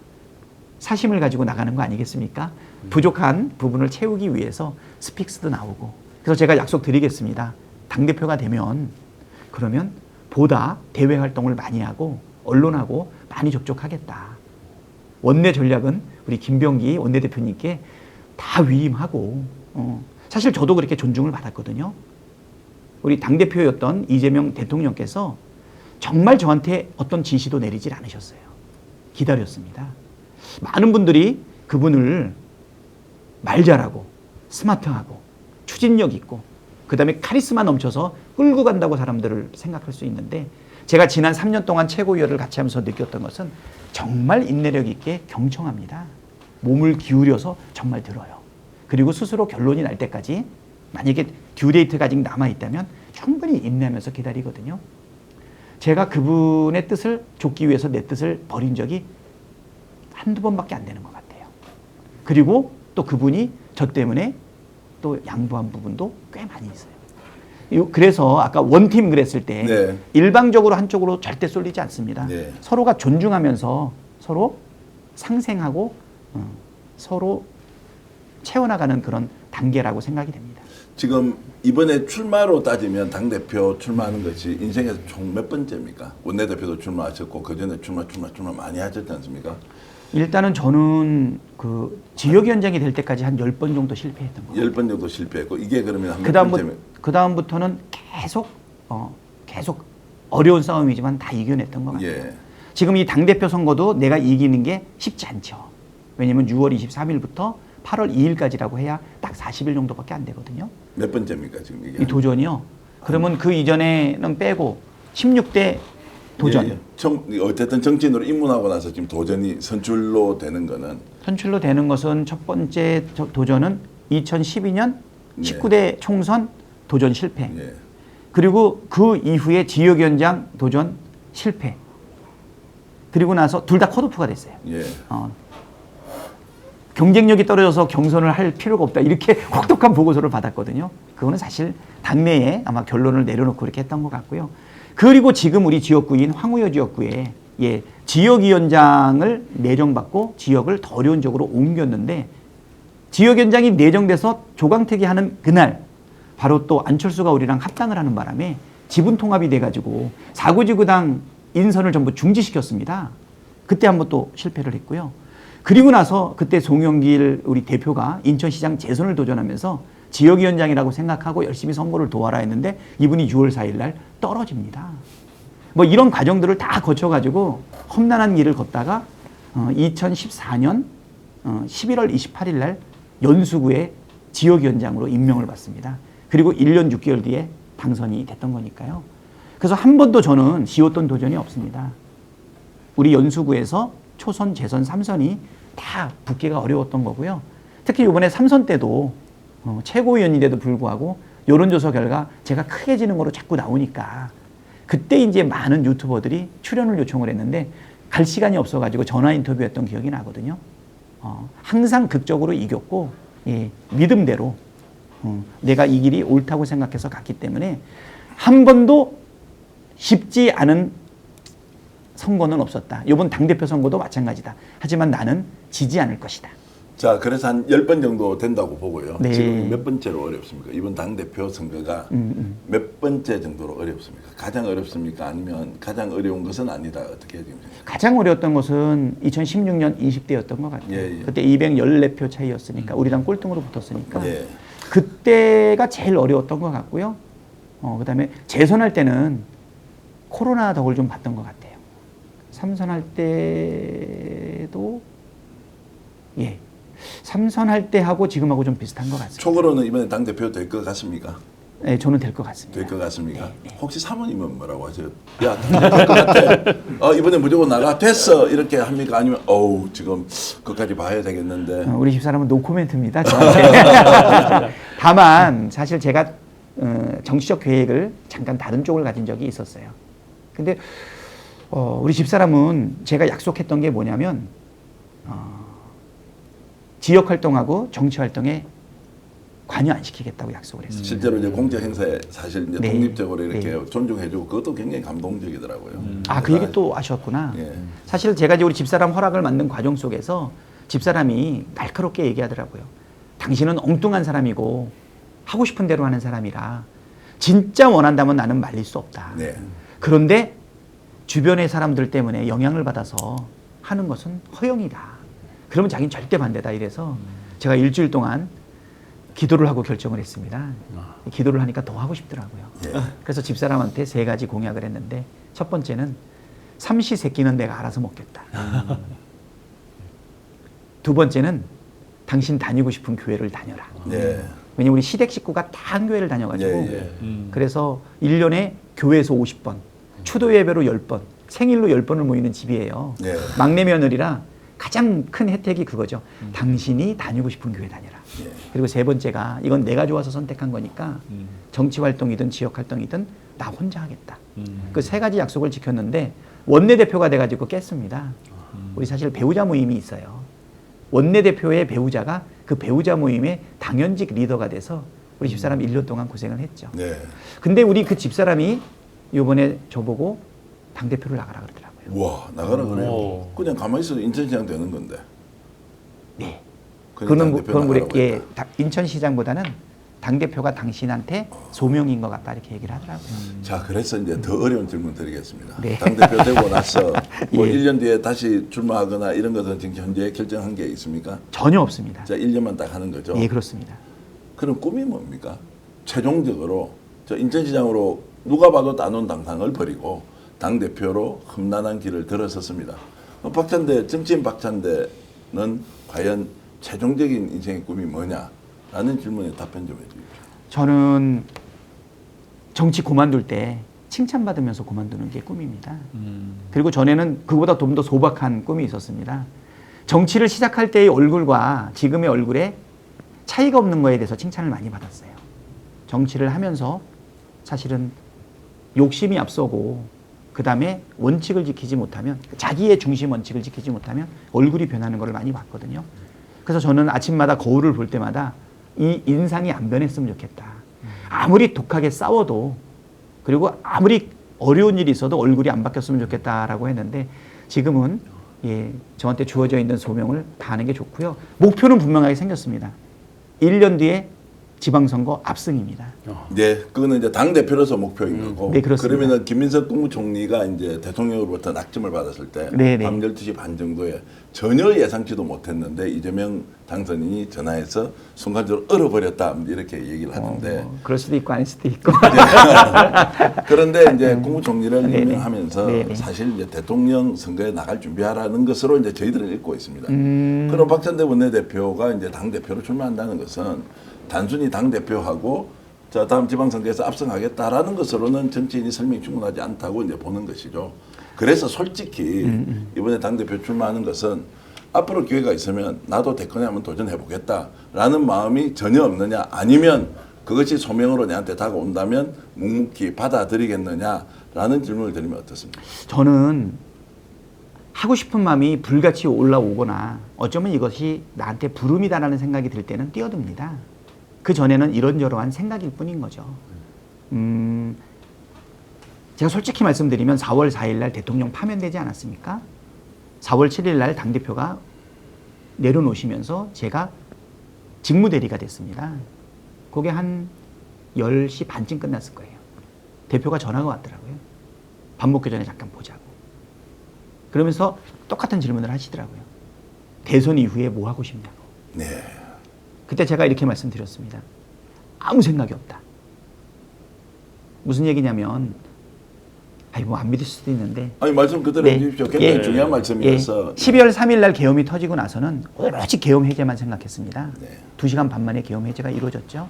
사심을 가지고 나가는 거 아니겠습니까? 부족한 부분을 채우기 위해서 스픽스도 나오고. 그래서 제가 약속드리겠습니다. 당대표가 되면 그러면 보다 대외 활동을 많이 하고 언론하고 많이 접촉하겠다. 원내 전략은 우리 김병기 원내대표님께 다 위임하고 사실 저도 그렇게 존중을 받았거든요. 우리 당대표였던 이재명 대통령께서 정말 저한테 어떤 지시도 내리질 않으셨어요. 기다렸습니다. 많은 분들이 그분을 말 잘하고 스마트하고 추진력 있고 그다음에 카리스마 넘쳐서 끌고 간다고 사람들을 생각할 수 있는데 제가 지난 3년 동안 최고위원을 같이 하면서 느꼈던 것은 정말 인내력 있게 경청합니다. 몸을 기울여서 정말 들어요. 그리고 스스로 결론이 날 때까지 만약에 듀데이트가 아직 남아있다면 충분히 인내하면서 기다리거든요. 제가 그분의 뜻을 좇기 위해서 내 뜻을 버린 적이 한두 번밖에 안 되는 것 같아요. 그리고 또 그분이 저 때문에 또 양보한 부분도 꽤 많이 있어요. 그래서 아까 원팀 그랬을 때 네. 일방적으로 한쪽으로 절대 쏠리지 않습니다. 네. 서로가 존중하면서 서로 상생하고 서로 채워나가는 그런 단계라고 생각이 됩니다. 지금 이번에 출마로 따지면 당대표 출마하는 것이 인생에서 총 몇 번째입니까? 원내대표도 출마하셨고 그전에 출마 많이 하셨지 않습니까? 일단은 저는 그 지역위원장이 될 때까지 한 10번 정도 실패했던 거예요. 10번 정도 실패했고 이게 그러면 한 몇 번째면 그다음부터는 계속 어려운 싸움이지만 다 이겨냈던 것 같아요. 예. 지금 이 당대표 선거도 내가 이기는 게 쉽지 않죠. 왜냐면 6월 23일부터 8월 2일까지라고 해야 딱 40일 정도밖에 안 되거든요. 몇 번째입니까 지금 이게? 이 도전이요. 그러면 그 이전에는 빼고 16대 도전. 예, 예. 어쨌든 정치인으로 입문하고 나서 지금 도전이 선출로 되는 거는 선출로 되는 것은 첫 번째 도전은 2012년 19대 총선 도전 실패. 예. 그리고 그 이후에 지역위원장 도전 실패. 그리고 나서 둘 다 컷오프가 됐어요. 예. 경쟁력이 떨어져서 경선을 할 필요가 없다. 이렇게 혹독한 보고서를 받았거든요. 그거는 사실 당내에 아마 결론을 내려놓고 이렇게 했던 것 같고요. 그리고 지금 우리 지역구인 황우여 지역구에 지역위원장을 내정받고 지역을 더 어려운 쪽으로 옮겼는데 지역위원장이 내정돼서 조강특위 하는 그날 바로 또 안철수가 우리랑 합당을 하는 바람에 지분 통합이 돼가지고 4구지구당 인선을 전부 중지시켰습니다. 그때 한번 또 실패를 했고요. 그리고 나서 그때 송영길 우리 대표가 인천시장 재선을 도전하면서 지역위원장이라고 생각하고 열심히 선거를 도와라 했는데 이분이 6월 4일 날 떨어집니다. 뭐 이런 과정들을 다 거쳐가지고 험난한 길을 걷다가 2014년 11월 28일 날 연수구의 지역위원장으로 임명을 받습니다. 그리고 1년 6개월 뒤에 당선이 됐던 거니까요. 그래서 한 번도 저는 지웠던 도전이 없습니다. 우리 연수구에서 초선, 재선, 3선이 다 붙기가 어려웠던 거고요. 특히 이번에 3선 때도 최고위원인데도 불구하고 여론조사 결과 제가 크게 지는 거로 자꾸 나오니까 그때 이제 많은 유튜버들이 출연을 요청을 했는데 갈 시간이 없어가지고 전화 인터뷰했던 기억이 나거든요. 항상 극적으로 이겼고 믿음대로 내가 이 길이 옳다고 생각해서 갔기 때문에 한 번도 쉽지 않은 선거는 없었다. 이번 당대표 선거도 마찬가지다. 하지만 나는 지지 않을 것이다. 자, 그래서 한 10번 정도 된다고 보고요. 네. 지금 몇 번째로 어렵습니까? 이번 당대표 선거가 몇 번째 정도로 어렵습니까? 가장 어렵습니까? 아니면 가장 어려운 것은 아니다. 어떻게 지금 생각하세요? 가장 어려웠던 것은 2016년 20대였던 것 같아요. 예, 예. 그때 214표 차이였으니까 우리 당 꼴등으로 붙었으니까 예. 그때가 제일 어려웠던 것 같고요. 그다음에 재선할 때는 코로나 덕을 좀 봤던 것 같아요. 3선할 때도 3선할 때하고 지금하고 좀 비슷한 것 같습니다. 총으로는 이번에 당대표 될 것 같습니까? 네, 저는 될 것 같습니다. 될 것 같습니까? 혹시 사모님은 뭐라고 하세요? 야, 될 것 같아. 이번에 무조건 나가. 됐어. 이렇게 합니까? 아니면 지금 그까지 봐야 되겠는데. 우리 집사람은 노코멘트입니다. 저한테. 다만 사실 제가 정치적 계획을 잠깐 다른 쪽을 가진 적이 있었어요. 근데 우리 집사람은 제가 약속했던 게 뭐냐면 지역 활동하고 정치 활동에 관여 안 시키겠다고 약속을 했어요. 실제로 이제 공적 행사에 사실 이제 네. 독립적으로 이렇게 네. 존중해주고 그것도 굉장히 감동적이더라고요. 그 얘기 또 아셨구나. 예. 사실 제가 이제 우리 집사람 허락을 만든 과정 속에서 집사람이 날카롭게 얘기하더라고요. 당신은 엉뚱한 사람이고 하고 싶은 대로 하는 사람이라 진짜 원한다면 나는 말릴 수 없다. 네. 그런데 주변의 사람들 때문에 영향을 받아서 하는 것은 허용이다. 그러면 자기는 절대 반대다 이래서 제가 일주일 동안 기도를 하고 결정을 했습니다. 기도를 하니까 더 하고 싶더라고요. 예. 그래서 집사람한테 3가지 공약을 했는데 첫 번째는 삼시세끼는 내가 알아서 먹겠다. 두 번째는 당신 다니고 싶은 교회를 다녀라. 예. 왜냐면 우리 시댁 식구가 다 한 교회를 다녀가지고 예, 그래서 1년에 교회에서 50번, 추도 예배로 10번, 생일로 10번을 모이는 집이에요. 예. 막내 며느리라 가장 큰 혜택이 그거죠. 당신이 다니고 싶은 교회 다녀라. 예. 그리고 세 번째가 이건 내가 좋아서 선택한 거니까 정치 활동이든 지역 활동이든 나 혼자 하겠다. 그 3가지 약속을 지켰는데 원내대표가 돼가지고 깼습니다. 우리 사실 배우자 모임이 있어요. 원내대표의 배우자가 그 배우자 모임의 당연직 리더가 돼서 우리 집사람 1년 동안 고생을 했죠. 네. 근데 우리 그 집사람이 이번에 저보고 당대표를 나가라 그러더라고요. 우와, 나가라 그래요. 오. 그냥 가만히 있어도 인천시장 되는 건데. 네. 그냥 그는 당대표 그건 우리 나가라고 예, 했다. 인천시장보다는 당대표가 당신한테 소명인 것 같다 이렇게 얘기를 하더라고요. 자, 그래서 이제 더 어려운 질문 드리겠습니다. 네. 당대표 되고 나서 뭐 예. 1년 뒤에 다시 출마하거나 이런 것은 지금 현재 결정한 게 있습니까? 전혀 없습니다. 자, 1년만 딱 하는 거죠. 예, 그렇습니다. 그럼 꿈이 뭡니까? 최종적으로 저 인천시장으로 누가 봐도 따놓은 당상을 버리고 당대표로 험난한 길을 들어섰습니다. 박찬대, 정치인 박찬대는 과연 최종적인 인생의 꿈이 뭐냐라는 질문에 답변 좀 해주십시오. 저는 정치 그만둘 때 칭찬받으면서 그만두는 게 꿈입니다. 그리고 전에는 그보다 좀 더 소박한 꿈이 있었습니다. 정치를 시작할 때의 얼굴과 지금의 얼굴에 차이가 없는 거에 대해서 칭찬을 많이 받았어요. 정치를 하면서 사실은 욕심이 앞서고 그 다음에 원칙을 지키지 못하면 자기의 중심 원칙을 지키지 못하면 얼굴이 변하는 걸 많이 봤거든요. 그래서 저는 아침마다 거울을 볼 때마다 이 인상이 안 변했으면 좋겠다. 아무리 독하게 싸워도 그리고 아무리 어려운 일이 있어도 얼굴이 안 바뀌었으면 좋겠다라고 했는데 지금은 예, 저한테 주어져 있는 소명을 다하는 게 좋고요. 목표는 분명하게 생겼습니다. 1년 뒤에 지방선거 압승입니다. 네, 그거는 이제 당 대표로서 목표인 거고. 네, 그렇습니다. 그러면은 김민석 국무총리가 이제 대통령으로부터 낙점을 받았을 때 네, 네. 밤 12시 반 정도에 전혀 예상치도 못했는데 이재명 당선인이 전화해서 순간적으로 얼어버렸다 이렇게 얘기를 하는데 그럴 수도 있고 아닐 수도 있고. 그런데 이제 국무총리를 네네. 임명하면서 네네. 사실 이제 대통령 선거에 나갈 준비하라는 것으로 이제 저희들은 읽고 있습니다. 음. 그럼 박찬대 원내대표가 이제 당 대표로 출마한다는 것은 단순히 당 대표하고 자 다음 지방선거에서 압승하겠다라는 것으로는 정치인이 설명이 충분하지 않다고 이제 보는 것이죠. 그래서 솔직히 이번에 당 대표 출마하는 것은 앞으로 기회가 있으면 나도 대권에 한번 도전해 보겠다라는 마음이 전혀 없느냐, 아니면 그것이 소명으로 내한테 다가온다면 묵묵히 받아들이겠느냐라는 질문을 드리면 어떻습니까? 저는 하고 싶은 마음이 불같이 올라오거나 어쩌면 이것이 나한테 부름이다라는 생각이 들 때는 뛰어듭니다. 그 전에는 이런저런한 생각일 뿐인 거죠. 제가 솔직히 말씀드리면 4월 4일 날 대통령 파면되지 않았습니까? 4월 7일 날 당대표가 내려놓으시면서 제가 직무대리가 됐습니다. 그게 한 10시 반쯤 끝났을 거예요. 대표가 전화가 왔더라고요. 밥 먹기 전에 잠깐 보자고. 그러면서 똑같은 질문을 하시더라고요. 대선 이후에 뭐 하고 싶냐고. 네. 그때 제가 이렇게 말씀드렸습니다. 아무 생각이 없다. 무슨 얘기냐면, 아니 뭐 안 믿을 수도 있는데. 아니 말씀 그대로 해주십시오. 굉장히 중요한 말씀이어서. 12월 3일 날 계엄이 터지고 나서는 오로지 계엄 해제만 생각했습니다. 네. 2시간 반 만에 계엄 해제가 이루어졌죠.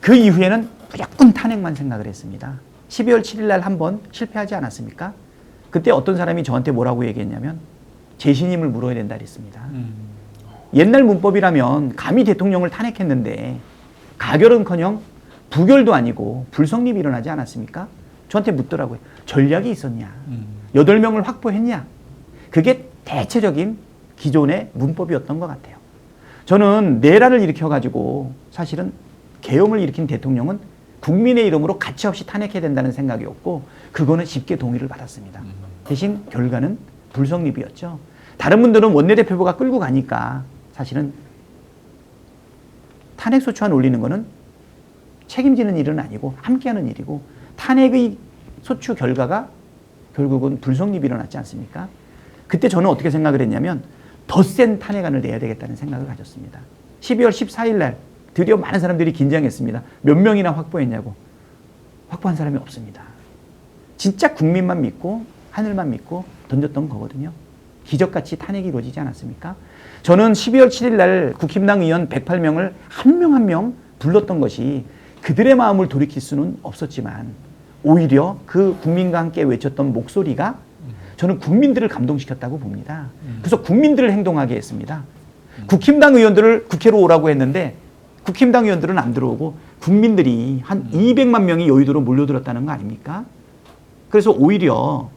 그 이후에는 무조건 탄핵만 생각을 했습니다. 12월 7일 날 한 번 실패하지 않았습니까? 그때 어떤 사람이 저한테 뭐라고 얘기했냐면 재신임을 물어야 된다 그랬습니다. 옛날 문법이라면 감히 대통령을 탄핵했는데 가결은커녕 부결도 아니고 불성립이 일어나지 않았습니까? 저한테 묻더라고요. 전략이 있었냐? 8명을 확보했냐? 그게 대체적인 기존의 문법이었던 것 같아요. 저는 내란을 일으켜가지고 사실은 계엄을 일으킨 대통령은 국민의 이름으로 가차없이 탄핵해야 된다는 생각이었고 그거는 쉽게 동의를 받았습니다. 대신 결과는 불성립이었죠. 다른 분들은 원내대표가 끌고 가니까 사실은 탄핵소추안 올리는 거는 책임지는 일은 아니고 함께하는 일이고 탄핵의 소추 결과가 결국은 불성립이 일어났지 않습니까? 그때 저는 어떻게 생각을 했냐면 더 센 탄핵안을 내야 되겠다는 생각을 가졌습니다. 12월 14일 날 드디어 많은 사람들이 긴장했습니다. 몇 명이나 확보했냐고. 확보한 사람이 없습니다. 진짜 국민만 믿고 하늘만 믿고 던졌던 거거든요. 기적같이 탄핵이 이루어지지 않았습니까? 저는 12월 7일 날 국힘당 의원 108명을 한 명 한 명 불렀던 것이 그들의 마음을 돌이킬 수는 없었지만 오히려 그 국민과 함께 외쳤던 목소리가 저는 국민들을 감동시켰다고 봅니다. 그래서 국민들을 행동하게 했습니다. 국힘당 의원들을 국회로 오라고 했는데 국힘당 의원들은 안 들어오고 국민들이 한 200만 명이 여의도로 몰려들었다는 거 아닙니까? 그래서 오히려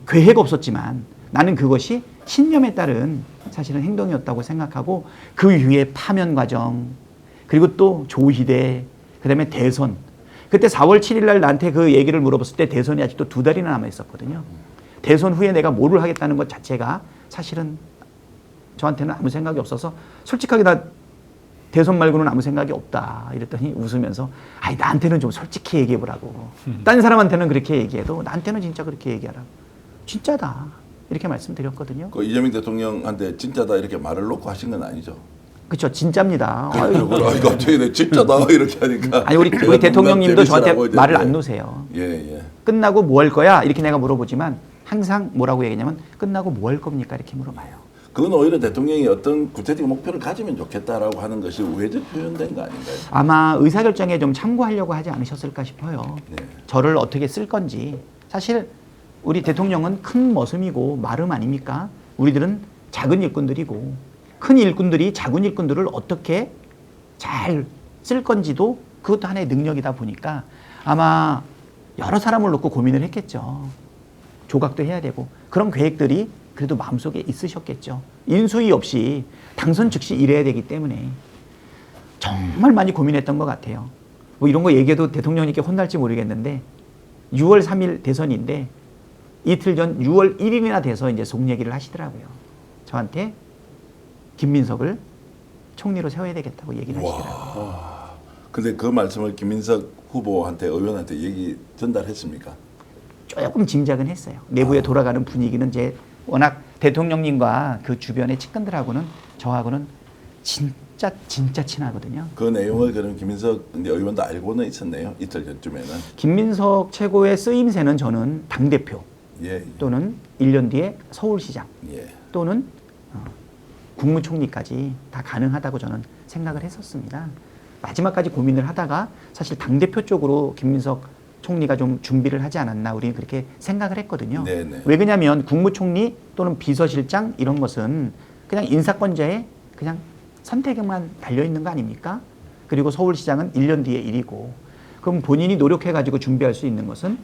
계획 없었지만 나는 그것이 신념에 따른 사실은 행동이었다고 생각하고 그 이후에 파면 과정 그리고 또 조희대 그다음에 대선 그때 4월 7일 날 나한테 그 얘기를 물어봤을 때 대선이 아직도 2달이나 남아 있었거든요. 대선 후에 내가 뭐를 하겠다는 것 자체가 사실은 저한테는 아무 생각이 없어서 솔직하게 나 대선 말고는 아무 생각이 없다 이랬더니 웃으면서 아니 나한테는 좀 솔직히 얘기해보라고 딴 사람한테는 그렇게 얘기해도 나한테는 진짜 그렇게 얘기하라고 진짜다 이렇게 말씀드렸거든요. 그 이재명 대통령한테 진짜다 이렇게 말을 놓고 하신 건 아니죠? 그렇죠. 진짜입니다. 아니 갑자기 내 진짜다 이렇게 하니까 아니 우리 대통령님도 저한테 말을 안 놓으세요. 예. 끝나고 뭐 할 거야? 이렇게 내가 물어보지만 항상 뭐라고 얘기하냐면 끝나고 뭐 할 겁니까? 이렇게 물어봐요. 그건 오히려 대통령이 어떤 구체적인 목표를 가지면 좋겠다라고 하는 것이 우회적 표현된 거 아닌가요? 아마 의사결정에 좀 참고하려고 하지 않으셨을까 싶어요. 네. 저를 어떻게 쓸 건지. 사실 우리 대통령은 큰 머슴이고 마름 아닙니까? 우리들은 작은 일꾼들이고 큰 일꾼들이 작은 일꾼들을 어떻게 잘 쓸 건지도 그것도 하나의 능력이다 보니까 아마 여러 사람을 놓고 고민을 했겠죠. 조각도 해야 되고 그런 계획들이 그래도 마음속에 있으셨겠죠. 인수위 없이 당선 즉시 일해야 되기 때문에 정말 많이 고민했던 것 같아요. 뭐 이런 거 얘기해도 대통령님께 혼날지 모르겠는데 6월 3일 대선인데 이틀 전 6월 1일이나 돼서 이제 속 얘기를 하시더라고요. 저한테 김민석을 총리로 세워야 되겠다고 얘기를 하시더라고요. 근데 그 말씀을 김민석 후보한테 의원한테 얘기 전달했습니까? 조금 짐작은 했어요. 내부에 돌아가는 분위기는 이제 워낙 대통령님과 그 주변의 측근들하고는 저하고는 진짜 친하거든요. 그 내용을 그럼 김민석 의원도 알고는 있었네요. 이틀 전쯤에는. 김민석 최고의 쓰임새는 저는 당대표 예. 또는 1년 뒤에 서울시장 예. 또는 국무총리까지 다 가능하다고 저는 생각을 했었습니다. 마지막까지 고민을 하다가 사실 당대표 쪽으로 김민석 총리가 좀 준비를 하지 않았나 우리는 그렇게 생각을 했거든요. 네네. 왜 그러냐면 국무총리 또는 비서실장 이런 것은 그냥 인사권자의 그냥 선택에만 달려있는 거 아닙니까? 그리고 서울시장은 1년 뒤에 일이고 그럼 본인이 노력해가지고 준비할 수 있는 것은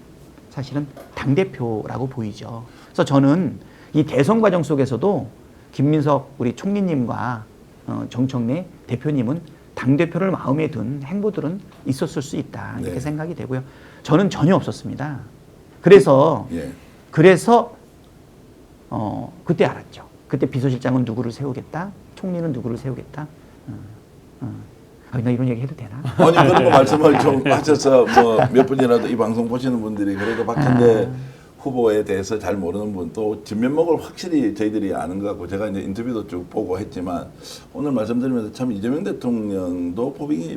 사실은 당대표라고 보이죠. 그래서 저는 이 대선 과정 속에서도 김민석 우리 총리님과 정청래 대표님은 당대표를 마음에 든 행보들은 있었을 수 있다 이렇게 네. 생각이 되고요. 저는 전혀 없었습니다. 그래서 예. 그때 알았죠. 그때 비서실장은 누구를 세우겠다, 총리는 누구를 세우겠다. 나 이런 얘기 해도 되나? 아니 그런 거 말씀을 좀 하셔서 뭐 몇 분이라도 이 방송 보시는 분들이 그래도 박현대 후보에 대해서 잘 모르는 분 또 진면목을 확실히 저희들이 아는 것 같고 제가 이제 인터뷰도 쭉 보고 했지만 오늘 말씀드리면서 참 이재명 대통령도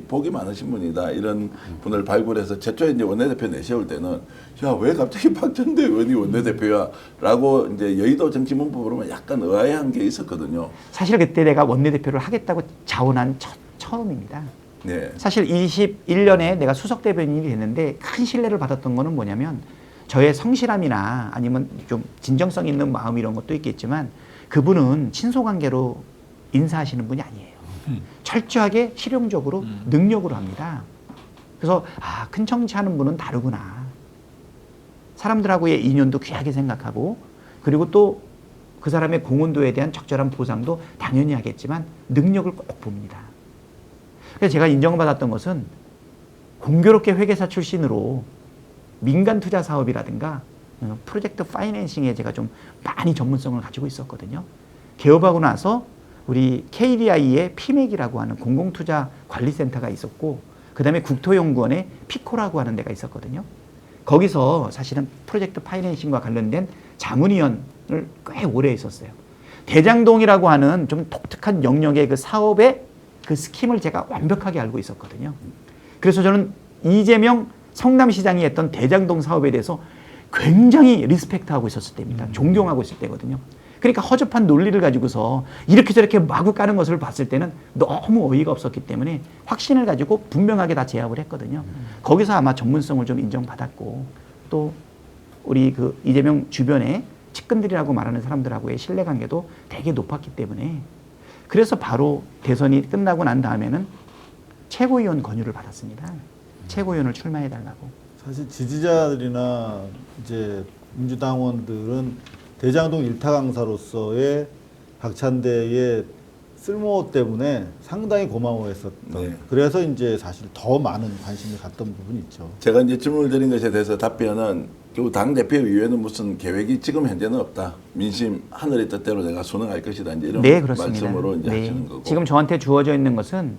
복이 많으신 분이다 이런 분을 발굴해서 최초에 이제 원내대표 내세울 때는 야 왜 갑자기 박전대 의원이 원내대표야라고 이제 여의도 정치문법으로만 약간 의아해한 게 있었거든요. 사실 그때 내가 원내대표를 하겠다고 자원한 처음입니다. 네. 사실 21년에 내가 수석 대변인이 됐는데 큰 신뢰를 받았던 거는 뭐냐면 저의 성실함이나 아니면 좀 진정성 있는 마음 이런 것도 있겠지만 그분은 친소관계로 인사하시는 분이 아니에요. 철저하게 실용적으로 능력으로 합니다. 그래서 큰 정치하는 분은 다르구나. 사람들하고의 인연도 귀하게 생각하고 그리고 또 그 사람의 공헌도에 대한 적절한 보상도 당연히 하겠지만 능력을 꼭 봅니다. 그래서 제가 인정받았던 것은 공교롭게 회계사 출신으로 민간 투자 사업이라든가 프로젝트 파이낸싱에 제가 좀 많이 전문성을 가지고 있었거든요. 개업하고 나서 우리 KDI의 피맥이라고 하는 공공투자 관리센터가 있었고 그 다음에 국토연구원의 피코라고 하는 데가 있었거든요. 거기서 사실은 프로젝트 파이낸싱과 관련된 자문위원을 꽤 오래 했었어요. 대장동이라고 하는 좀 독특한 영역의 그 사업의 그 스킴을 제가 완벽하게 알고 있었거든요. 그래서 저는 이재명 성남시장이 했던 대장동 사업에 대해서 굉장히 리스펙트하고 있었을 때입니다. 존경하고 있을 때거든요. 그러니까 허접한 논리를 가지고서 이렇게 저렇게 마구 까는 것을 봤을 때는 너무 어이가 없었기 때문에 확신을 가지고 분명하게 다 제압을 했거든요. 거기서 아마 전문성을 좀 인정받았고 또 우리 그 이재명 주변에 측근들이라고 말하는 사람들하고의 신뢰관계도 되게 높았기 때문에 그래서 바로 대선이 끝나고 난 다음에는 최고위원 권유를 받았습니다. 최고위원을 출마해달라고. 사실 지지자들이나 이제 민주당원들은 대장동 일타 강사로서의 박찬대의 쓸모 때문에 상당히 고마워했었던. 네. 그래서 이제 사실 더 많은 관심을 갖던 부분이 있죠. 제가 이제 질문을 드린 것에 대해서 답변은 결국 당 대표 이외에는 무슨 계획이 지금 현재는 없다. 민심 하늘의 뜻대로 내가 순응할 것이다. 이제 이런 네, 그렇습니다. 말씀으로 이제 네. 하시는 거고. 지금 저한테 주어져 있는 것은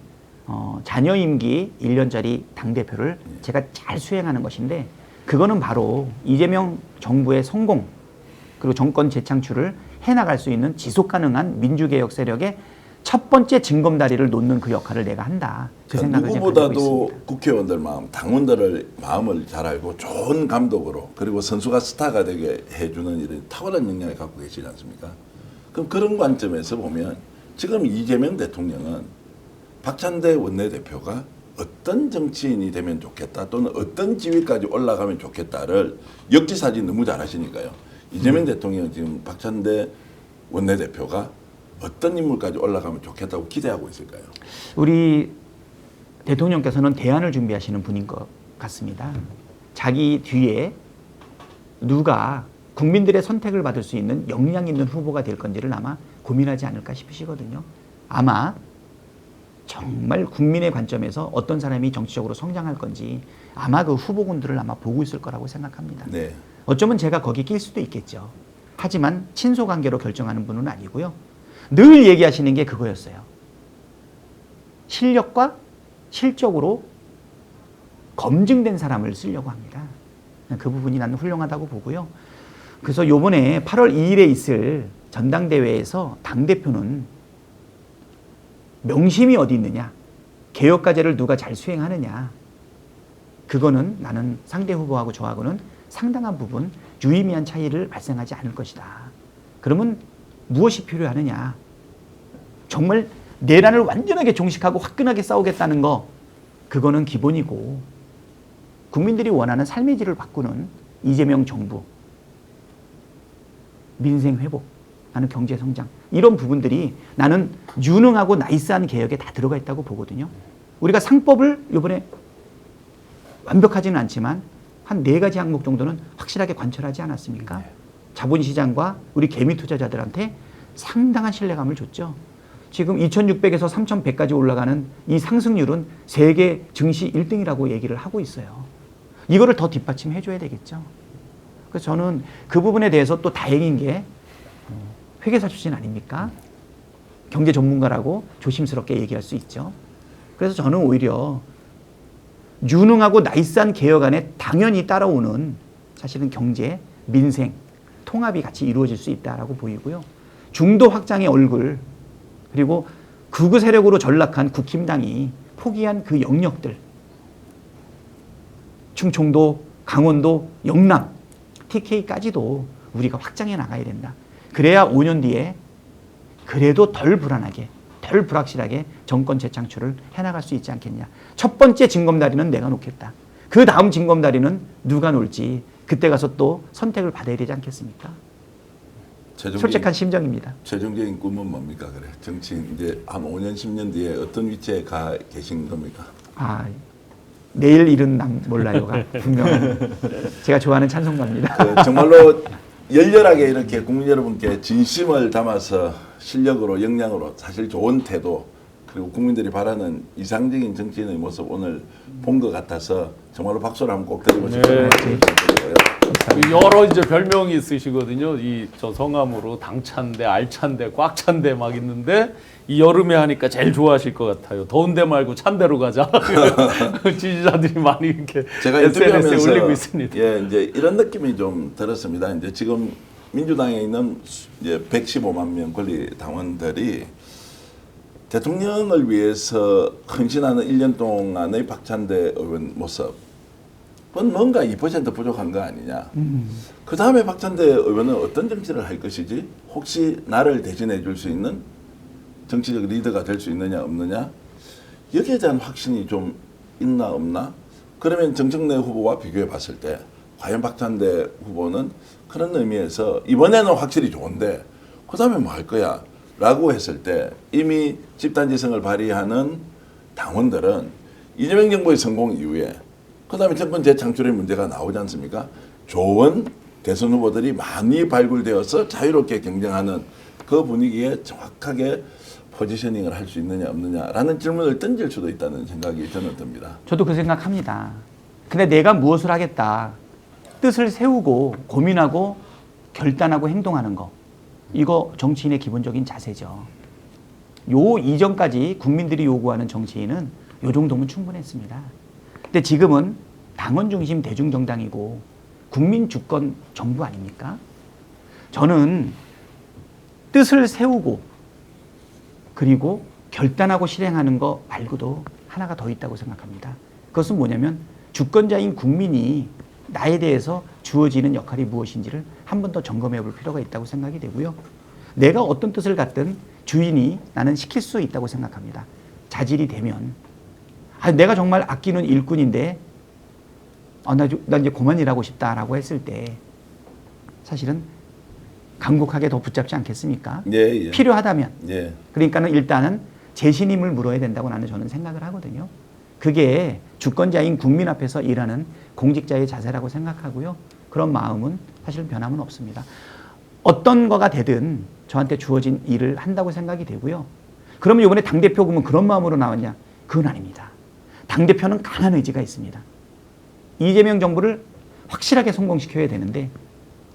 자녀 임기 1년짜리 당대표를 제가 잘 수행하는 것인데 그거는 바로 이재명 정부의 성공 그리고 정권 재창출을 해나갈 수 있는 지속 가능한 민주개혁 세력의 첫 번째 징검다리를 놓는 그 역할을 내가 한다. 그 생각을 제가 가지고 누구보다도 있습니다. 국회의원들 마음, 당원들의 마음을 잘 알고 좋은 감독으로 그리고 선수가 스타가 되게 해주는 이런 탁월한 역량을 갖고 계시지 않습니까? 그럼 그런 관점에서 보면 지금 이재명 대통령은 박찬대 원내대표가 어떤 정치인이 되면 좋겠다 또는 어떤 지위까지 올라가면 좋겠다를 역지사지 너무 잘하시니까요. 이재명 대통령은 지금 박찬대 원내대표가 어떤 인물까지 올라가면 좋겠다고 기대하고 있을까요? 우리 대통령께서는 대안을 준비하시는 분인 것 같습니다. 자기 뒤에 누가 국민들의 선택을 받을 수 있는 역량 있는 후보가 될 건지를 아마 고민하지 않을까 싶으시거든요. 아마 정말 국민의 관점에서 어떤 사람이 정치적으로 성장할 건지 아마 그 후보군들을 아마 보고 있을 거라고 생각합니다. 네. 어쩌면 제가 거기 낄 수도 있겠죠. 하지만 친소관계로 결정하는 분은 아니고요. 늘 얘기하시는 게 그거였어요. 실력과 실적으로 검증된 사람을 쓰려고 합니다. 그 부분이 나는 훌륭하다고 보고요. 그래서 요번에 8월 2일에 있을 전당대회에서 당대표는 명심이 어디 있느냐, 개혁과제를 누가 잘 수행하느냐, 그거는 나는 상대 후보하고 저하고는 상당한 부분 유의미한 차이를 발생하지 않을 것이다. 그러면 무엇이 필요하느냐, 정말 내란을 완전하게 종식하고 화끈하게 싸우겠다는 거, 그거는 기본이고 국민들이 원하는 삶의 질을 바꾸는 이재명 정부, 민생 회복, 나는 경제 성장, 이런 부분들이 나는 유능하고 나이스한 개혁에 다 들어가 있다고 보거든요. 우리가 상법을 이번에 완벽하지는 않지만 한 4가지 항목 정도는 확실하게 관철하지 않았습니까? 자본시장과 우리 개미 투자자들한테 상당한 신뢰감을 줬죠. 지금 2,600에서 3,100까지 올라가는 이 상승률은 세계 증시 1등이라고 얘기를 하고 있어요. 이거를 더 뒷받침해 줘야 되겠죠. 그래서 저는 그 부분에 대해서 또 다행인 게 회계사 출신 아닙니까? 경제 전문가라고 조심스럽게 얘기할 수 있죠. 그래서 저는 오히려 유능하고 나이스한 개혁 안에 당연히 따라오는 사실은 경제, 민생, 통합이 같이 이루어질 수 있다라고 보이고요. 중도 확장의 얼굴, 그리고 극우 세력으로 전락한 국힘당이 포기한 그 영역들, 충청도, 강원도, 영남, TK까지도 우리가 확장해 나가야 된다. 그래야 5년 뒤에 그래도 덜 불안하게, 덜 불확실하게 정권 재창출을 해나갈 수 있지 않겠냐. 첫 번째 징검다리는 내가 놓겠다. 그 다음 징검다리는 누가 놓을지 그때 가서 또 선택을 받아야 되지 않겠습니까? 솔직한 심정입니다. 최종적인 꿈은 뭡니까? 그래 정치인 이제 한 5년 10년 뒤에 어떤 위치에 가 계신 겁니까? 아, 내일 일은 남 몰라요가 분명한 제가 좋아하는 찬송가입니다. 그 정말로 열렬하게 이렇게 국민 여러분께 진심을 담아서 실력으로 역량으로 사실 좋은 태도 그리고 국민들이 바라는 이상적인 정치인의 모습 오늘 본 것 같아서 정말로 박수를 한번 꼭 드리고 싶어요. 여러 이제 별명이 있으시거든요. 이 저 성함으로 당찬데, 알찬데, 꽉찬데 막 있는데 이 여름에 하니까 제일 좋아하실 것 같아요. 더운데 말고 찬데로 가자. 지지자들이 많이 이렇게 제가 SNS에 인터뷰하면서 올리고 있습니다. 예, 이제 이런 느낌이 좀 들었습니다. 이제 지금 민주당에 있는 이제 115만 명 권리 당원들이 대통령을 위해서 헌신하는 1년 동안의 박찬대 의원 모습은 뭔가 2% 부족한 거 아니냐. 그 다음에 박찬대 의원은 어떤 정치를 할 것이지? 혹시 나를 대신해 줄 수 있는 정치적 리더가 될 수 있느냐 없느냐? 여기에 대한 확신이 좀 있나 없나? 그러면 정청래 후보와 비교해 봤을 때 과연 박찬대 후보는 그런 의미에서 이번에는 확실히 좋은데 그 다음에 뭐 할 거야? 라고 했을 때 이미 집단지성을 발휘하는 당원들은 이재명 정부의 성공 이후에 그 다음에 정권 재창출의 문제가 나오지 않습니까? 좋은 대선 후보들이 많이 발굴되어서 자유롭게 경쟁하는 그 분위기에 정확하게 포지셔닝을 할 수 있느냐 없느냐라는 질문을 던질 수도 있다는 생각이 저는 듭니다. 저도 그 생각합니다. 근데 내가 무엇을 하겠다. 뜻을 세우고 고민하고 결단하고 행동하는 거. 이거 정치인의 기본적인 자세죠. 요 이전까지 국민들이 요구하는 정치인은 요 정도면 충분했습니다. 근데 지금은 당원 중심 대중정당이고 국민 주권 정부 아닙니까? 저는 뜻을 세우고 그리고 결단하고 실행하는 거 말고도 하나가 더 있다고 생각합니다. 그것은 뭐냐면 주권자인 국민이 나에 대해서 주어지는 역할이 무엇인지를 한 번 더 점검해 볼 필요가 있다고 생각이 되고요. 내가 어떤 뜻을 갖든 주인이 나는 시킬 수 있다고 생각합니다. 자질이 되면. 내가 정말 아끼는 일꾼인데 나 이제 그만 일하고 싶다라고 했을 때 사실은 강국하게 더 붙잡지 않겠습니까? 예, 예. 필요하다면. 예. 그러니까는 일단은 재신임을 물어야 된다고 저는 생각을 하거든요. 그게 주권자인 국민 앞에서 일하는 공직자의 자세라고 생각하고요. 그런 마음은 사실 변함은 없습니다. 어떤 거가 되든 저한테 주어진 일을 한다고 생각이 되고요. 그러면 이번에 당대표 그러면 그런 마음으로 나왔냐? 그건 아닙니다. 당대표는 강한 의지가 있습니다. 이재명 정부를 확실하게 성공시켜야 되는데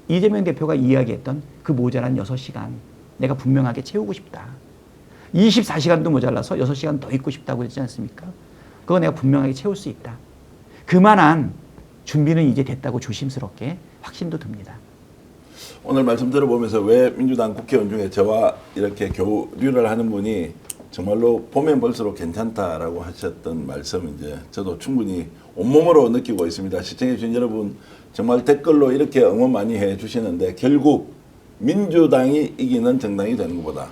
이재명 대표가 이야기했던 그 모자란 6시간 내가 분명하게 채우고 싶다. 24시간도 모자라서 6시간 더 있고 싶다고 했지 않습니까? 그거 내가 분명하게 채울 수 있다. 그만한 준비는 이제 됐다고 조심스럽게 확신도 듭니다. 오늘 말씀 들어보면서 왜 민주당 국회의원 중에 저와 이렇게 교류를 하는 분이 정말로 보면 볼수록 괜찮다라고 하셨던 말씀 이제 저도 충분히 온몸으로 느끼고 있습니다. 시청해 주신 여러분 정말 댓글로 이렇게 응원 많이 해 주시는데 결국 민주당이 이기는 정당이 되는 것보다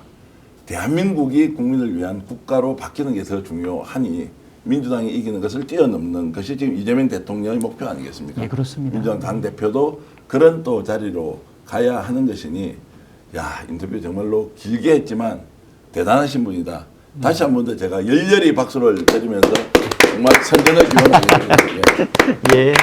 대한민국이 국민을 위한 국가로 바뀌는 게 더 중요하니 민주당이 이기는 것을 뛰어넘는 것이 지금 이재명 대통령의 목표 아니겠습니까? 예, 그렇습니다. 민주당 당대표도 그런 또 자리로 가야 하는 것이니 야 인터뷰 정말로 길게 했지만 대단하신 분이다. 다시 한 번 더 제가 열렬히 박수를 드리면서 정말 선전을 기원하겠습니다. 예.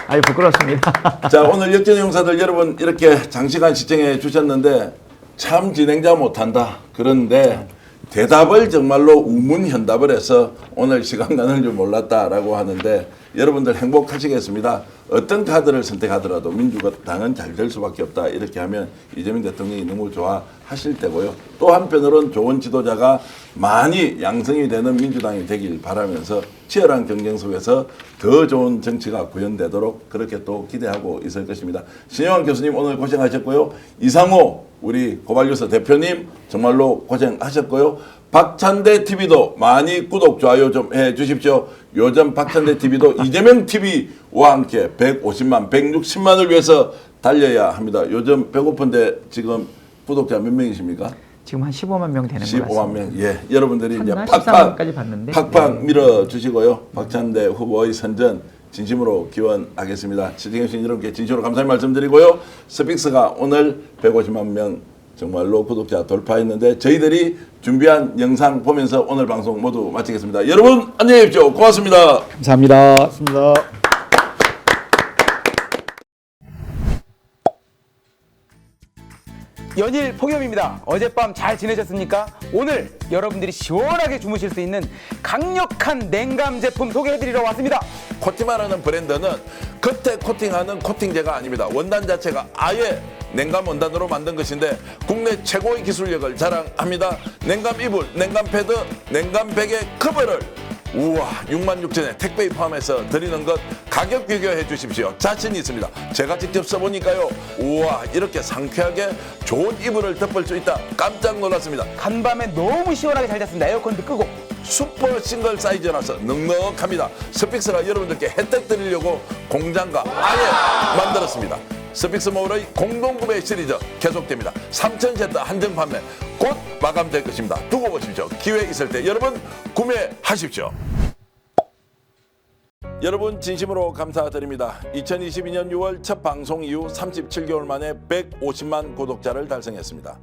아유 부끄럽습니다. 자 오늘 역전의 용사들 여러분 이렇게 장시간 시청해 주셨는데 참 진행자 못한다. 그런데 대답을 정말로 우문현답을 해서 오늘 시간 가는 줄 몰랐다라고 하는데 여러분들 행복하시겠습니다. 어떤 카드를 선택하더라도 민주당은 잘 될 수밖에 없다. 이렇게 하면 이재명 대통령이 너무 좋아하실 테고요. 또 한편으로는 좋은 지도자가 많이 양성이 되는 민주당이 되길 바라면서 치열한 경쟁 속에서 더 좋은 정치가 구현되도록 그렇게 또 기대하고 있을 것입니다. 신영환 교수님 오늘 고생하셨고요. 이상호 우리 고발뉴스 대표님 정말로 고생하셨고요. 박찬대 TV도 많이 구독, 좋아요 좀 해주십시오. 요즘 박찬대 TV도 이재명 TV와 함께 150만, 160만을 위해서 달려야 합니다. 요즘 배고픈데 지금 구독자 몇 명이십니까? 지금 한 15만 명 되는 것 같습니다. 15만 명. 예, 여러분들이 이제 한 팍팍 13만까지 봤는데. 팍팍 밀어주시고요. 박찬대 후보의 선전 진심으로 기원하겠습니다. 시청해주신 여러분께 진심으로 감사의 말씀드리고요. 스픽스가 오늘 150만 명 정말로 구독자 돌파했는데 저희들이 준비한 영상 보면서 오늘 방송 모두 마치겠습니다. 여러분 안녕히 계십시오. 고맙습니다. 감사합니다. 고맙습니다. 연일 폭염입니다. 어젯밤 잘 지내셨습니까? 오늘 여러분들이 시원하게 주무실 수 있는 강력한 냉감 제품 소개해드리러 왔습니다. 코티마라는 브랜드는 겉에 코팅하는 코팅제가 아닙니다. 원단 자체가 아예 냉감 원단으로 만든 것인데 국내 최고의 기술력을 자랑합니다. 냉감 이불, 냉감 패드, 냉감 베개 커버를 우와 66,000에 택배 포함해서 드리는 것 가격 비교해 주십시오. 자신 있습니다. 제가 직접 써보니까요. 우와 이렇게 상쾌하게 좋은 이불을 덮을 수 있다. 깜짝 놀랐습니다. 간밤에 너무 시원하게 잘 잤습니다. 에어컨도 끄고. 슈퍼 싱글 사이즈라서 넉넉합니다. 스픽스가 여러분들께 혜택 드리려고 공장과 아예 만들었습니다. 스픽스몰의 공동구매 시리즈 계속됩니다. 3,000세트 한정 판매 곧 마감될 것입니다. 두고 보십시오. 기회 있을 때 여러분 구매하십시오. 여러분 진심으로 감사드립니다. 2022년 6월 첫 방송 이후 37개월 만에 150만 구독자를 달성했습니다.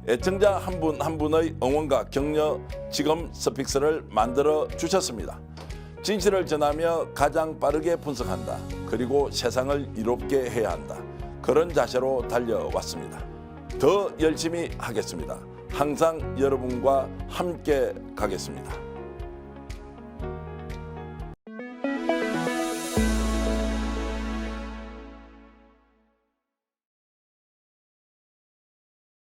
애청자 한 분 한 분의 응원과 격려 지금 스픽스를 만들어 주셨습니다. 진실을 전하며 가장 빠르게 분석한다. 그리고 세상을 이롭게 해야 한다. 그런 자세로 달려왔습니다. 더 열심히 하겠습니다. 항상 여러분과 함께 가겠습니다.